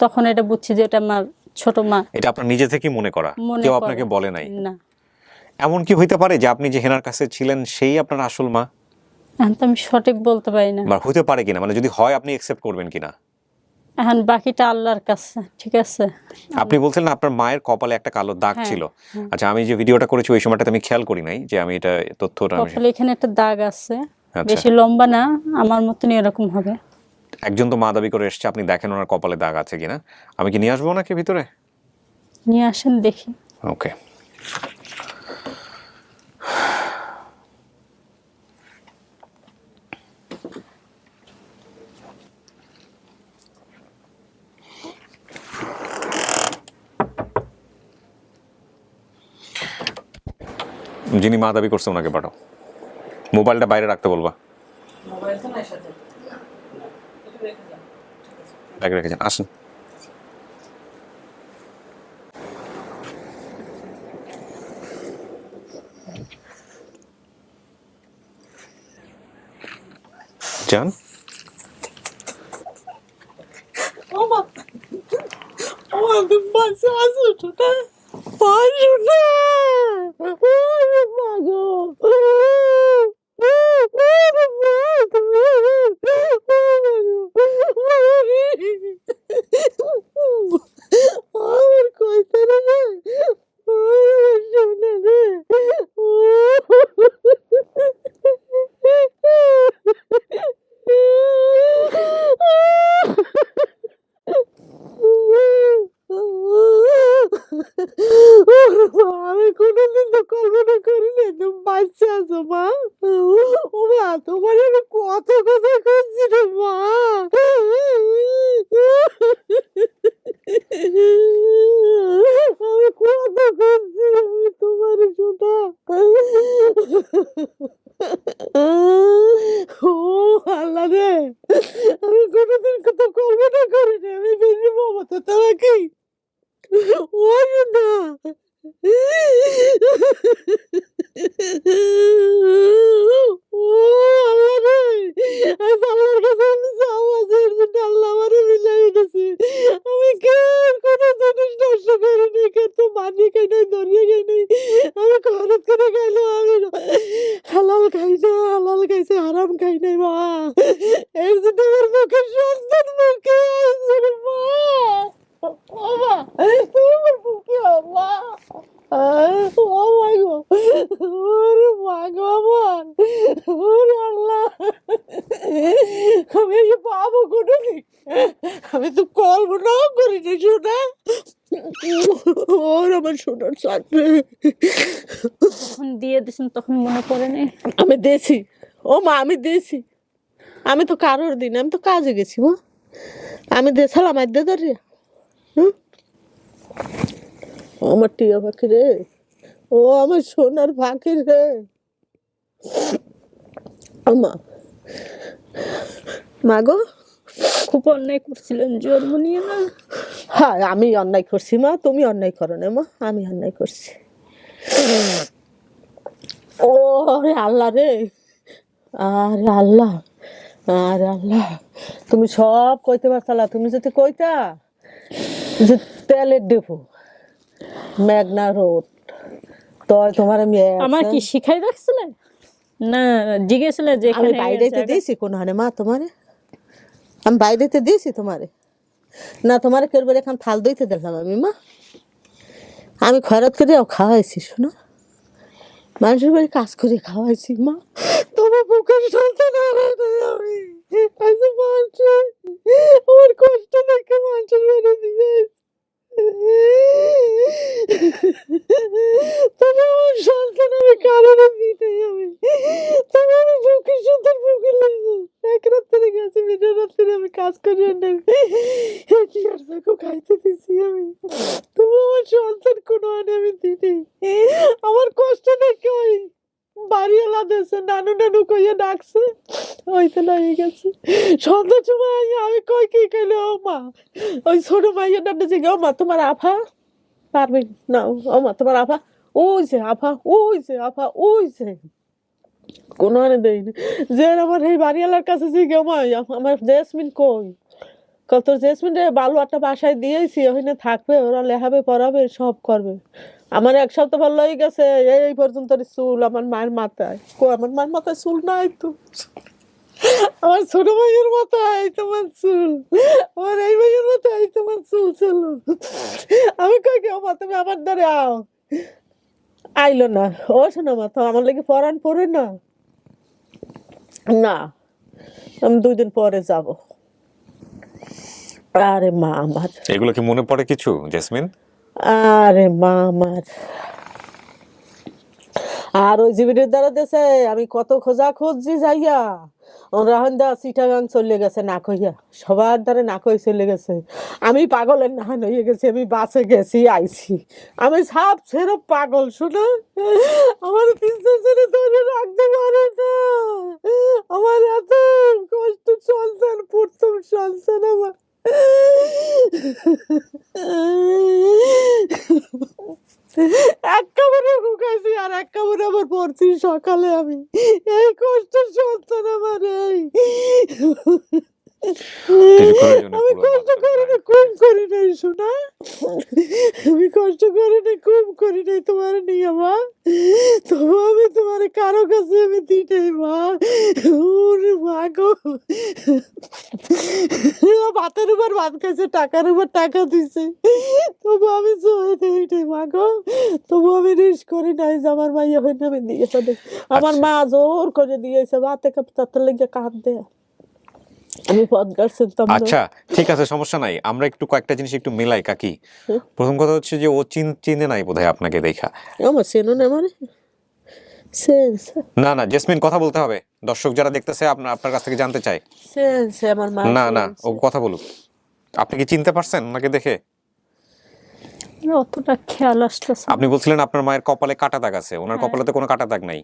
S8: তখন এটা বুঝছি যে এটা আমার ছোট মা।
S1: এটা আপনার নিজে থেকে মনে করা,
S8: মনে
S1: কেউ
S8: করে।
S1: আপনাকে বলে নাই?
S8: না।
S1: এমন কি হইতে পারে যে আপনি যে হেনার কাছে ছিলেন সেই আপনার আসল মা?
S8: এখন তো আমি সঠিক বলতে পারি না।
S1: বা হইতে পারে কিনা, মানে যদি হয় আপনি অ্যাকসেপ্ট করবেন কিনা?
S8: এখন বাকিটা আল্লাহর কাছে, ঠিক আছে?
S1: আপনি বলছিলেন আপনার মায়ের কপালে একটা কালো দাগ
S8: হ্যাঁ,
S1: ছিল। আচ্ছা, আমি যে ভিডিওটা করেছি ওই সময়টাতে আমি খেয়াল করি নাই যে আমি এটা তথ্যটা
S8: কপালে এখানে একটা দাগ আছে,
S1: আচ্ছা।
S8: বেশি লম্বা না, আমার মতনই এরকম হবে।
S1: একজন তো মা দাবি করে এসছে, আপনি দেখেন ওনার কপালে দাগ আছে কিনা। আমি কি নিয়ে আসবো নাকি ভিতরে?
S8: নিয়ে আসেন দেখি।
S1: ওকে। যিনি মা দাবি করছে ওনাকে পাঠাও। মোবাইলটা বাইরে রাখতে বলবা। ব্যাগে রেখেছেন, আসেন। যান।
S9: আমি কোনোদিন তো কল্পনা করিনি তুমি বাচ্চা আছো মা। ও মা, তোমার আমি কত কথা করছি রে মা। আমি কত করছি আমি তোমার শোনা। ও আল্লাহ রে, আমি কোনোদিন কত কল্পনা করিনি আমি বেশি মমতা তোরা কি ওই না। ও আল্লাহ রে, আজ আল্লাহর কাছে আমি চাওয়া যে আল্লাহ আমারে মিলাই গেছে। আমি কেন কোনো জিনিস নষ্ট করিনি, কেন তো মানি খাই নাই, ধরিয়ে খাই নাই, আমি খরচ করে খাইলো, আমি হালাল খাই না, হালাল খাইছে, হারাম খাই নাই মা। এর জন্য আমার মুখে সন্তান মুখে আসছে রে মা। ও মা, তোমার বুকে মা। ও মাই গো, ওরে মা গো আমার, ওরে আল্লাহ, আমি এই পাবো কোনোদিন, আমি তো কল্পনাও করিনি শোনা। ওর আমার শোনার চাকরি
S8: যখন দিয়ে দিয়েছেন তখন মনে পড়ে নেই?
S9: আমি দিয়েছি ও মা, আমি দিয়েছি। আমি তো কারোর দিন আমি তো কাজে গেছি মা, আমি দিয়েছিলাম আর দিয়ে ধরে। আমার টিয়া পাখি রে, ও আমার সোনার পাখি রে। মা, মা গো,
S8: খুব অন্যায় করছিলেন জন্ম নিয়ে না?
S9: হ্যাঁ আমি অন্যায় করছি মা, তুমি অন্যায় করো না মা, আমি অন্যায় করছি। ও রে আল্লাহ রে, আরে আল্লাহ, আরে আল্লাহ, তুমি সব কইতে পারছালা। তুমি যদি কইতা যে তেলের ডিপো, মেঘনা রোড, তো তোমার আমি
S8: আমার কি শিখাই রাখছিলেন না? জিজ্ঞেসলে যে
S9: আমি বাইরেতে দিয়েছি কোন হানে মা তোমারে, আমি বাইরেতে দিয়েছি তোমারে না, তোমারে কেরবার এখন থাল দইতে দিলাম আমি মা। আমি খরচ করে খাওয়াইছি শোনো, মানুষের বাড়ি কাজ করে খাওয়াইছি মা। তোমার বুকের সন্তান হারাই নাই আমি। আমার কষ্ট দেখে মানুষের বাড়ি দিয়ে তবে আমার সন্তান আমি কারণে দিই আমি, তবে আমি বুকের সন্তান বুকে লাগবে। এক রাত্রে গেছে, বিনা রাত্রে আমি কাজ করি কি আর চাকু খাইতে দিছি আমি, তবু আমার সন্তান কোনো আনে আমি দিই। আমার কষ্ট দেখে ওই বাড়িওয়ালা দেশে নানু নানু কইয়া ডাকছে, হইতে লাগে গেছে সন্ধ্যার সময় আমি কই কি কইলে ও মা, ওই ছোট মাইয়া ডাকতে যে ও মা তোমার আফা পারবে না, ও মা তোমার আফা ওই যে আফা, ওই যে আফা, ওই যে কোনো আনে দেয়নি। যে আমার এই বাড়িওয়ালার কাছে যে গে মা আমার জেসমিন কই, কত জেসমিন রে বালু একটা বাসায় দিয়েছি, ওখানে থাকবে, ওরা লেখাবে পড়াবে সব করবে। আমার এক সপ্তাহ ভালো হয়ে গেছে, এই পর্যন্ত চুল আমার মায়ের মাথায়, আমার মায়ের মাথায় চুল নাই তো, আমার ছোট ভাইয়ের মাথায় তোমার চুল, আমার এই ভাইয়ের মাথায় তোমার চুল ছিল। আমি কই কে মা তুমি আমার দ্বারে আও, আইলো না। ও শোনো মা, তো আমার লাগে পরান পরে না, না আমি 2 দিন পরে যাব। আরে মা আমার,
S1: এগুলো কি মনে পড়ে কিছু জেসমিন?
S9: আরে মা আমার, আর ওই জীবনের দ্বারা দেশে আমি কত খোঁজা খুঁজছি যাইয়া, রাহন দা চিটাগাং চলে গেছে না কইয়া, সবার দ্বারা না কই চলে গেছে। আমি পাগলের নাহান হয়ে গেছি, আমি বাসে গেছি আইছি, আমি সাপ ছেড়ে পাগল শোনা, আমার পিছনে ছেড়ে ধরে রাখতে পারে না, আমার এত কষ্ট সন্তান, প্রথম সন্তান আমার। এক কামড়ে ঢুকাইছি আর এক কামড়ে আবার পড়ছি সকালে। আমি এই কষ্টের সন্তান আমার, এই আমি কষ্ট করি না কম করি নাই শোনা, আমি কষ্ট করি না কম করি নাই তোমার নিয়ে মা, তবু আমি তোমার কারো কাছে আমি দিই নাই মা। ওরে মা গো, ভাতের উপর ভাত খাইছে, টাকার উপর টাকা দিছে, তবু আমি জয় দিই নাই মা গো, তবু আমি রিস করি নাই যে আমার মাইয়া হইলে আমি দিয়ে ফেলে। আমার মা জোর করে দিয়েছে, ভাতে কাপ তাতে লেগে কাঁদ দেয়, আমি পথ গাড়ছিলাম।
S1: আচ্ছা ঠিক আছে, সমস্যা নাই, আমরা একটু কয়েকটা জিনিস একটু মিলাই কাকি। প্রথম কথা হচ্ছে যে ও চিনে নাই বোধহয় আপনাকে দেখা।
S9: আমার চেনো না মানে
S1: না না জেসমিন, কথা বলতে হবে, দর্শক যারা দেখতেছে আপনার কাছ থেকে জানতে চায়।
S9: আমার মা
S1: না না, ও কথা বলুক। আপনি কি চিনতে পারছেন ওনাকে দেখে?
S8: অতটা খেয়াল আসতেছে।
S1: আপনি বলছিলেন আপনার মায়ের কপালে কাটা দাগ আছে, ওনার কপালে তো কোনো কাটা দাগ নাই।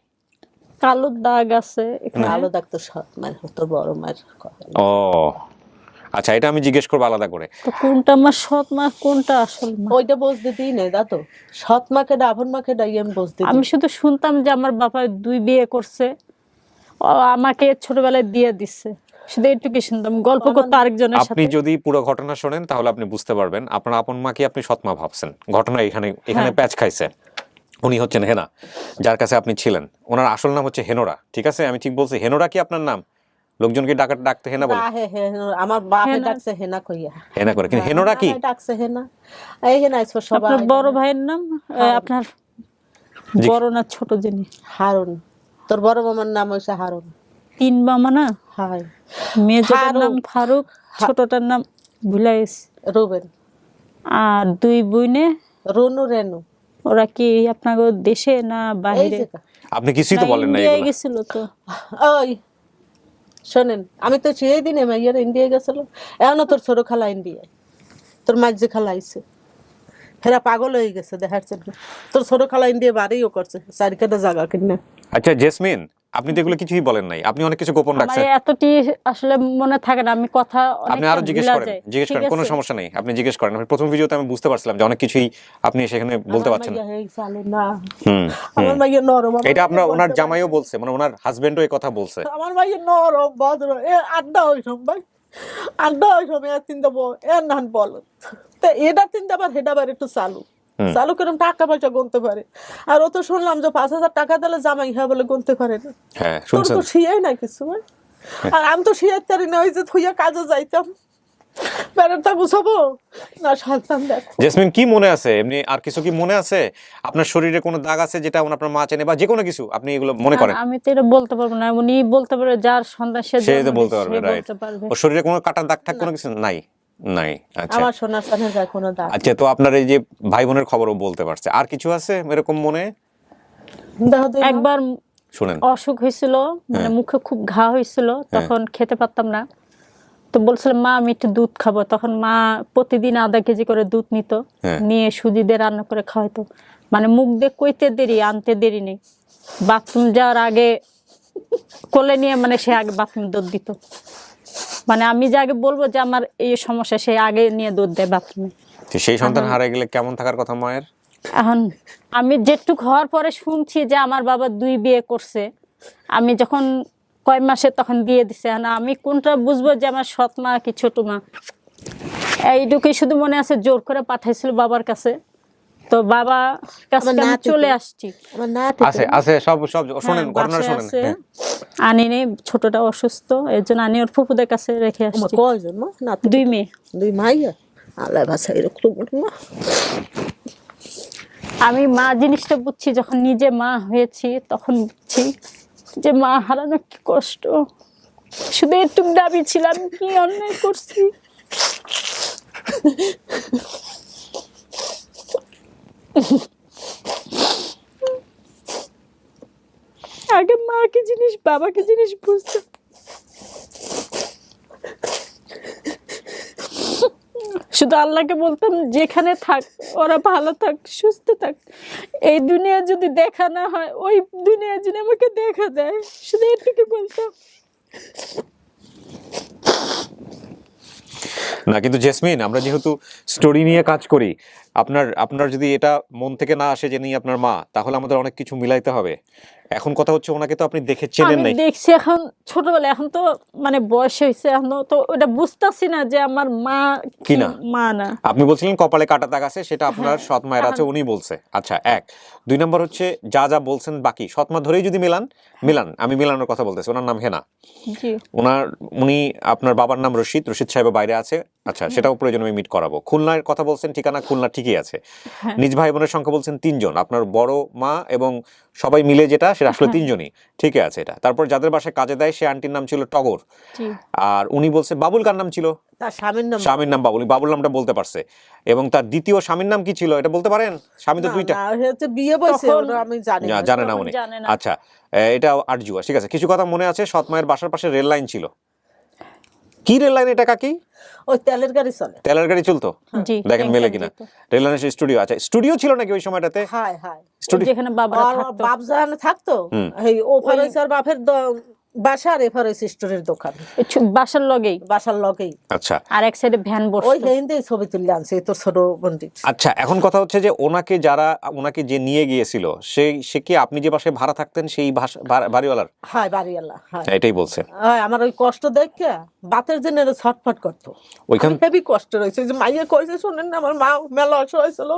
S8: কালো দাগ আছে এখানে।
S9: কালো দাগ তো সৎ মায়ের, তো বড় মায়ের।
S1: ও আচ্ছা, এটা আমি জিজ্ঞেস করবো আলাদা করে।
S8: তো কোনটা আমার সৎ মা কোনটা আসল মা?
S9: ওইটা বুঝতে দিই না দাদু, সৎ মাকে ডাভন মাকে ডাই আমি বুঝতে।
S8: আমি শুধু শুনতাম যে আমার বাবা 2 বিয়ে করছে, আমাকে ছোটবেলায় দিয়ে দিচ্ছে, শুধু এইটুকুই শুনতাম, গল্প করতো আরেকজনের সাথে।
S1: আপনি যদি পুরো ঘটনা শোনেন তাহলে আপনি বুঝতে পারবেন। আপনার আপন মাকে আপনি সৎমা ভাবছেন, ঘটনা এখানে প্যাচ খাইছে। উনি হচ্ছেন হেনা, যার কাছে আপনি ছিলেন। ওনার আসল নাম হচ্ছে হেনোরা, ঠিক আছে? আমি ঠিক বলছি? হেনোরা কি আপনার নাম? লোকজনকে ডাকতে হেনা বলে?
S9: আমার বাপে ডাকছে হেনা কইয়া,
S1: হেনা করে, কিন্তু হেনোরা কি
S9: ডাকছে? হেনা, এই হেনা সবাই।
S8: আপনার বড় ভাইয়ের নাম? আপনার বড় না ছোট যিনি?
S9: হারুন। তোর বড় মামার নাম হইছে হারুন।
S8: 3 মামা না?
S9: হ্যাঁ।
S8: মেজটার নাম ফারুক, ছোটটার নাম ভুলাইস
S9: রুবেন।
S8: আর 2 বোনে
S9: রনু রেনু।
S8: ওরা কি আপনার দেশে না বাইরে?
S1: আপনি কিছুই তো বলেন না।
S8: ইন্ডিয়ায় গেছিল তো।
S9: ওই শোনেন, আমি তো সেই দিনে মাইয়ার ইন্ডিয়া গেছিল, এখনো তোর ছোট খালা ইন্ডিয়ায়, তোর মাঝে খালা আইছে, হেরা পাগল হয়ে গেছে দেখার জন্য। তোর ছোট খালা ইন্ডিয়া বাড়িও করছে 4 কাটা জায়গা কিনা।
S1: আচ্ছা জেসমিন, আপনি তো এগুলো কিছুই বলেন নাই, আপনি অনেক কিছু গোপন রাখছেন।
S8: আমার এতটি আসলে মনে থাকে না, আমি কথা
S1: আপনি আরো জিজ্ঞেস করেন, কোনো সমস্যা নেই, আপনি জিজ্ঞেস করেন। আমি প্রথম ভিডিওতে আমি বুঝতে পারছিলাম যে অনেক কিছুই আপনি সেখানে বলতে পারছেন না।
S9: আমার মাইয়া নরম।
S1: এটা আপনার ওনার জামাইও বলছে, মানে ওনার হাজবেন্ডও এই কথা বলছে।
S9: আমার মাইয়া নরম ভদ্র, আড্ডা হইছম ভাই, আড্ডা হইছম, এর চিন্তা এর নান বল তো এটা চিন্তা আবার হেডা বার একটু চালু করে টাকা পয়সা গুনতে পারে। আর ও তো শুনলাম যে 5,000 টাকা দিলে জামাই হ্যাঁ বলে গুনতে পারে না।
S1: হ্যাঁ
S9: তোর তো শিয়াই না কিছু। আর আমি তো শিয়ার তারি না, ওই যে থুইয়া কাজে যাইতাম, বেড়াটা গুছাবো না সন্তান দেখ।
S1: জেসমিন কি মনে আছে এমনি আর কিছু কি মনে আছে? আপনার শরীরে কোনো দাগ আছে যেটা আপনার মা চেনে, বা যে কোনো কিছু আপনি এগুলো মনে করেন?
S8: আমি তো এটা বলতে পারবো না, উনি বলতে পারবে, যার সন্তান সে
S1: তো বলতে পারবে, রাইট। ওর শরীরে কোনো কাটা দাগ ঠাক কোনো কিছু নাই? নাই। আচ্ছা,
S9: আমার সোনার সানের গায়ে কোনো দাগ।
S1: আচ্ছা, তো আপনার এই যে ভাই বোনের খবরও বলতে পারছে। আর কিছু আছে এরকম মনে?
S8: একবার
S1: শুনেন,
S8: অসুখ হয়েছিল, মানে মুখে খুব ঘা হয়েছিল, তখন খেতে পারতাম না, তো বলছিলাম মা আমি একটু দুধ খাবো। তখন মা প্রতিদিন আধা কেজি করে দুধ নিত, নিয়ে সুজি দিয়ে রান্না করে খাওয়াইতো। মানে মুখ দিয়ে কইতে দেরি, আনতে দেরি নেই। বাথরুম যাওয়ার আগে কোলে নিয়ে, মানে সে আগে বাথরুম দুধ দিত। মানে আমি যে আগে বলবো যে আমার এই সমস্যা, সে আগে নিয়ে দুধ দেয় বাথরুমে।
S1: সেই সন্তান হারিয়ে গেলে কেমন থাকার কথা মায়ের?
S8: এখন আমি যেটুক হওয়ার পরে শুনছি যে আমার বাবা 2 বিয়ে করছে, আমি যখন কয় মাসে তখন দিয়ে দিছে, না আমি কোনটা বুঝবো যে আমার সৎ মা কি ছোট মা? এইটুকুই শুধু মনে আছে, জোর করে পাঠাইছিল বাবার কাছে, তো বাবা কাছে আমি চলে আসছি।
S1: আছে সব শুনেন, ঘটনা শুনেন।
S8: আনি নেই, ছোটটা অসুস্থ, এর জন্য আনি ওর ফুফুদের কাছে রেখে আসছি।
S9: কয়জন মা?
S8: 2 মেয়ে।
S9: 2 মাইয়া? আল্লাহ ভাষা এরকম না।
S8: আমি মা জিনিসটা বুঝছি যখন নিজে মা হয়েছি, তখন বুঝছি যে মা হারানো কি কষ্ট। শুধু একটু দাবি ছিলাম, কি অন্যায় করছি। আগে মা কি জিনিস বাবা কি জিনিস বুঝতাম। শুধু আল্লাহকে বলতাম যেখানে থাক ওরা ভালো থাক সুস্থ থাক, এই দুনিয়া যদি দেখা না হয় ওই দুনিয়া যদি আমাকে দেখা দেয়, শুধু এটুকু বলতাম।
S1: না কিন্তু জেসমিন, আমরা যেহেতু স্টোরি নিয়ে কাজ করি, আপনার যদি এটা মন থেকে না আসে যে আপনার মা, তাহলে আমাদের অনেক কিছু মিলাইতে হবে। এখন কথা হচ্ছে ওনাকে তো আপনি দেখে চেনেন নাই।
S8: আমি দেখছি এখন ছোটবেলায়, এখন তো মানে বয়স হয়েছে, এখন তো ওটা বুঝতাছি না যে আমার মা কি মা না।
S1: আপনি বলছিলেন কপালে কাটা দাগ আছে, সেটা আপনার সৎ মায়ের আছে, উনি বলছে। আচ্ছা, 1 2 নম্বর হচ্ছে যা যা বলছেন বাকি সৎ মা ধরেই যদি মিলান, আমি মিলানোর কথা বলতেছি। ওনার নাম হেনা,
S8: জি
S1: উনি আপনার বাবার নাম রশিদ সাহেব বাইরে আছে। আচ্ছা, সেটাও প্রয়োজন আমি মিট করাবো। খুলনার কথা বলছেন, ঠিকানা খুলনা ঠিকই আছে। নিজ ভাই বোনের সংখ্যা বলছেন 3 জন, আপনার বড় মা এবং সবাই মিলে যেটা সেটা আসলে 3 জনই, ঠিকই আছে এটা। তারপর যাদের বাসায় কাজে দেয় সে আন্টির নাম ছিল টগর, আর উনি বলছে বাবুল। কার নাম ছিল?
S3: তার স্বামীর
S1: নাম বাবুল। বাবুল নামটা বলতে পারছে। এবং তার দ্বিতীয় স্বামীর নাম কি ছিল এটা বলতে পারেন? স্বামী তো 2টা।
S3: বিয়ে বয়সে আমি জানি না,
S1: জানে না উনি। আচ্ছা, এটা আরজুয়া, ঠিক আছে। কিছু কথা মনে আছে, সৎ মায়ের বাসার পাশে রেল লাইন ছিল। কি রেল লাইন এটা কাকি?
S3: ওই তেলের গাড়ি চলে।
S1: তেলের গাড়ি চলতো? দেখেন মেলে কিনা। রেল লাইনের স্টুডিও আছে। স্টুডিও ছিল নাকি ওই সময়টাতে?
S3: হ্যাঁ হ্যাঁ,
S8: যেখানে
S3: বাপ জান থাকতো, এই ওপার হইছে আর বাপের বাসার এফার হইছে স্টোরের দোকান,
S8: বাসার লগেই।
S1: আচ্ছা,
S8: আর এক সাইডে ভ্যান বসতো,
S3: ওই হিন্দে ছবি তুলে আনছে তোর ছোট বন্ধু।
S1: আচ্ছা, এখন কথা হচ্ছে যে ওনাকে যে নিয়ে গিয়েছিল সে কি আপনি যে বাসায় ভাড়া থাকতেন সেই বাড়িওয়ালার?
S3: হ্যাঁ, বাড়িওয়ালা। হ্যাঁ,
S1: এটাই বলছে।
S3: আমার ওই কষ্ট দেখে বাতের জন্য ছটফট করতো।
S1: ওইখান
S3: হেভি কষ্ট রয়েছে যে মাইয়া কইছে, শোনেন না, আমার মা মেলা অসহায় ছিল,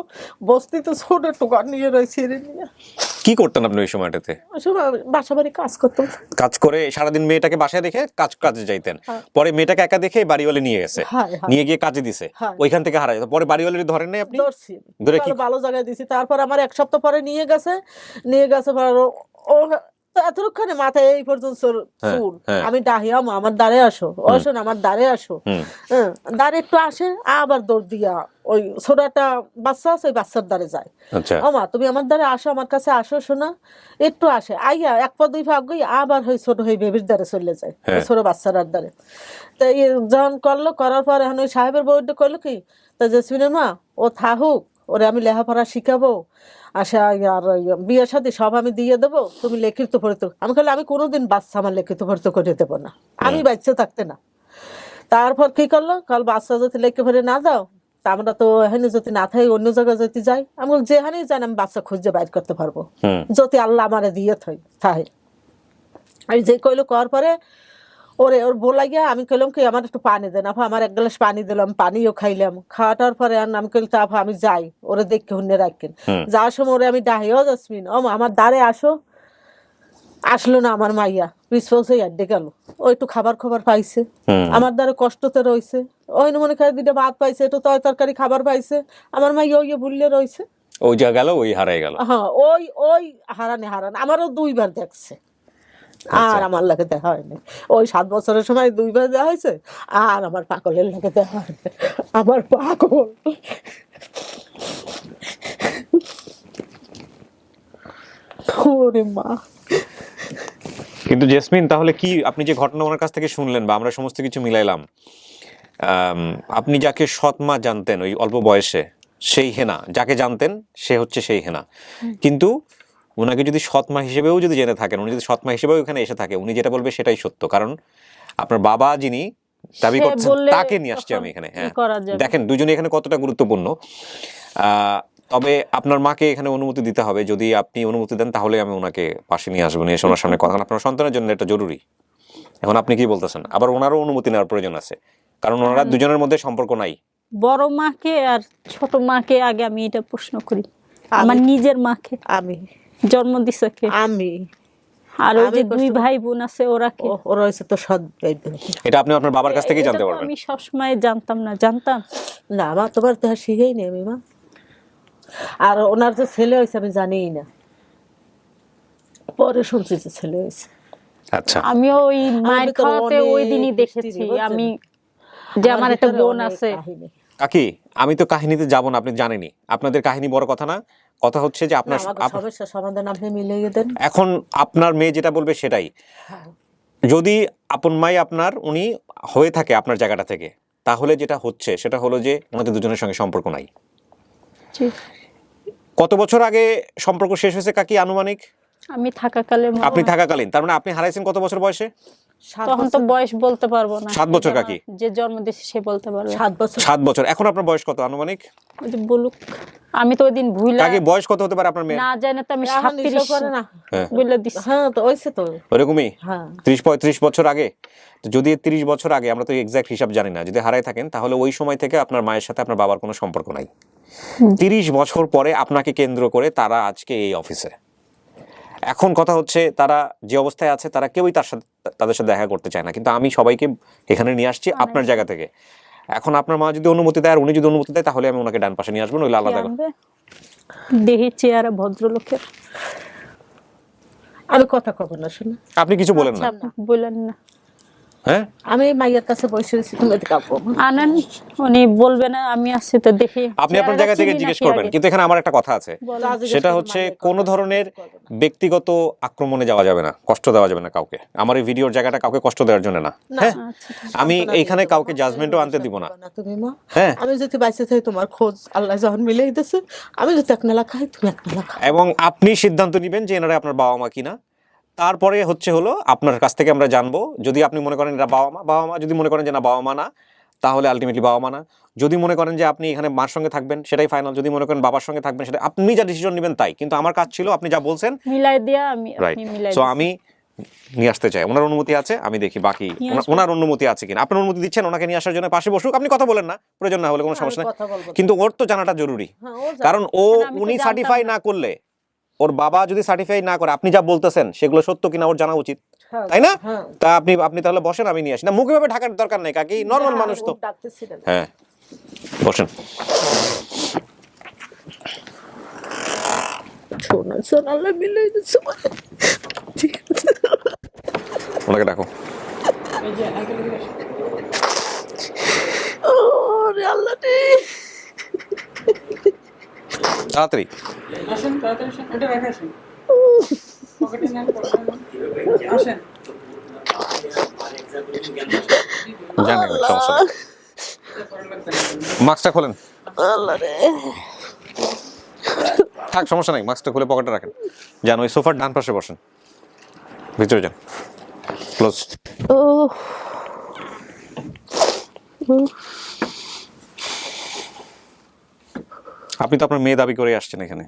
S3: বস্তি তো ছোট একটু ঘর নিয়ে রয়েছে।
S1: কি করতেন আপনি ওই সময়টাতে?
S3: বাসা বাড়ি কাজ করতাম,
S1: কাজ করে সারাদিন মেয়েটাকে বাসায় রেখে কাজে যাইতেন। পরে মেয়েটাকে একা দেখে বাড়িওয়ালা নিয়ে গেছে, নিয়ে গিয়ে কাজে দিছে, ওইখান থেকে হারাই। পরে বাড়িওয়ালারই ধরেন নাই আপনি? ধরে কি
S3: ভালো জায়গায় দিছি। তারপর আমার 1 সপ্তাহ পরে নিয়ে গেছে ও এতক্ষণে মাথায় এই পর্যন্ত চুল। আমি ডাহিয়াম, আমার দ্বারে আসো, শোন আমার দ্বারে আসো। দ্বারে একটু আসে, আবার দৌড় দিয়া ওই ছোট একটা বাচ্চা আছে, ওই বাচ্চার দ্বারে যায়। মা তুমি আমার দ্বারে আসো, আমার কাছে আসো, শোনা। একটু আসে, আইয়া 1 পা 2 পা আগে আবার ওই ছোট হয়ে বেবির দ্বারে চলে যায়, ছোট বাচ্চার দ্বারে। তো যখন করার পর এখন ওই সাহেবের বউটা করলো কি, তা জেসমিনের মা ও থাকুক, ওরে আমি লেখাপড়া শিখাবো, আশা আর বিয়ের সাথে সব আমি দিয়ে দেবো, তুমি লিখিত পড়িত। আমি বললাম আমি কোনোদিন বাচ্চা আমার লিখিত পড়িত করে দেবো না, আমি বাচ্চা থাকতে না। তারপর কি করলো, কাল বাচ্চা যদি লেখে ভরে না দাও, তা আমরা তো এখানে যদি না থাকি অন্য জায়গায় যদি যাই, আমি যেখানেই যাই আমি বাচ্চা খুঁজে বাইর করতে পারবো, যদি আল্লাহ আমারে দিয়ে থাকে। আমি যে কইলো করার পরে ওর বলা গিয়া আমি কইলাম কি আমার একটু পানি দেন আপা, আমার 1 গ্লাস পানি দিলাম, পানিও খাইলাম। খাওয়াটার পরে আমি কইল তা আপা আমি যাই, ওরে দেখে হুন্নে রাখেন। যাওয়ার সময় ওরে আমি ডাহিও, জেসমিন ও আমার দ্বারে আসো। আসলো না আমার মাইয়া, পিছপৌঁছে আড্ডে গেল। ও একটু খাবার পাইছে, আমার দ্বারে কষ্টতে রয়েছে। ওই মনে করে 2টা ভাত পাইছে, একটু তরকারি খাবার পাইছে। আমার মাইয়া ওই ভুললে রয়েছে,
S1: ওই যা গেল ওই হারাই গেল।
S3: হ্যাঁ, ওই হারানে আমারও 2 বার দেখছে, আর আমার লাগে দেখা হয়নি। ওই 7 বছরের সময় 2 বার দেওয়া হয়েছে, আর আমার পাগলের লাগে দেখা হয়নি। আমার পাগল ওরে মা।
S1: কিন্তু জেসমিন, তাহলে কি আপনি যে ঘটনা ওনার কাছ থেকে শুনলেন বা আমরা সমস্ত কিছু মিলাইলাম, আপনি যাকে সৎ মা জানতেন ওই অল্প বয়সে, সেই হেনা যাকে জানতেন সে হচ্ছে সেই হেনা। কিন্তু ওনাকে যদি সৎ মা হিসেবেও যদি জেনে থাকেন, উনি যদি সৎ মা হিসেবেও এখানে এসে থাকে, উনি যেটা বলবে সেটাই সত্য। কারণ আপনার বাবা যিনি দাবি করছেন তাকে নিয়ে আসছি আমি এখানে। হ্যাঁ, দেখেন দুজনে এখানে কতটা গুরুত্বপূর্ণ। তবে আপনার মাকে এখানে অনুমতি দিতে হবে। যদি আপনি অনুমতি দেন তাহলে আমি ওনাকে পাশে নিয়ে আসবো, নিয়ে এসে ওনার সামনে কথা। আপনার সন্তানের জন্য এটা জরুরি। এখন আপনি কি বলতেছেন? আবার ওনারও অনুমতি নেওয়ার প্রয়োজন আছে, কারণ ওনারা দুজনের মধ্যে সম্পর্ক নাই।
S8: বড় মাকে আর ছোট মাকে আগে আমি এটা প্রশ্ন করি। আমার নিজের মাকে
S3: আমি
S8: জন্ম দিছে কে?
S3: আমি।
S8: আর ওই যে 2 ভাই বোন আছে ওরা কে?
S3: ওরা হইছে তো সৎ ভাই বোন।
S1: এটা আপনি আপনার বাবার কাছ থেকেই জানতে পারবেন।
S8: আমি সবসময় জানতাম
S3: না, আমার তোমার তো শিখেই নেই আমি মা। আর ওনার যে ছেলে হয়েছে আমি জানিই না, পরে শুনছি যে ছেলে হয়েছে।
S1: আচ্ছা,
S8: আমি ওই মায়ের খাওয়াতে ওই দিনই দেখেছি। আমি যে আমার একটা বোন আছে।
S1: কাকি আমি তো কাহিনীতে যাব না, আপনি জানেনই, আপনাদের কাহিনী বড় কথা না, কথা হচ্ছে যে আপনার
S9: সমস্যার সমাধান আপনি মিলিয়ে দেন।
S1: এখন আপনার মেয়ে যেটা বলবে সেটাই। যদি আপন মাই আপনার উনি হয়ে থাকে আপনার জায়গাটা থেকে, তাহলে যেটা হচ্ছে সেটা হলো যে ওনাদের দুজনের সঙ্গে সম্পর্ক নাই। কত বছর আগে সম্পর্ক শেষ হয়েছে কাকি আনুমানিক?
S8: আমি থাকাকালে
S1: আপনি থাকাকালীন, তার মানে আপনি হারাইছেন কত বছর বয়সে?
S8: তখন তো বয়স বলতে পারবো না।
S1: 7 বছর কাকি?
S8: যে জন্ম দিয়েছে সে বলতে পারবে।
S9: 7 বছর।
S1: 7 বছর। এখন আপনার বয়স কত আনুমানিক?
S8: ওই যে বলুক, আমি তো ওই দিন ভুলা
S1: কাকি বয়স কত হতে পারে আপনার মেয়ে?
S8: না জানি তো আমি
S9: এখন হিসাব
S8: 37
S9: করে না।
S8: বলে দিছি।
S9: হ্যাঁ তো ওইছে তো।
S1: ওরকমই
S9: হ্যাঁ
S1: 30-35 বছর আগে। তো যদি 30 বছর আগে, আমরা তো এক্সাক্ট হিসাব জানি না, যদি হারাই থাকেন তাহলে ওই সময় থেকে আপনার মায়ের সাথে আপনার বাবার কোনো সম্পর্ক নাই। 30 বছর পরে আপনাকে কেন্দ্র করে তারা আজকে এই অফিসে। এখন কথা হচ্ছে তারা যে অবস্থায় আছে তারা কেউই তাদের সাথে দেখা করতে চায় না, কিন্তু আমি সবাইকে এখানে নিয়ে আসছি আপনার জায়গা থেকে। এখন আপনার মা যদি অনুমতি দেয় আর উনি যদি অনুমতি দেয় তাহলে আমি ওনাকে ডান পাশে নিয়ে আসবো, নইলে আলাদা।
S8: দেহি চেহারা ভদ্রলোকের।
S9: আমি কথা কব না শোনা।
S1: আপনি কিছু বলেন না।
S8: বলেন না।
S1: হ্যাঁ
S9: আমি মাইয়ার কাছে বসে আছি, তুমি কাঁপো
S8: আনেন, উনি বলবে না আমি আছি তো দেখি।
S1: আপনি আপনার জায়গা থেকে জিজ্ঞেস করবেন, কিন্তু এখানে আমার একটা কথা আছে, সেটা হচ্ছে কোনো ধরনের ব্যক্তিগত আক্রমণে যাওয়া যাবে না, কষ্ট দেওয়া যাবে না কাউকে। আমার এই ভিডিওর জায়গাটা কাউকে কষ্ট দেওয়ার জন্য না। হ্যাঁ আমি এইখানে কাউকে জাজমেন্টও আনতে দিব না।
S9: তুমি মা,
S1: হ্যাঁ
S9: আমি যদি বাইসে থাকি তোমার খোঁজ আল্লাহ যখন মিলিয়ে দিতেছে, আমি যদি এক নালা খাই তুমি এক নালা খাও।
S1: এবং আপনি সিদ্ধান্ত নেবেন যে এনারা আপনার বাবা মা কিনা। তারপরে হলো আপনার কাছ থেকে আমরা জানবো, যদি আপনি মনে করেন এরা বাবা মা, যদি মনে করেন যে না বাবা মা না, তাহলে আলটিমেটলি বাবা মা না। যদি মনে করেন যে আপনি এখানে মার সঙ্গে থাকবেন সেটাই ফাইনাল, যদি মনে করেন বাবার সঙ্গে থাকবেন সেটা আপনি যা ডিসিশন নেবেন তাই। কিন্তু আমার কাজ ছিল আপনি যা বলছেন
S8: মিলাই দিয়া আমি
S1: রাইট।
S8: মিলাই
S1: সো আমি নিয়ে আসতে চাই, ওনার অনুমতি আছে, আমি দেখি বাকি ওনার অনুমতি আছে কিনা। আপনার অনুমতি দিচ্ছেন ওনাকে নিয়ে আসার জন্য, পাশে বসুক, আপনি কথা বলেন না, প্রয়োজন না হলে কোনো সমস্যা নেই, কিন্তু ওর তো জানাটা জরুরি। কারণ উনি সার্টিফাই না করলে, ওর বাবা যদি সার্টিফাই না করে, আপনি যা বলতেছেন সেগুলো সত্য কিনা ওর জানা উচিত, তাই না? তা আপনি তাহলে বসেন, আমি নিয়ে আসি না। মুখে ভাবে ঢাকার দরকার নেই কাকি, নর্মাল মানুষ তো। হ্যাঁ বসেন।
S9: আল্লাহ মিলিয়ে দিচ্ছে।
S1: ওনাকে ডাকো।
S9: আল্লাহ
S1: তাড়াতাড়ি
S5: আসেন, তাড়াতাড়ি আসেন, এটা রেখে আসেন, পকেটে নেন, আসেন।
S1: জানেন সমস্যা নেই। মাস্কটা খোলেন। থাক সমস্যা নেই, মাস্কটা খুলে পকেটে রাখেন। যান ওই সোফার ডান পাশে বসেন, ভিতরে যান, ক্লোজ। আপনি তো আপনার মেয়ে দাবি করে আসছেন এখানে।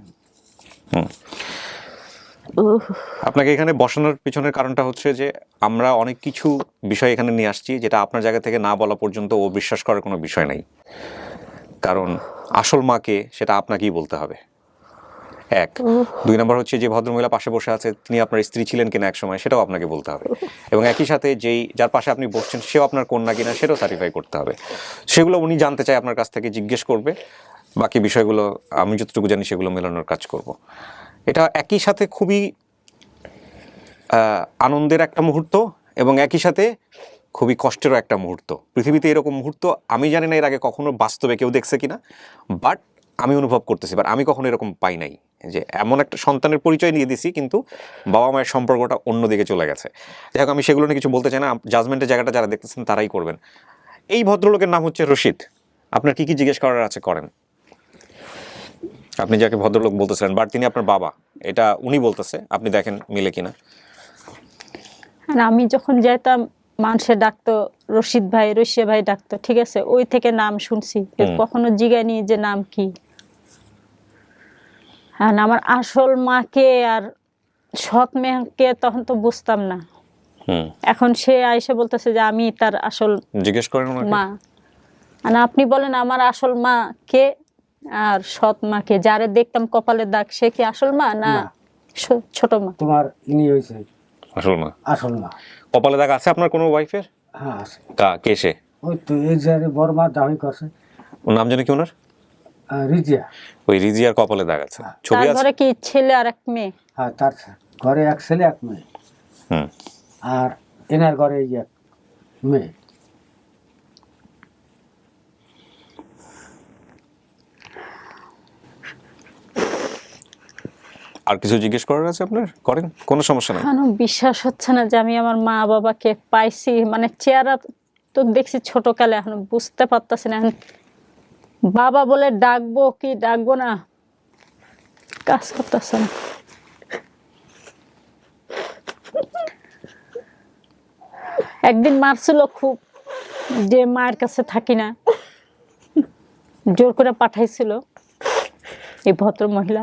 S1: আপনাকে এখানে বসানোর পিছনের কারণটা হচ্ছে যে আমরা অনেক কিছু বিষয় এখানে নিয়ে আসছি যেটা আপনার জায়গা থেকে না বলা পর্যন্ত ও বিশ্বাস করার কোনো বিষয় নাই। কারণ আসল মাকে সেটা আপনাকেই বলতে হবে, 1। 2 নম্বর হচ্ছে যে ভদ্রমহিলা পাশে বসে আছে তিনি আপনার স্ত্রী ছিলেন কিনা এক সময়, সেটাও আপনাকে বলতে হবে। এবং একই সাথে যার পাশে আপনি বসছেন সেও আপনার কন্যা কিনা সেটাও সার্টিফাই করতে হবে। সেগুলো উনি জানতে চায়, আপনার কাছ থেকে জিজ্ঞেস করবে। বাকি বিষয়গুলো আমি যতটুকু জানি সেগুলো মেলানোর কাজ করব। এটা একই সাথে খুবই আনন্দের একটা মুহূর্ত এবং একই সাথে খুবই কষ্টেরও একটা মুহূর্ত। পৃথিবীতে এরকম মুহূর্ত আমি জানি না এর আগে কখনো বাস্তবে কেউ দেখছে কিনা, বাট আমি অনুভব করতেছি। বাট আমি কখনো এরকম পাই নাই যে এমন একটা সন্তানের পরিচয় নিয়ে দিছি কিন্তু বাবা মায়ের সম্পর্কটা অন্যদিকে চলে গেছে। যাই হোক, আমি সেগুলো নিয়ে কিছু বলতে চাই না, জাজমেন্টের জায়গাটা যারা দেখতেছেন তারাই করবেন। এই ভদ্রলোকের নাম হচ্ছে রশিদ। আপনার কি জিজ্ঞেস করার আছে করেন। আপনি যাকে ভদ্রলোক বলতেছিলেন, বাট তিনি আপনার বাবা, এটা উনি বলতেছে, আপনি দেখেন মিলে কিনা।
S8: আমি যখন যাইতাম মানুষে ডাকতো রশিদ ভাই, রশিয়া ভাই ডাকতো, ঠিক আছে, ওই থেকে নাম শুনছি, কখনো জিগাইনি যে নাম কি। হ্যাঁ, আমার আসল মাকে আর সৎ মেয়েকে তখন তো বুঝতাম না। এখন সে আইসে বলতেছে যে আমি তার আসল
S1: জিজ্ঞেস করেন
S8: মা। আর আপনি বলেন আমার আসল মা কে আর সৎ মাকে, যারে দেখতাম কপালের দাগ, সে কি আসল মা না ছোট মা?
S6: তোমার ইনি হয়েছে
S1: আসল মা।
S6: আসল মা।
S1: কপালে দাগ আছে আপনার কোনো ওয়াইফের?
S6: হ্যাঁ আছে।
S1: কে সে?
S6: ওই তো এই যে বড় মা দাবি করছে।
S1: ওর নাম জানি কি ওনার?
S6: রিজিয়া।
S1: ওই রিজিয়ার কপালে দাগ আছে, ছবি আছে?
S8: ঘরে কি ছেলে আর এক মেয়ে?
S6: হ্যাঁ, তার ঘরে এক ছেলে এক মেয়ে। আর এনার ঘরে এই এক মেয়ে।
S10: আর কিছু জিজ্ঞেস করার আছে আপনার? করেন, কোনো সমস্যা নাই।
S8: এখনো বিশ্বাস হচ্ছে না যে আমি আমার মা বাবাকে পাইছি, মানে চেহারা তো দেখছি ছোটকালে, এখন বুঝতে পারতেছি না এখন বাবা বলে ডাকবো কি ডাকবো না, কাজ করতেছে না। একদিন মারছিল খুব, যে মায়ের কাছে থাকি না, জোর করে পাঠাইছিল এই ভদ্র মহিলা।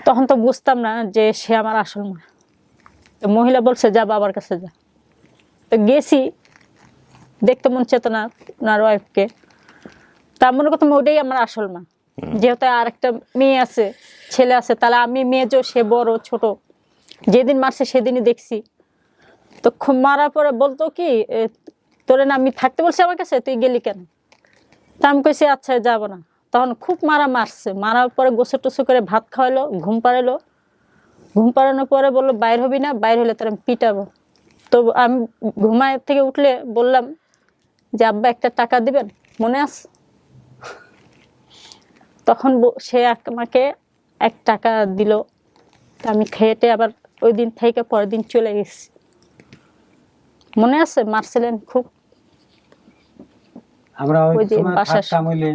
S8: তখন তো বুঝতাম না যে সে আমার আসল মা। তো মহিলা বলছে যা বাবার কাছে যা। তো গেছি, দেখতে মন চেতনা ওনার ওয়াইফকে, তার মনে করতাম ওটাই আমার আসল মা। যেহেতু আর একটা মেয়ে আছে, ছেলে আছে, তাহলে আমি মেয়ে, সে বড় ছোট, যেদিন মারছে সেদিনই দেখছি। তো খুব মারার পরে বলতো কি, তোরে না আমি থাকতে বলছি আমার কাছে, তুই গেলি কেন? তা আমি কইছি আচ্ছা যাবো না। তখন খুব মারছে, মারার পরে গোসল টোসল করে ভাত খাওয়াইলো, ঘুম পাড়ালো। ঘুম পাড়ানোর পরে বললো বাইর হবি না, বাইর হলে তোর আমি পিটাবো। তো আমি ঘুমায় থেকে উঠলে বললাম যে আব্বা একটা টাকা দিবেন, মনে আছে? তখন সে আমাকে 1 টাকা দিল। আমি খেয়েটে আবার ওই দিন থেকে পরের দিন চলে গেছি। মনে আছে মারছিলেন খুব।
S6: আমরা
S8: ওই
S6: ওই
S8: যে
S6: সময়
S8: বাসার
S6: থাকতাম হইলে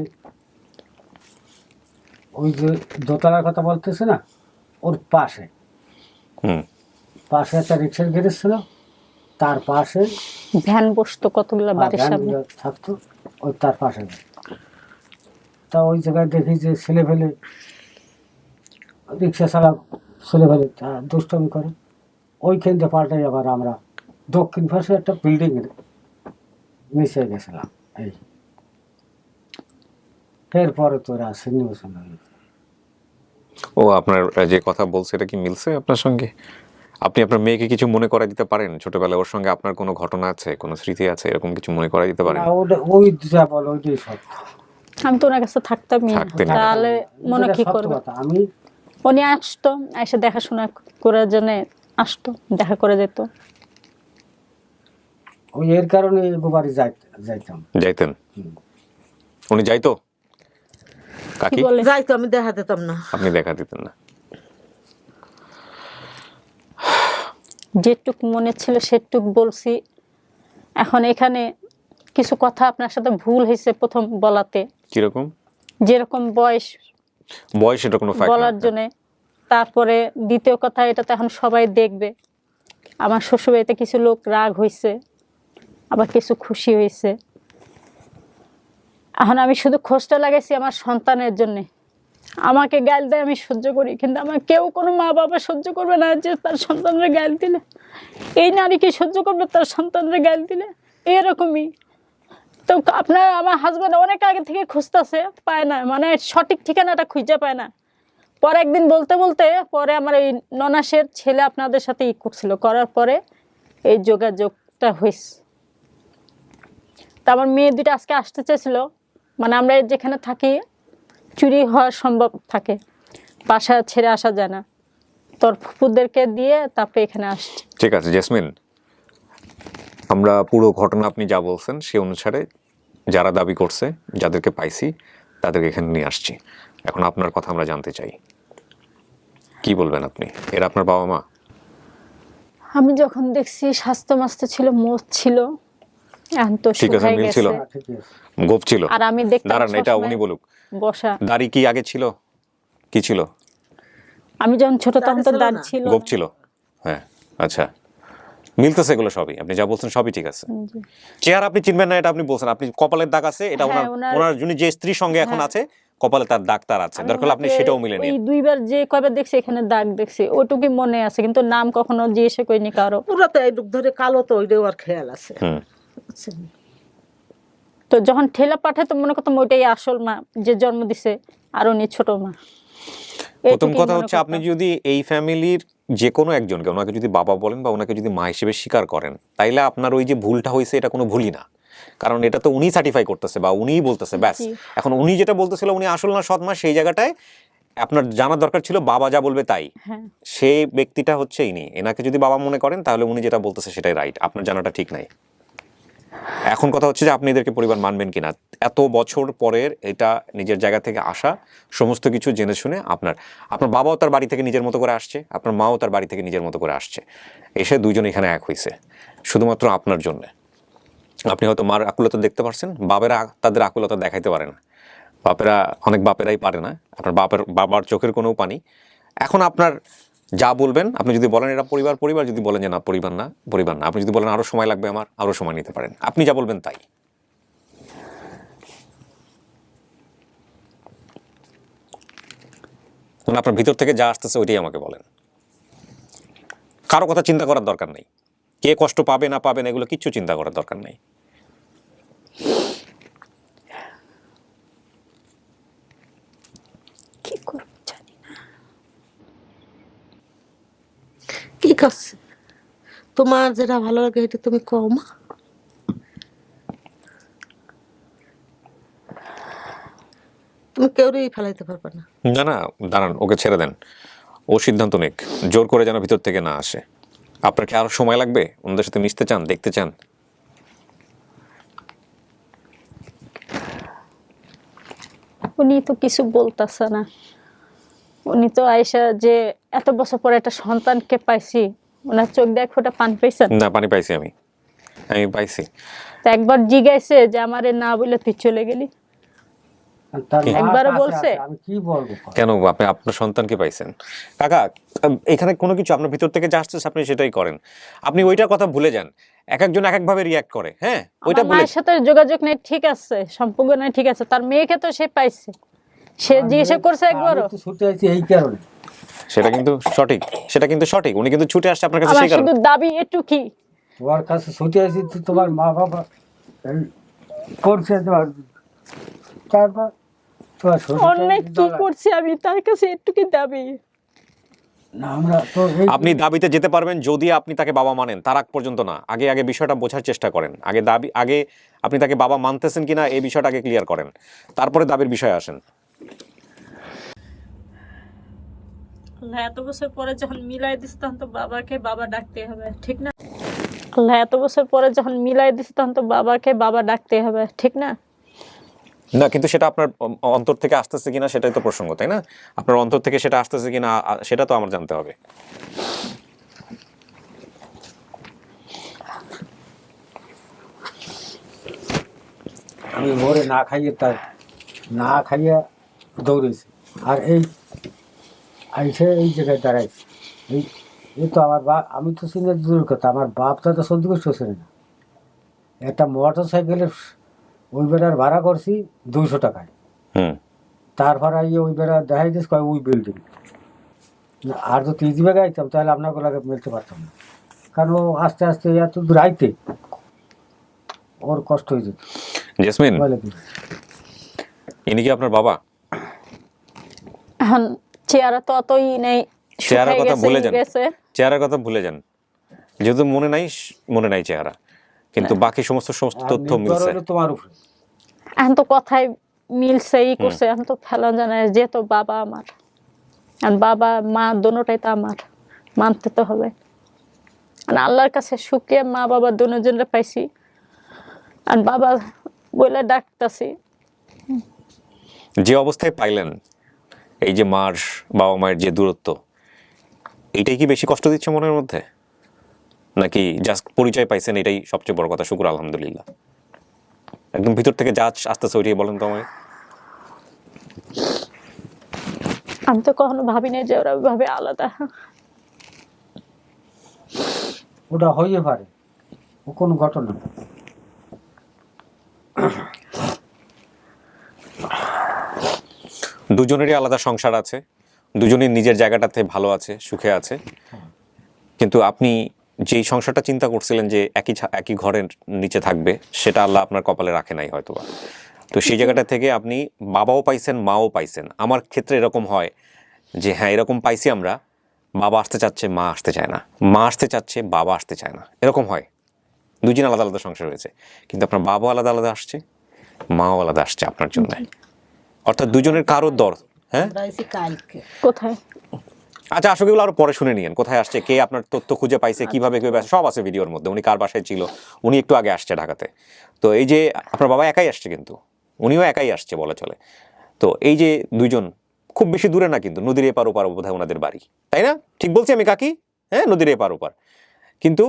S6: ওই যে দোতলার কথা বলতেছে না, ওর পাশে একটা রিক্সার গ্যারেজ ছিল, তার পাশে
S8: ভ্যান বসতো কতগুলো বাড়ির সামনে
S6: থাকতো, ওই তার পাশে। তা ওই জায়গায় দেখি যে ছেলে ফেলে রিক্সা চালা ছেলে ফেলে দুষ্টমি করে, ওইখান থেকে পাল্টাই আবার আমরা দক্ষিণ পাশে একটা বিল্ডিং এর নিচে গেছিলাম। এই এরপরে তোরা সিনেমেশন হয়ে গেছে।
S10: ও আপনার যে কথা বলছে এটা কি মিলছে আপনার সঙ্গে? আপনি আপনার মেয়েকে কিছু মনে করাই দিতে পারেন? ছোটবেলায় ওর সঙ্গে আপনার কোনো ঘটনা আছে, কোনো স্মৃতি আছে, এরকম কিছু মনে করাই দিতে পারেন?
S6: ওই যা বলো ওইটাই সব।
S8: আমি তো ওনার কাছে থাকতামই, তাহলে মনে কি করবো?
S6: আমি
S8: উনি আসতো, এসে দেখাশোনা করার জন্য আসতো, দেখা করে যেত।
S6: ওই এর কারণে বাড়ি
S10: যাইতেন? উনি যাইতো? কাকি
S9: যাইতো, আমি দেখা দিতাম না।
S10: আপনি দেখা দিতেন না?
S8: যেটুক মনে ছিল সেটুক বলছি। এখন এখানে কিছু কথা আপনার সাথে ভুল হয়েছে প্রথম বলাতে।
S10: কিরকম?
S8: যেরকম বয়স
S10: এটা কোনো ফ্যাক্ট
S8: বলার জন্য। তারপরে দ্বিতীয় কথা, এটা তো এখন সবাই দেখবে। আমার শ্বশুরবাড়িতে কিছু লোক রাগ হয়েছে, আবার কিছু খুশি হয়েছে। এখন আমি শুধু খোঁজটা লাগাইছি আমার সন্তানের জন্যে। আমাকে গাল দেয় আমি সহ্য করি, কিন্তু আমার কেউ কোনো মা বাবা সহ্য করবে না যে তার সন্তানরা গাল দিলে। এই নারী কি সহ্য করবে তার সন্তানরা গাল দিলে? এরকমই তো আপনার আমার হাজব্যান্ড অনেক আগে থেকে খুঁজতেছে, পায় না, মানে সঠিক ঠিকানাটা খুঁজে পায় না। পরে একদিন বলতে বলতে পরে আমার এই ননাসের ছেলে আপনাদের সাথে করছিল, করার পরে এই যোগাযোগটা হয়েছে। তা আমার মেয়ে দুটো আজকে আসতে চেয়েছিল, মানে আমরা যেখানে থাকি চুরি হওয়ার সম্ভব থাকে, বাসা ছেড়ে আসা যায় না, তোর ফুপুদেরকে দিয়ে তারপরে এখানে আসছি।
S10: ঠিক আছে জেসমিন, আমরা পুরো ঘটনা আপনি যা বলছেন সে অনুসারে যারা দাবি করছে, যাদেরকে পাইছি তাদেরকে এখানে নিয়ে আসছি। এখন আপনার কথা আমরা জানতে চাই, কি বলবেন আপনি? এরা আপনার বাবা মা?
S8: আমি যখন দেখছি স্বাস্থ্য মাস্ত ছিল, মোচ ছিল, এখন তো
S10: ঠিক আছে, মিল ছিল, গোপ ছিল।
S8: আর আমি দেখতাম
S10: দাঁড়ান, এটা উনি বলুক।
S8: বসা
S10: দাড়ি কি আগে ছিল? কি ছিল?
S8: আমি যখন ছোট তখন তো দাঁড় ছিল,
S10: গোপ ছিল। হ্যাঁ, আচ্ছা, মিলতেছে এগুলো সবই। আপনি যা বলছেন সবই ঠিক আছে। চেহারা আপনি চিনবেন না এটা আপনি বলছেন। আপনি কপালের দাগ আছে, এটা ওনার যিনি যে স্ত্রীর সঙ্গে এখন আছে কপালে তার দাগ তার আছে, দরকার আপনি সেটাও মিলে নিন।
S8: এই দুইবার যে কয়বার দেখছি এখানে দাগ দেখছি ওটুকুই মনে আছে, কিন্তু নাম কখনো জিজ্ঞেস করিনি কারো।
S9: পুরো তো এই ধরে কালো, তো ওইটাও আর খেয়াল আছে।
S8: তো যখন ঠেলা পাঠায় তো মনে করতাম ওইটাই আসল মা যে জন্ম দিছে, আর উনি ছোট মা।
S10: প্রথম কথা হচ্ছে, আপনি যদি এই ফ্যামিলির যে কোনো একজনকে, ওনাকে যদি বাবা বলেন বা ওনাকে যদি মা হিসেবে স্বীকার করেন, তাইলে আপনার ওই যে ভুলটা হয়েছে এটা কোনো ভুলই না, কারণ এটা তো উনি সার্টিফাই করতেছে বা উনিই বলতেছে। ব্যাস, এখন উনি যেটা বলতেছিল উনি আসল না সৎ মা, সেই জায়গাটায় আপনার জানার দরকার ছিল বাবা যা বলবে তাই। সেই ব্যক্তিটা হচ্ছে ইনি। এনাকে যদি বাবা মনে করেন তাহলে উনি যেটা বলতেছে সেটাই রাইট, আপনার জানাটা ঠিক নাই। এখন কথা হচ্ছে যে আপনি এদেরকে পরিবার মানবেন কিনা। এত বছর পরের এটা নিজের জায়গা থেকে আসা, সমস্ত কিছু জেনে শুনে আপনার বাবাও তার বাড়ি থেকে নিজের মতো করে আসছে, আপনার মাও তার বাড়ি থেকে নিজের মতো করে আসছে, এসে দুইজন এখানে এক হয়েছে শুধুমাত্র আপনার জন্য। আপনি হয়তো মার আকুলতা দেখতে পারছেন, বাবেরা তাদের আকুলতা দেখাইতে পারে না, অনেক বাপেরাই পারে না। আপনার বাবার চোখের কোনো পানি। এখন আপনার যা বলবেন, আপনি যদি বলেন এটা পরিবার, যদি বলেন যে না পরিবার না, আপনি যদি বলেন আরো সময় লাগবে আমার, আরো সময় নিতে পারেন, আপনি যা বলবেন তাই। আপনার ভিতর থেকে যা আসতেছে ওইটাই আমাকে বলেন, কারো কথা চিন্তা করার দরকার নেই, কে কষ্ট পাবে না পাবে না এগুলো কিচ্ছু চিন্তা করার দরকার নেই।
S8: কি করব জানি না।
S9: কি করছে? তোমার যেটা ভালো লাগে এটা তুমি কম। তুমি কেউই ফেলাইতে পারবে না।
S10: না না, দাঁড়ান, ওকে ছেড়ে দেন, ও সিদ্ধান্ত নিক, জোর করে যেন ভিতর থেকে না আসে। আপনার কি আরো সময় লাগবে? ওনাদের সাথে মিশতে চান, দেখতে চান?
S8: উনি তো কিছু বলতেছে না। উনি তো আয়সা যে এত বছর পরে একটা সন্তানকে পাইছি, ওনার চোখ দিয়ে এক ফোঁটা পানি পাইছেন?
S10: না, পানি পাইছি, আমি পাইছি।
S8: তা একবার জিজ্ঞাসে যে আমারে না বলে তুই চলে গেলি?
S6: তার মা
S8: একবারও
S6: পাশে
S8: বলছে?
S6: আছে, আমি কি বলবো?
S10: কেন আপনি আপনার সন্তানকে পাইছেন? কাকা, এখানে কোনো কিছু আপনার ভিতর থেকে যা আসছে আপনি সেটাই করেন। আপনি ওইটার কথা ভুলে যান। এক একজন এক এক ভাবে রিয়াক্ট করে। হ্যাঁ, ওইটা
S8: আমার মায়ের সাথে যোগাযোগ নেই, ঠিক আছে, সম্পর্ক নেই, ঠিক আছে, তার মেয়েকে তো সে পাইছে, সে জিজ্ঞাসা করছে একবারও?
S6: আমি তো ছুটে আছি এই কারণে।
S10: সেটা কিন্তু সঠিক, উনি কিন্তু ছুটে আসছে আপনার কাছে
S8: আমার
S10: সেই কারণে।
S8: শুধু দাবি একটু কি,
S6: তোমার কাছে ছুটে আছি, তোমার মা বাবা এই করছে তোমার, তারপর তোমার
S8: অনেক কি করছি আমি, তার কাছে একটু কি দাবি?
S6: না, আমরা তো
S10: আপনি দাবিতে যেতে পারবেন যদি আপনি তাকে বাবা মানেন, তার আগ পর্যন্ত না। আগে বিষয়টা বোঝার চেষ্টা করেন। আগে আপনি তাকে বাবা মানতেছেন কিনা এই বিষয়টা আগে ক্লিয়ার করেন, তারপরে দাবির বিষয়ে আসেন।
S8: আল্লাহ এত বছর পরে যখন মিলাই দিস তখন তো বাবাকে বাবা ডাকতে হবে, ঠিক না? আল্লাহ এত বছর পরে যখন মিলাই দিস তখন তো বাবাকে বাবা ডাকতে হবে, ঠিক না?
S10: না, কিন্তু সেটা আপনার অন্তর থেকে আসতেছে কিনা সেটাই তো প্রসঙ্গ, তাই না? আপনার অন্তর থেকে সেটা আসতেছে কিনা সেটা তো আমার জানতে হবে।
S6: আমি ভোরে না খাইয়ে দৌড়েছি, আর এই জায়গায় দাঁড়াইছি। এই তো আমার বাপ, আমি তো চিনি দূর কথা, আমার বাপটা তো সহ্য করতে ছিল না। একটা মোটর সাইকেলের ওই বেড়ার ভাড়া করছি 200 টাকায়। তারপর ওই বেড়া দেখাই দিস কয় ওই বিল্ডিং। আর যদি ইজি বেগে আইতাম তাহলে আপনাকে লাগে মিলতে পারতাম না, কারণ ও আস্তে আস্তে এত দূর আইতে ওর কষ্ট হয়ে যেত।
S10: জেসমিন, ইনি কি আপনার বাবা?
S8: এখন চেহারা তো অতই নেই,
S10: চেহারার কথা ভুলে যান, চেহারার কথা ভুলে যান, যেহেতু মনে নাই চেহারা, কিন্তু বাকি সমস্ত তথ্য মিলছে
S6: তোমার উপরে।
S8: এখন তো কথাই মিলছে, ই করছে, এখন তো ফেলা জানে যেহেতু বাবা আমার, বাবা মা দোনোটাই তো আমার, মানতে তো হবে। আল্লাহর কাছে শুকিয়ে মা বাবা দুজনে পাইছি, আর বাবা বলে ডাকতাছি।
S10: যে অবস্থায় পাইলেন, এই যে বাবা মায়ের যে দূরত্ব, এইটাই কি বেশি কষ্ট দিচ্ছে মনের মধ্যে, নাকি জাস্ট পরিচয় পাইছেন এটাই সবচেয়ে বড় কথা? শুকর আলহামদুলিল্লাহ। একদম ভিতর থেকে যা আসতেছে ওইটাই বলেন তো আমায়।
S8: আমি তো কখনো ভাবি নাই যে ওরা ভাবে আলাদা।
S6: ওটা হইতে পারে, ও কোনো ঘটনা।
S10: দুজনেরই আলাদা সংসার আছে, দুজনেই নিজের জায়গাটাতে ভালো আছে, সুখে আছে, কিন্তু আপনি যেই সংসারটা চিন্তা করছিলেন যে একই ঘরের নিচে থাকবে, সেটা আল্লাহ আপনার কপালে রাখে নাই হয়তোবা। তো সেই জায়গাটা থেকে আপনি বাবাও পাইছেন, মাও পাইছেন। আমার ক্ষেত্রে এরকম হয় যে হ্যাঁ, এরকম পাইছি আমরা, বাবা আসতে চাচ্ছে, মা আসতে চায় না, মা আসতে চাচ্ছে, বাবা আসতে চায় না, এরকম হয়। দুজন আলাদা আলাদা সংসার হয়েছে, কিন্তু আপনার বাবাও আলাদা আলাদা আসছে, মাও আলাদা আসছে আপনার জন্য। অর্থাৎ দুজনের কারোর দর। হ্যাঁ,
S8: কোথায়?
S10: আচ্ছা আসলে এগুলো আরো পরে শুনে নিয়েন, কোথায় আসছে, কে আপনার তথ্য খুঁজে পাইছে, কিভাবে কিভাবে সব আছে ভিডিওর মধ্যে। উনি কার বাসায় ছিল, উনি একটু আগে আসছে ঢাকাতে। তো এই যে আপনার বাবা একাই আসছে, কিন্তু উনিও একাই আসছে বলা চলে। তো এই যে দুইজন খুব বেশি দূরে না, কিন্তু নদীর এপার ওপার বোধহয় ওনাদের বাড়ি, তাই না? ঠিক বলছি আমি কাকি? হ্যাঁ, নদীর এপার ওপার। কিন্তু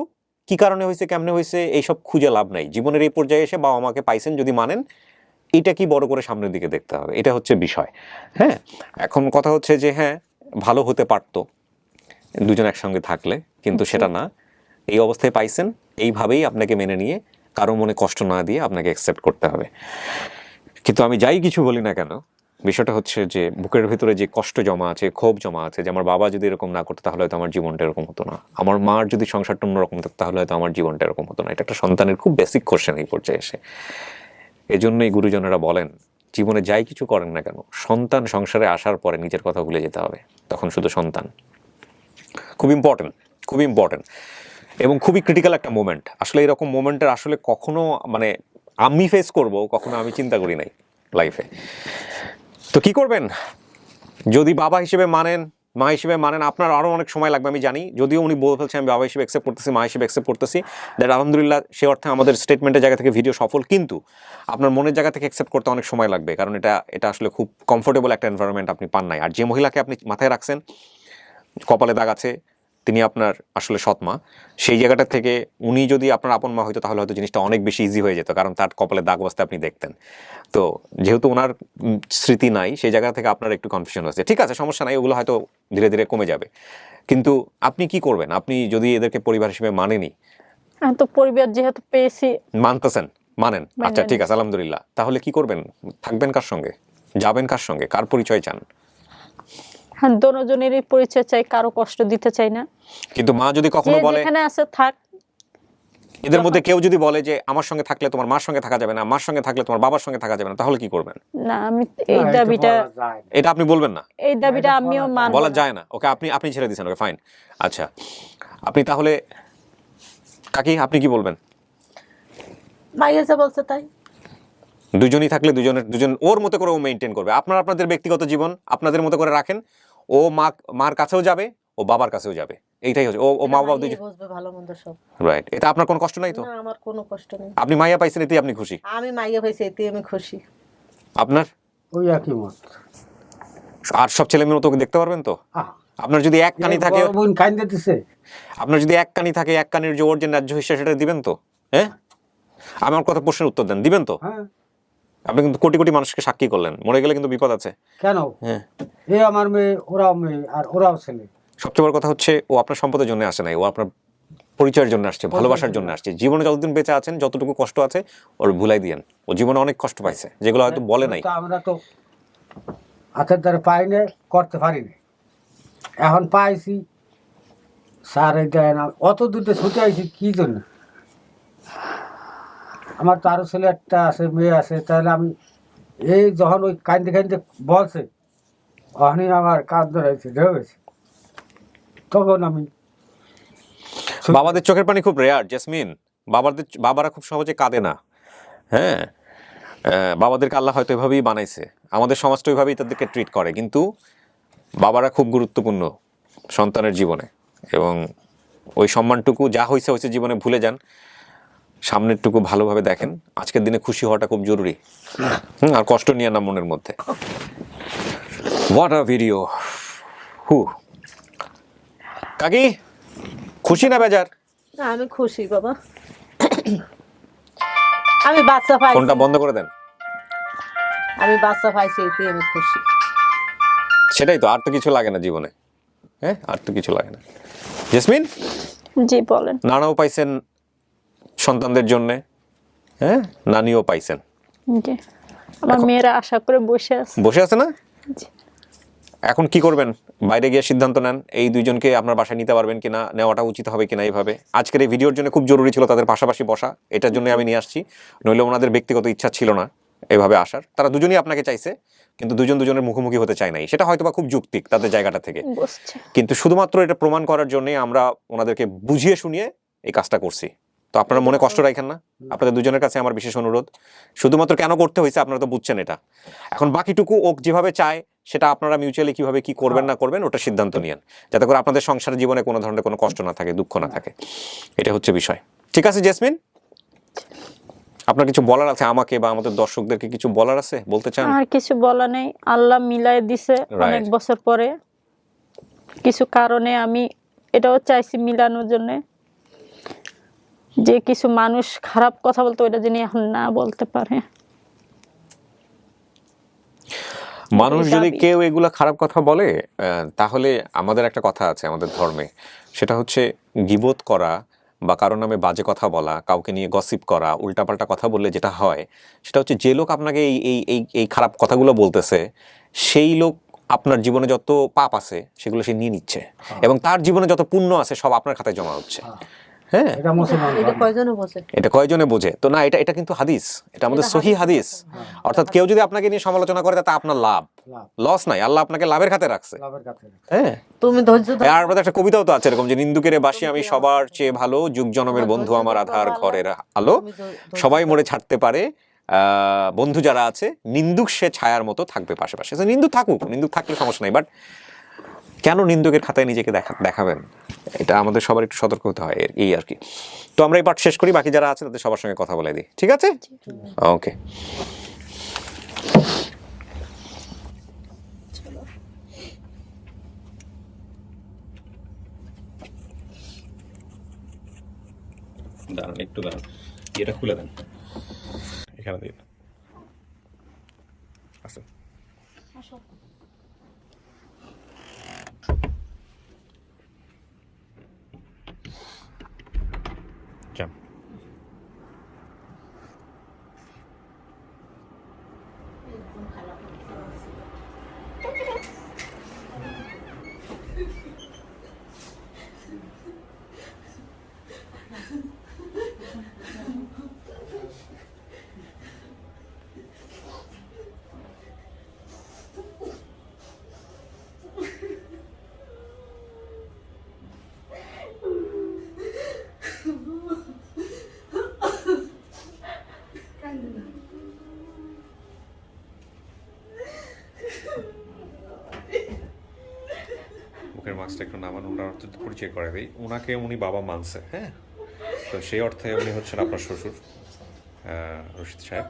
S10: কি কারণে হয়েছে, কেমনে হয়েছে, এইসব খুঁজে লাভ নাই। জীবনের এই পর্যায়ে এসে বাবা মাকে পাইছেন যদি মানেন, এটা কি বড় করে সামনের দিকে দেখতে হবে, এটা হচ্ছে বিষয়। হ্যাঁ, এখন কথা হচ্ছে যে হ্যাঁ ভালো হতে পারতো দুজন একসঙ্গে থাকলে, কিন্তু সেটা না। এই অবস্থায় পাইছেন, এইভাবেই আপনাকে মেনে নিয়ে কারো মনে কষ্ট না দিয়ে আপনাকে অ্যাকসেপ্ট করতে হবে। কিন্তু আমি যাই কিছু বলি না কেন, বিষয়টা হচ্ছে যে বুকের ভিতরে যে কষ্ট জমা আছে, ক্ষোভ জমা আছে, যে আমার বাবা যদি এরকম না করতো তাহলে হয়তো আমার জীবনটা এরকম হতো না, আমার মার যদি সংসারটা অন্যরকম থাকতো তাহলে হয়তো আমার জীবনটা এরকম হতো না। এটা একটা সন্তানের খুব বেসিক কোশ্চেন এই পর্যায়ে এসে। এজন্যই গুরুজনেরা বলেন, জীবনে যাই কিছু করেন না কেন, সন্তান সংসারে আসার পরে নিজের কথা ভুলে যেতে হবে, তখন শুধু সন্তান। খুব ইম্পর্টেন্ট, খুব ইম্পর্টেন্ট এবং খুবই ক্রিটিক্যাল একটা মোমেন্ট। আসলে এরকম মোমেন্টের আসলে কখনো মানে আমি ফেস করব কখনো আমি চিন্তা করি নাই লাইফে। তো কি করবেন, যদি বাবা হিসেবে মানেন, মা হিসেবে মানেন, আপনার আরও অনেক সময় লাগবে আমি জানি। যদিও উনি বলে ফেলছেন আমি বাবা হিসেবে অ্যাকসেপ্ট করতেছি, মা হিসেবে অ্যাকসেপ্ট করতেছি, দ্যাট আলহামদুলিল্লাহ, সে অর্থে আমাদের স্টেটমেন্টের জায়গা থেকে ভিডিও সফল। কিন্তু আপনার মনের জায়গা থেকে অ্যাকসেপ্ট করতে অনেক সময় লাগবে, কারণ এটা আসলে খুব কমফোর্টেবল একটা এনভায়রনমেন্ট আপনি পান নাই। আর যে মহিলাকে আপনি মাথায় রাখছেন, কপালে দাগ আছে, তিনি আপনার আসলে সৎ মা, সেই জায়গাটা থেকে উনি যদি আপনার আপন মা হইতো তাহলে হয়তো জিনিসটা অনেক বেশি ইজি হয়ে যেত, কারণ তার কপালে দাগ অবস্থায় আপনি দেখতেন। তো যেহেতু ওনার স্মৃতি নাই, সেই জায়গা থেকে আপনার একটু কনফিউশন হচ্ছে। ঠিক আছে, সমস্যা নাই, ওগুলো হয়তো ধীরে ধীরে কমে যাবে। কিন্তু আপনি কি করবেন, আপনি যদি এদেরকে পরিবার হিসেবে মানেনি,
S8: আমি তো পরিবার যেহেতু পেয়েছি,
S10: মানতেছেন, মানেন, আচ্ছা ঠিক আছে আলহামদুলিল্লাহ, তাহলে কি করবেন, থাকবেন কার সঙ্গে, যাবেন কার সঙ্গে, কার পরিচয় চান?
S8: হ্যাঁ, দোনোজনেরই পরিচয় চাই, কারো কষ্ট দিতে চাই না।
S10: কিন্তু মা যদি কখনো
S8: যে
S10: বলে,
S8: যেখানে আছে থাক,
S10: এদের মধ্যে কেউ যদি বলে যে আমার সঙ্গে থাকলে তোমার মার সঙ্গে থাকা যাবে না, মার সঙ্গে থাকলে তোমার বাবার সঙ্গে থাকা যাবে না, তাহলে কি করবেন?
S8: না আমি এই দাবিটা,
S10: এটা আপনি বলবেন না,
S8: এই দাবিটা আমিও মানব
S10: বলা
S8: না।
S10: যায় না। ওকে, আপনি ছেড়ে দিয়েছেন, ওকে ফাইন। আচ্ছা, আপনি তাহলে কাকি আপনি কি বলবেন?
S3: মাইয়া যা বলছে তাই।
S10: দুজনই থাকলে দুজন ওর মতো করে ও মেনটেন করবে, আপনাদের ব্যক্তিগত জীবন আপনাদের মতো করে রাখেন। ও মার কাছেও যাবে, ও বাবার কাছেও যাবে, এইটাই হচ্ছে ও মা বাবা দুজন
S3: বুঝবে ভালো মন্দ সব।
S10: রাইট। এটা আপনার কোনো কষ্ট নাই তো?
S3: না, আমার কোনো কষ্ট নেই।
S10: আপনি মাইয়া পাইছেন, এতেই আপনি খুশি?
S3: আমি মাইয়া হয়েছে এতে আমি খুশি।
S10: আপনার
S6: ওই একই মত।
S10: আর সব ছেলে মেয়ে তোকে দেখতে পারবেন তো? আপনার যদি এক কানি থাকে,
S6: বোন কাইন্দে দিছে,
S10: আপনার যদি এক কানি থাকে, এক কানির যে ওর যে ন্যায্য হিসেবে সেটা দিবেন তো? হ্যাঁ, আমার কথা প্রশ্নের উত্তর দেন, দিবেন তো?
S6: হ্যাঁ।
S10: আপনি কিন্তু কোটি কোটি মানুষকে সাক্ষী করলেন, মরে গেলে কিন্তু বিপদ আছে।
S6: কেন?
S10: হ্যাঁ,
S6: এ আমার মেয়ে, ওরাও মেয়ে, আর ওরাও ছেলে।
S10: সবচেয়ে বড় কথা হচ্ছে ও আপনার সম্পদের জন্য আসে নাই, ও আপনার পরিচয়ের জন্য আসছে, ভালোবাসার জন্য আসছে। জীবনে যতদিন বেঁচে আছেন, যতটুকু কষ্ট আছে ওর ভুলাই দিয়েন। ও জীবনে অনেক কষ্ট পাইছে, যেগুলো হয়তো বলে নাই।
S6: আমরা তো হাতের দ্বারা পাই না, করতে পারি না, এখন পাইছি। স্যার দেয় না, অত দূরে ছুটে আইছি কি জন্য? আমার তো আরো ছেলে একটা আছে, মেয়ে আছে, তাহলে আমি এই যখন ওই কান্দে কান্দে বলছে, ওখানে আমার কাজ ধরেছে, ঢেউছে, তখন আমি
S10: বাবাদের চোখের পানি খুব রেয়ার জেসমিন, বাবারা খুব সহজে কাঁদে না। হ্যাঁ, বাবাদেরকে আল্লাহ হয়তো এভাবেই বানাইছে, আমাদের সমাজটা ওইভাবেই তাদেরকে ট্রিট করে। কিন্তু বাবারা খুব গুরুত্বপূর্ণ সন্তানের জীবনে, এবং ওই সম্মানটুকু যা হয়েছে জীবনে ভুলে যান, সামনেরটুকু ভালোভাবে দেখেন। আজকের দিনে খুশি হওয়াটা খুব জরুরি, আর কষ্ট নিয়ে না মনের মধ্যে। What a video. কাকি খুশি না বেজার?
S3: না, আমি খুশি বাবা। আমি বাচ্চা পাইছি,
S10: ফোনটা বন্ধ করে দেন।
S3: আমি বাচ্চা পাইছি এতে আমি খুশি।
S10: সেটাই তো, আর তো কিছু লাগে না জীবনে। হ্যাঁ, আর তো কিছু লাগে না। জেসমিন,
S8: জি বলেন।
S10: নানাও পাইছেন সন্তানদের জন্য, হ্যাঁ, নানিও পাইছেন।
S8: জি, আমার মেয়েরা আশা করে বসে আছে
S10: না?
S8: জি।
S10: এখন কি করবেন? বাইরে গিয়ে সিদ্ধান্ত নেন, এই দুইজনকে আপনার বাসায় নিতে পারবেন কিনা, নেওয়াটা উচিত হবে কিনা। এইভাবে আজকের এই ভিডিওর জন্য খুব জরুরি ছিল তাদের পাশাপাশি বসা, এটার জন্য আমি নিয়ে আসছি। নইলে ওনাদের ব্যক্তিগত ইচ্ছা ছিল না এভাবে আসার, তারা দুজনই আপনাকে চাইছে, কিন্তু দুজনের মুখোমুখি হতে চায় নাই। সেটা হয়তো বা খুব যৌক্তিক তাদের জায়গাটা থেকে, কিন্তু শুধুমাত্র এটা প্রমাণ করার জন্যই আমরা ওনাদেরকে বুঝিয়ে শুনিয়ে এই কাজটা করছি। তো আপনারা মনে কষ্ট রাখেন না, আপনাদের দুজনের কাছে আমার বিশেষ অনুরোধ। শুধুমাত্র কেন করতে হয়েছে আপনারা তো বুঝছেন এটা। এখন বাকিটুকু ও যেভাবে চায় সেটা আপনারা মিউচুয়ালি কিভাবে কি করবেন না করবেন ওটা সিদ্ধান্ত নিয়েন, যাতে করে আপনাদের সংসার জীবনে কোনো ধরনের কোনো কষ্ট না থাকে, দুঃখ না থাকে। এটা হচ্ছে বিষয়। ঠিক আছে জেসমিন, আপনার কিছু বলার আছে আমাকে বা আমাদের দর্শকদেরকে কিছু বলার আছে, বলতে চান?
S8: আর কিছু বলা নেই, আল্লাহ মিলাই দিছে অনেক বছর পরে। কিছু কারণে আমি এটাও চাইছি মিলানোর জন্য, যে কিছু মানুষ খারাপ কথা বলতো ওইটা যিনি এখন না বলতে পারে।
S10: মানুষ যদি কেউ এগুলা খারাপ কথা বলে, তাহলে আমাদের একটা কথা আছে আমাদের ধর্মে, সেটা হচ্ছে গীবত করা বা কারোর নামে বাজে কথা বলা, কাউকে নিয়ে গসিপ করা, উল্টাপাল্টা কথা বললে যেটা হয় সেটা হচ্ছে যে লোক আপনাকে এই খারাপ কথাগুলো বলতেছে, সেই লোক আপনার জীবনে যত পাপ আছে সেগুলো সে নিয়ে নিচ্ছে, এবং তার জীবনে যত পুণ্য আছে সব আপনার খাতায় জমা হচ্ছে। হ্যাঁ, এটা কয়জনে বোঝে তো না, এটা কিন্তু হাদিস, এটা আমাদের সহিহ হাদিস। অর্থাৎ কেউ যদি আপনাকে নিয়ে সমালোচনা করে তাতে আপনার লাভ, লস নাই, আল্লাহ আপনাকে লাভের খাতে রাখছে। হ্যাঁ,
S9: তুমি ধৈর্য
S10: আর আমাদের একটা কবিতাও তো আছে এরকম, যে নিন্দুকের বাসি আমি সবার চেয়ে ভালো, যুগ জনমের বন্ধু আমার আধার ঘরের আলো, সবাই মরে ছাড়তে পারে বন্ধু যারা আছে, নিন্দুক সে ছায়ার মতো থাকবে পাশে পাশে। নিন্দুক থাকুক, নিন্দুক থাকলে সমস্যা নাই, বাট কেন নিন্দুকের খাতায় নিজেকে দেখাবেন, এটা আমাদের সবার একটু সতর্ক হতে হয়, এই আর কি। তো আমরা এই পার্ট শেষ করি, বাকি যারা আছে তাদের সবার সঙ্গে কথা বলে দিই, ঠিক আছে? ওকে। দাঁড়ান একটু দাঁড়ান, এটা খুলে দেন, এখানে দিন। আসুন। যান। মুখের মাস্কটা একটু নামান, ওনার পরিচয় করে দিই। ওনাকে উনি বাবা মানছে, হ্যাঁ, তো সেই অর্থে উনি হচ্ছেন আপনার শ্বশুর রশিদ সাহেব।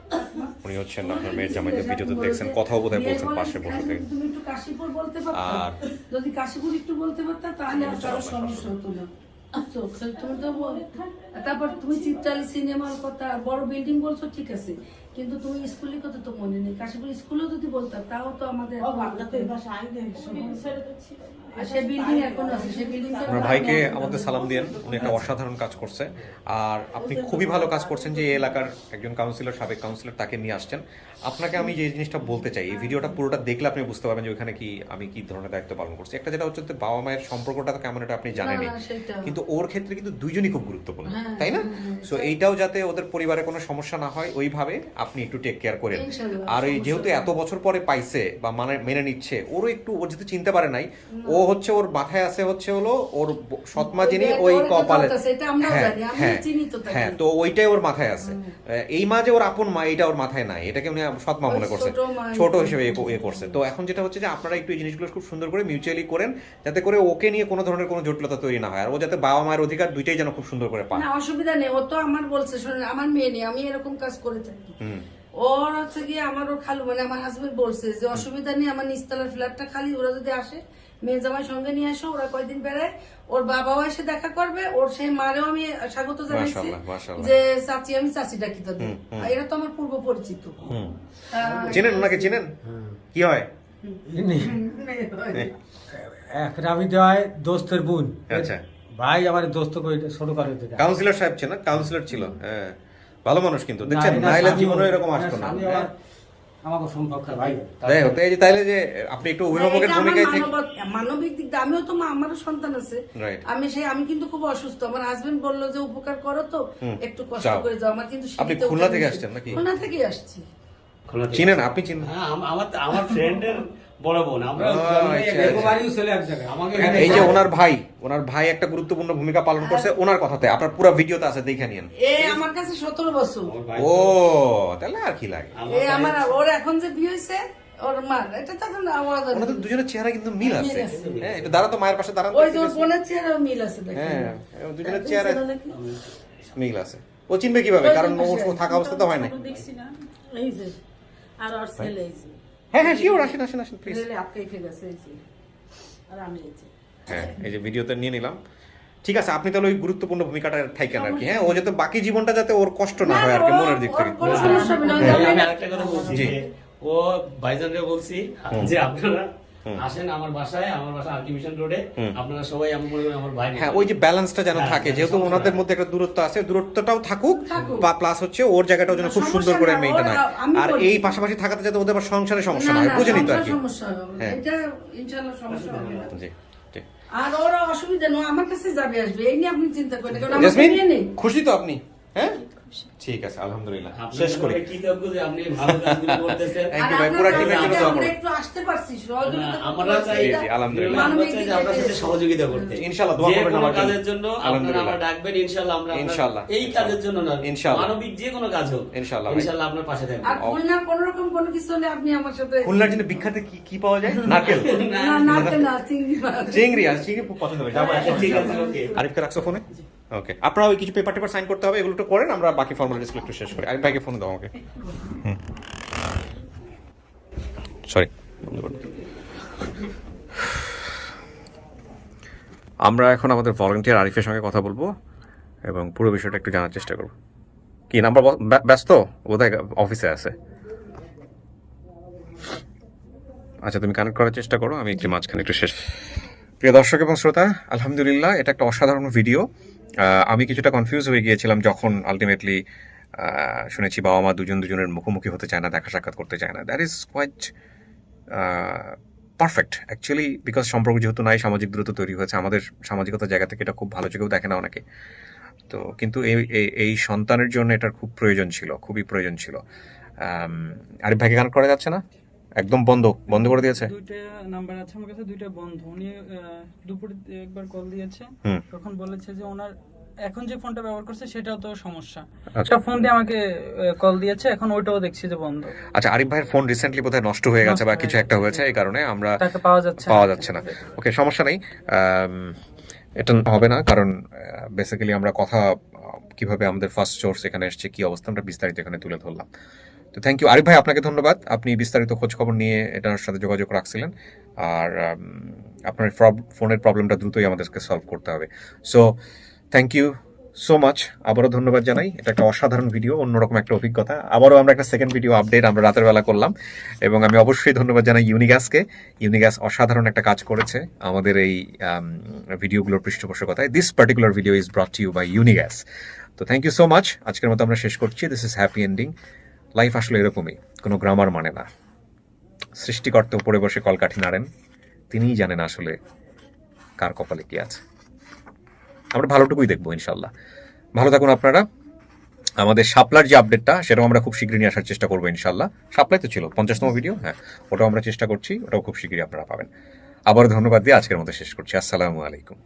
S10: উনি হচ্ছেন আপনার মেয়ের জামাইকে ভিডিওতে দেখছেন, কথাও বোধহয় বলছেন পাশে বসে থেকে।
S2: তুমি একটু কাশীপুর বলতে পারতা,
S10: আর
S2: যদি কাশীপুর একটু বলতে পারতা তাহলে আর কারো সমস্যা হতো না। তুমি তো তারপর তুমি চিত্রালী সিনেমার কথা, বড় বিল্ডিং বলছো ঠিক আছে, কিন্তু তুমি স্কুলের কথা তো মনে নেই। কাশীপুর স্কুলেও যদি বলতা তাও তো আমাদের
S1: আপনার ভাইকে আমাদের সালাম দিয়েন, উনি একটা অসাধারণ কাজ করছে। আর আপনি খুবই ভালো কাজ করছেন যে এই এলাকার একজন কাউন্সিলর, সাবেক কাউন্সিলর, তাকে নিয়ে আসছেন। আপনাকে আমি যে জিনিসটা বলতে চাই, এই ভিডিওটা পুরোটা দেখলে আপনি বুঝতে পারবেন যে ওইখানে আমি কি ধরনের দায়িত্ব পালন করছি। একটা যেটা হচ্ছে বাবা মায়ের সম্পর্কটা তো কেমন এটা আপনি জানেনই, কিন্তু ওর ক্ষেত্রে কিন্তু দুইজনই খুব গুরুত্বপূর্ণ, তাই না? সো এইটাও যাতে ওদের পরিবারে কোনো সমস্যা না হয় ওইভাবে আপনি একটু টেক কেয়ার করেন। আর এই যেহেতু এত বছর পরে পাইছে বা মেনে নিচ্ছে, ওরও একটু, ও যেহেতু চিনতে পারে নাই, ও হচ্ছে ওর মাথায় আছে হচ্ছে হলো ওর সৎমা যিনি ওই কপালে, হ্যাঁ, তো ওইটাই ওর মাথায় আছে। এই মা যে ওর আপন মা এটা ওর মাথায় নাই, এটাকে উনি সৎমা মনে করছে, ছোট হিসেবে এ করছে। তো এখন যেটা হচ্ছে যে আপনারা একটু এই জিনিসগুলো খুব সুন্দর করে মিউচুয়ালি করেন, যাতে করে ওকে নিয়ে কোনো ধরনের কোনো জটিলতা তৈরি না হয়, আর ও যাতে বাবা মায়ের অধিকার দুইটাই যেন খুব সুন্দর করে পায়।
S2: অসুবিধা নেই, ও তো আমার বলছে, শোনেন আমার মেয়ে নেই, আমি এরকম কাজ করে থাকি। ওর হচ্ছে গিয়ে আমার ওর খালু মানে আমার হাজবেন্ড বলছে যে অসুবিধা নেই, আমার নিচতলার ফ্ল্যাটটা খালি, ওরা যদি আসে মেয়ে জামাই সঙ্গে নিয়ে আসো, ওরা কয়দিন বেড়ায়, ওর বাবাও এসে দেখা করবে, ওর সেই মারেও আমি স্বাগত জানাইছি যে চাচি, আমি চাচি ডাকি তোদের, এরা তো আমার পূর্ব পরিচিত।
S1: চেনেন ওনাকে? চেনেন? কি হয়?
S6: এক রাবিতে হয় দোস্তের বোন।
S1: আচ্ছা,
S6: ভাই আমার দোস্ত ছোট করে
S1: কাউন্সিলর সাহেব ছিল, কাউন্সিলর ছিল, হ্যাঁ, ভালো মানুষ কিন্তু, দেখছেন নাইলে জীবনে এরকম আসতো না।
S6: আমাকে সম্পর্কে ভাই
S1: তাইলে যে আপনি একটু অভিভাবকের ভূমিকায় থেকে
S2: মানবিক দিক দিয়ে আমিও তো আমারও সন্তান আছে, আমি কিন্তু খুব অসুস্থ, আমার হাজবেন্ড বললো যে উপকার করো তো একটু কষ্ট করে যাও, আমার কিন্তু
S1: আপনি খুলনা থেকে আসছেন নাকি?
S2: খুলনা থেকে আসছি।
S1: চিনেন? আপনি চিনেন?
S7: আমার ফ্রেন্ডের বড় বোন, আমরা
S1: এই যে ওনার ভাই একটা গুরুত্বপূর্ণ ভূমিকা পালন করছে ওনার কথাতে, আপনার পুরো ভিডিওতে আছে, দেখে নিন।
S2: আমার কাছে 17 বছর।
S1: ও তাহলে আর কি লাগে?
S2: আমার ওর এখন যে বিয়ে হয়েছে ওর মার এটা তো এখন আওয়াজ আছে।
S1: ওনাদের দুজনের চেহারা কিন্তু মিল আছে।
S2: মিল আছে।
S1: হ্যাঁ, একটু দাঁড়াতো, মায়ের পাশে দাঁড়াতো।
S2: ওই যে ওর বোনের চেহারাও মিল আছে দেখেন।
S1: হ্যাঁ, দুজনের চেহারা মিল আছে। ও চিনবে কিভাবে? কারণ ও থাকা অবস্থা তো হয় না।
S3: দেখছি না এই যে আর ওর ছেলে এই যে
S1: হ্যাঁ হ্যাঁ, শিওর, আসেন আসেন আসেন প্লিজ।
S3: ছেলে আটকে খেয়ে গেছে এই যে আর আমি এই যে
S1: হ্যাঁ, এই যে ভিডিওতে নিয়ে নিলাম। ঠিক আছে, আপনি তাহলে ওই গুরুত্বপূর্ণ ভূমিকাটা থাকেন আর কি। হ্যাঁ, ও যাতে বাকি জীবনটা যাতে ওর কষ্ট না হয় আর কি, মনের দিক থেকে।
S2: কোনো সমস্যা হবে না।
S7: আমি আরেকটা কথা বলছি
S1: জি।
S7: যে ও ভাইজানকে বলছি যে আপনারা আসেন আমার বাসায়, আমার বাসা আর্কিমিশন রোডে, আপনারা সবাই আমি মনে করি আমার ভাই।
S1: হ্যাঁ, ওই যে ব্যালেন্সটা যেন থাকে, যেহেতু ওনাদের মধ্যে একটা দূরত্ব আছে, দূরত্বটাও থাকুক, বা প্লাস হচ্ছে ওর জায়গাটাও যেন খুব সুন্দর করে মেইনটেইন হয়। আর এই পাশাপাশি থাকাতে যাতে ওদের আবার সংসারে সমস্যা না হয়, বুঝে নিত আর কি।
S2: সমস্যা হবে না। এটা ইনশাআল্লাহ সমস্যা হবে না।
S1: জি, জি।
S2: আর ওর অসুবিধা নেই, আমার কাছে যাবে আসবে, এই নিয়ে আপনি চিন্তা করেন না, কারণ আমার
S1: জেসমিন,
S2: মেয়ে নেই।
S1: খুশি তো আপনি? হ্যাঁ, ঠিক আছে, আলহামদুলিল্লাহ। শেষ করি।
S7: কৃতজ্ঞ যে আপনি ভালো কাজগুলো করতেছেন।
S1: Thank
S2: আর
S1: you ভাই,
S2: আপনার
S1: পুরা
S2: কাছে
S1: টিমের জন্য
S2: যদি
S1: দোয়া
S2: আমরা
S1: করুন।
S2: একটু আসতে পারছি, সহযোগিতা করতে
S7: আমরা
S2: পারছি,
S7: চাই,
S2: এটা
S1: জি, আলহামদুলিল্লাহ।
S7: আমরা চাই যে আপনার সাথে সহযোগিতা করতে।
S1: ইনশাআল্লাহ দোয়া
S7: যে
S1: করবেন
S7: কোনো
S1: আমার জন্য।
S7: কাজের জন্য আপনারা
S1: আলহামদুলিল্লাহ।
S7: আমার ডাকবেন, ইনশাআল্লাহ আমরা আপনার-
S1: ইনশাআল্লাহ।
S7: এই কাজের জন্য না,
S1: ইনশাআল্লাহ।
S7: মানবিক যে কোনো কাজ হোক,
S1: ইনশাআল্লাহ ভাই।
S7: ইনশাআল্লাহ আপনার পাশে থাকবেন।
S2: আর খুলনার কোন রকম কোনো কিছু হলে আপনি আমার সাথে
S1: খুলনার জন্য বিখ্যাত কি কি পাওয়া যায়? নারকেল,
S2: না নারকেল না, চিংড়ি মাছ।
S1: চিংড়ি। আর চিংড়ি খুব পছন্দ হয়। যাবো এখন।
S7: ঠিক আছে, ওকে।
S1: আরিফকে রাখছো ফোনে? ওকে, আপনারা ওই কিছু পেপার টেপার সাইন করতে হবে, এগুলো একটু করেন, আমরা বাকি ফর্মালিটিস একটু শেষ করি। আরিফ ভাইকে ফোন দাও আমাকে। সরি, আমরা এখন আমাদের ভলান্টিয়ার আরিফের সঙ্গে কথা বলবো এবং পুরো বিষয়টা একটু জানার চেষ্টা করব। কি নাম্বার ব্যস্ত? বোধহয় অফিসে আছে। আচ্ছা, তুমি কানেক্ট করার চেষ্টা করো, আমি একটু মাঝখানে একটু শেষ। প্রিয় দর্শক এবং শ্রোতা, আলহামদুলিল্লাহ, এটা একটা অসাধারণ ভিডিও। আমি কিছুটা কনফিউজ হয়ে গিয়েছিলাম যখন আলটিমেটলি শুনেছি বাবা মা দুজনের মুখোমুখি হতে চায় না, দেখা সাক্ষাৎ করতে চায় না। That is quite perfect actually, because সম্পর্ক যেহেতু নাই, সামাজিক দূরত্ব তৈরি হয়েছে। আমাদের সামাজিকতার জায়গা থেকে এটা খুব ভালো চোখেও দেখে না অনেকে। তো কিন্তু এই সন্তানের জন্য এটার খুব প্রয়োজন ছিল, খুবই প্রয়োজন ছিল। আরিফ ভাইকে কানেক্ট করা যাচ্ছে না, একদম বন্ধ করে দিয়েছে।
S5: দুইটা নাম্বার আছে আমার কাছে, দুইটা বন্ধ। উনি দুপুরে একবার কল দিয়েছে, তখন বলেছে যে ওনার এখন যে ফোনটা ব্যবহার করছে সেটাও তো সমস্যা। একটা ফোন দিয়ে আমাকে কল দিয়েছে, এখন ওইটাও দেখছি যে বন্ধ।
S1: আচ্ছা, আরিফ ভাইয়ের ফোন রিসেন্টলি বোধহয় নষ্ট হয়ে গেছে বা কিছু একটা হয়েছে, এই কারণে আমরা
S5: তাকে পাওয়া যাচ্ছে
S1: না। ওকে, সমস্যা নেই, এটা হবে না, কারণ বেসিক্যালি আমরা কথা কিভাবে আমাদের ফার্স্ট সোর্স এখানে এসেছে, কি অবস্থা, আমরা বিস্তারিত এখানে তুলে ধরলাম। তো থ্যাংক ইউ আরিফ ভাই, আপনাকে ধন্যবাদ। আপনি বিস্তারিত খোঁজ খবর নিয়ে এটার সাথে যোগাযোগ রাখছিলেন, আর আপনার ফোনের প্রবলেমটা দ্রুতই আমাদেরকে সলভ করতে হবে। So thank you so much, আবারও ধন্যবাদ জানাই। এটা একটা অসাধারণ ভিডিও, অন্যরকম একটা অভিজ্ঞতা। আবারও আমরা একটা সেকেন্ড ভিডিও আপডেট আমরা রাতের বেলা করলাম, এবং আমি অবশ্যই ধন্যবাদ জানাই ইউনিগ্যাসকে। ইউনিগ্যাস অসাধারণ একটা কাজ করেছে আমাদের এই ভিডিওগুলোর পৃষ্ঠপোষকতায়। This particular video is brought to you by Unigas. তো থ্যাংক ইউ সো মাচ। আজকের মতো আমরা শেষ করছি। This is happy ending. Life আসলে এরকমই, কোনো গ্রামার মানে না। সৃষ্টিকর্তা উপরে বসে কলকাঠি নাড়েন, তিনিই জানেন আসলে কার কপালে কি আছে। আমরা ভালোটুকুই দেখবো ইনশাল্লাহ। ভালো থাকুন আপনারা। আমাদের শাপলার যে আপডেটটা, সেটাও আমরা খুব শীঘ্রই নিয়ে আসার চেষ্টা করবো ইনশাল্লাহ। শাপলাই তো ছিল 50তম ভিডিও, হ্যাঁ, ওটাও আমরা চেষ্টা করছি, ওটাও খুব শীঘ্রই আপনারা পাবেন। আবার ধন্যবাদ দিয়ে আজকের মতো শেষ করছি। আসসালামু আলাইকুম।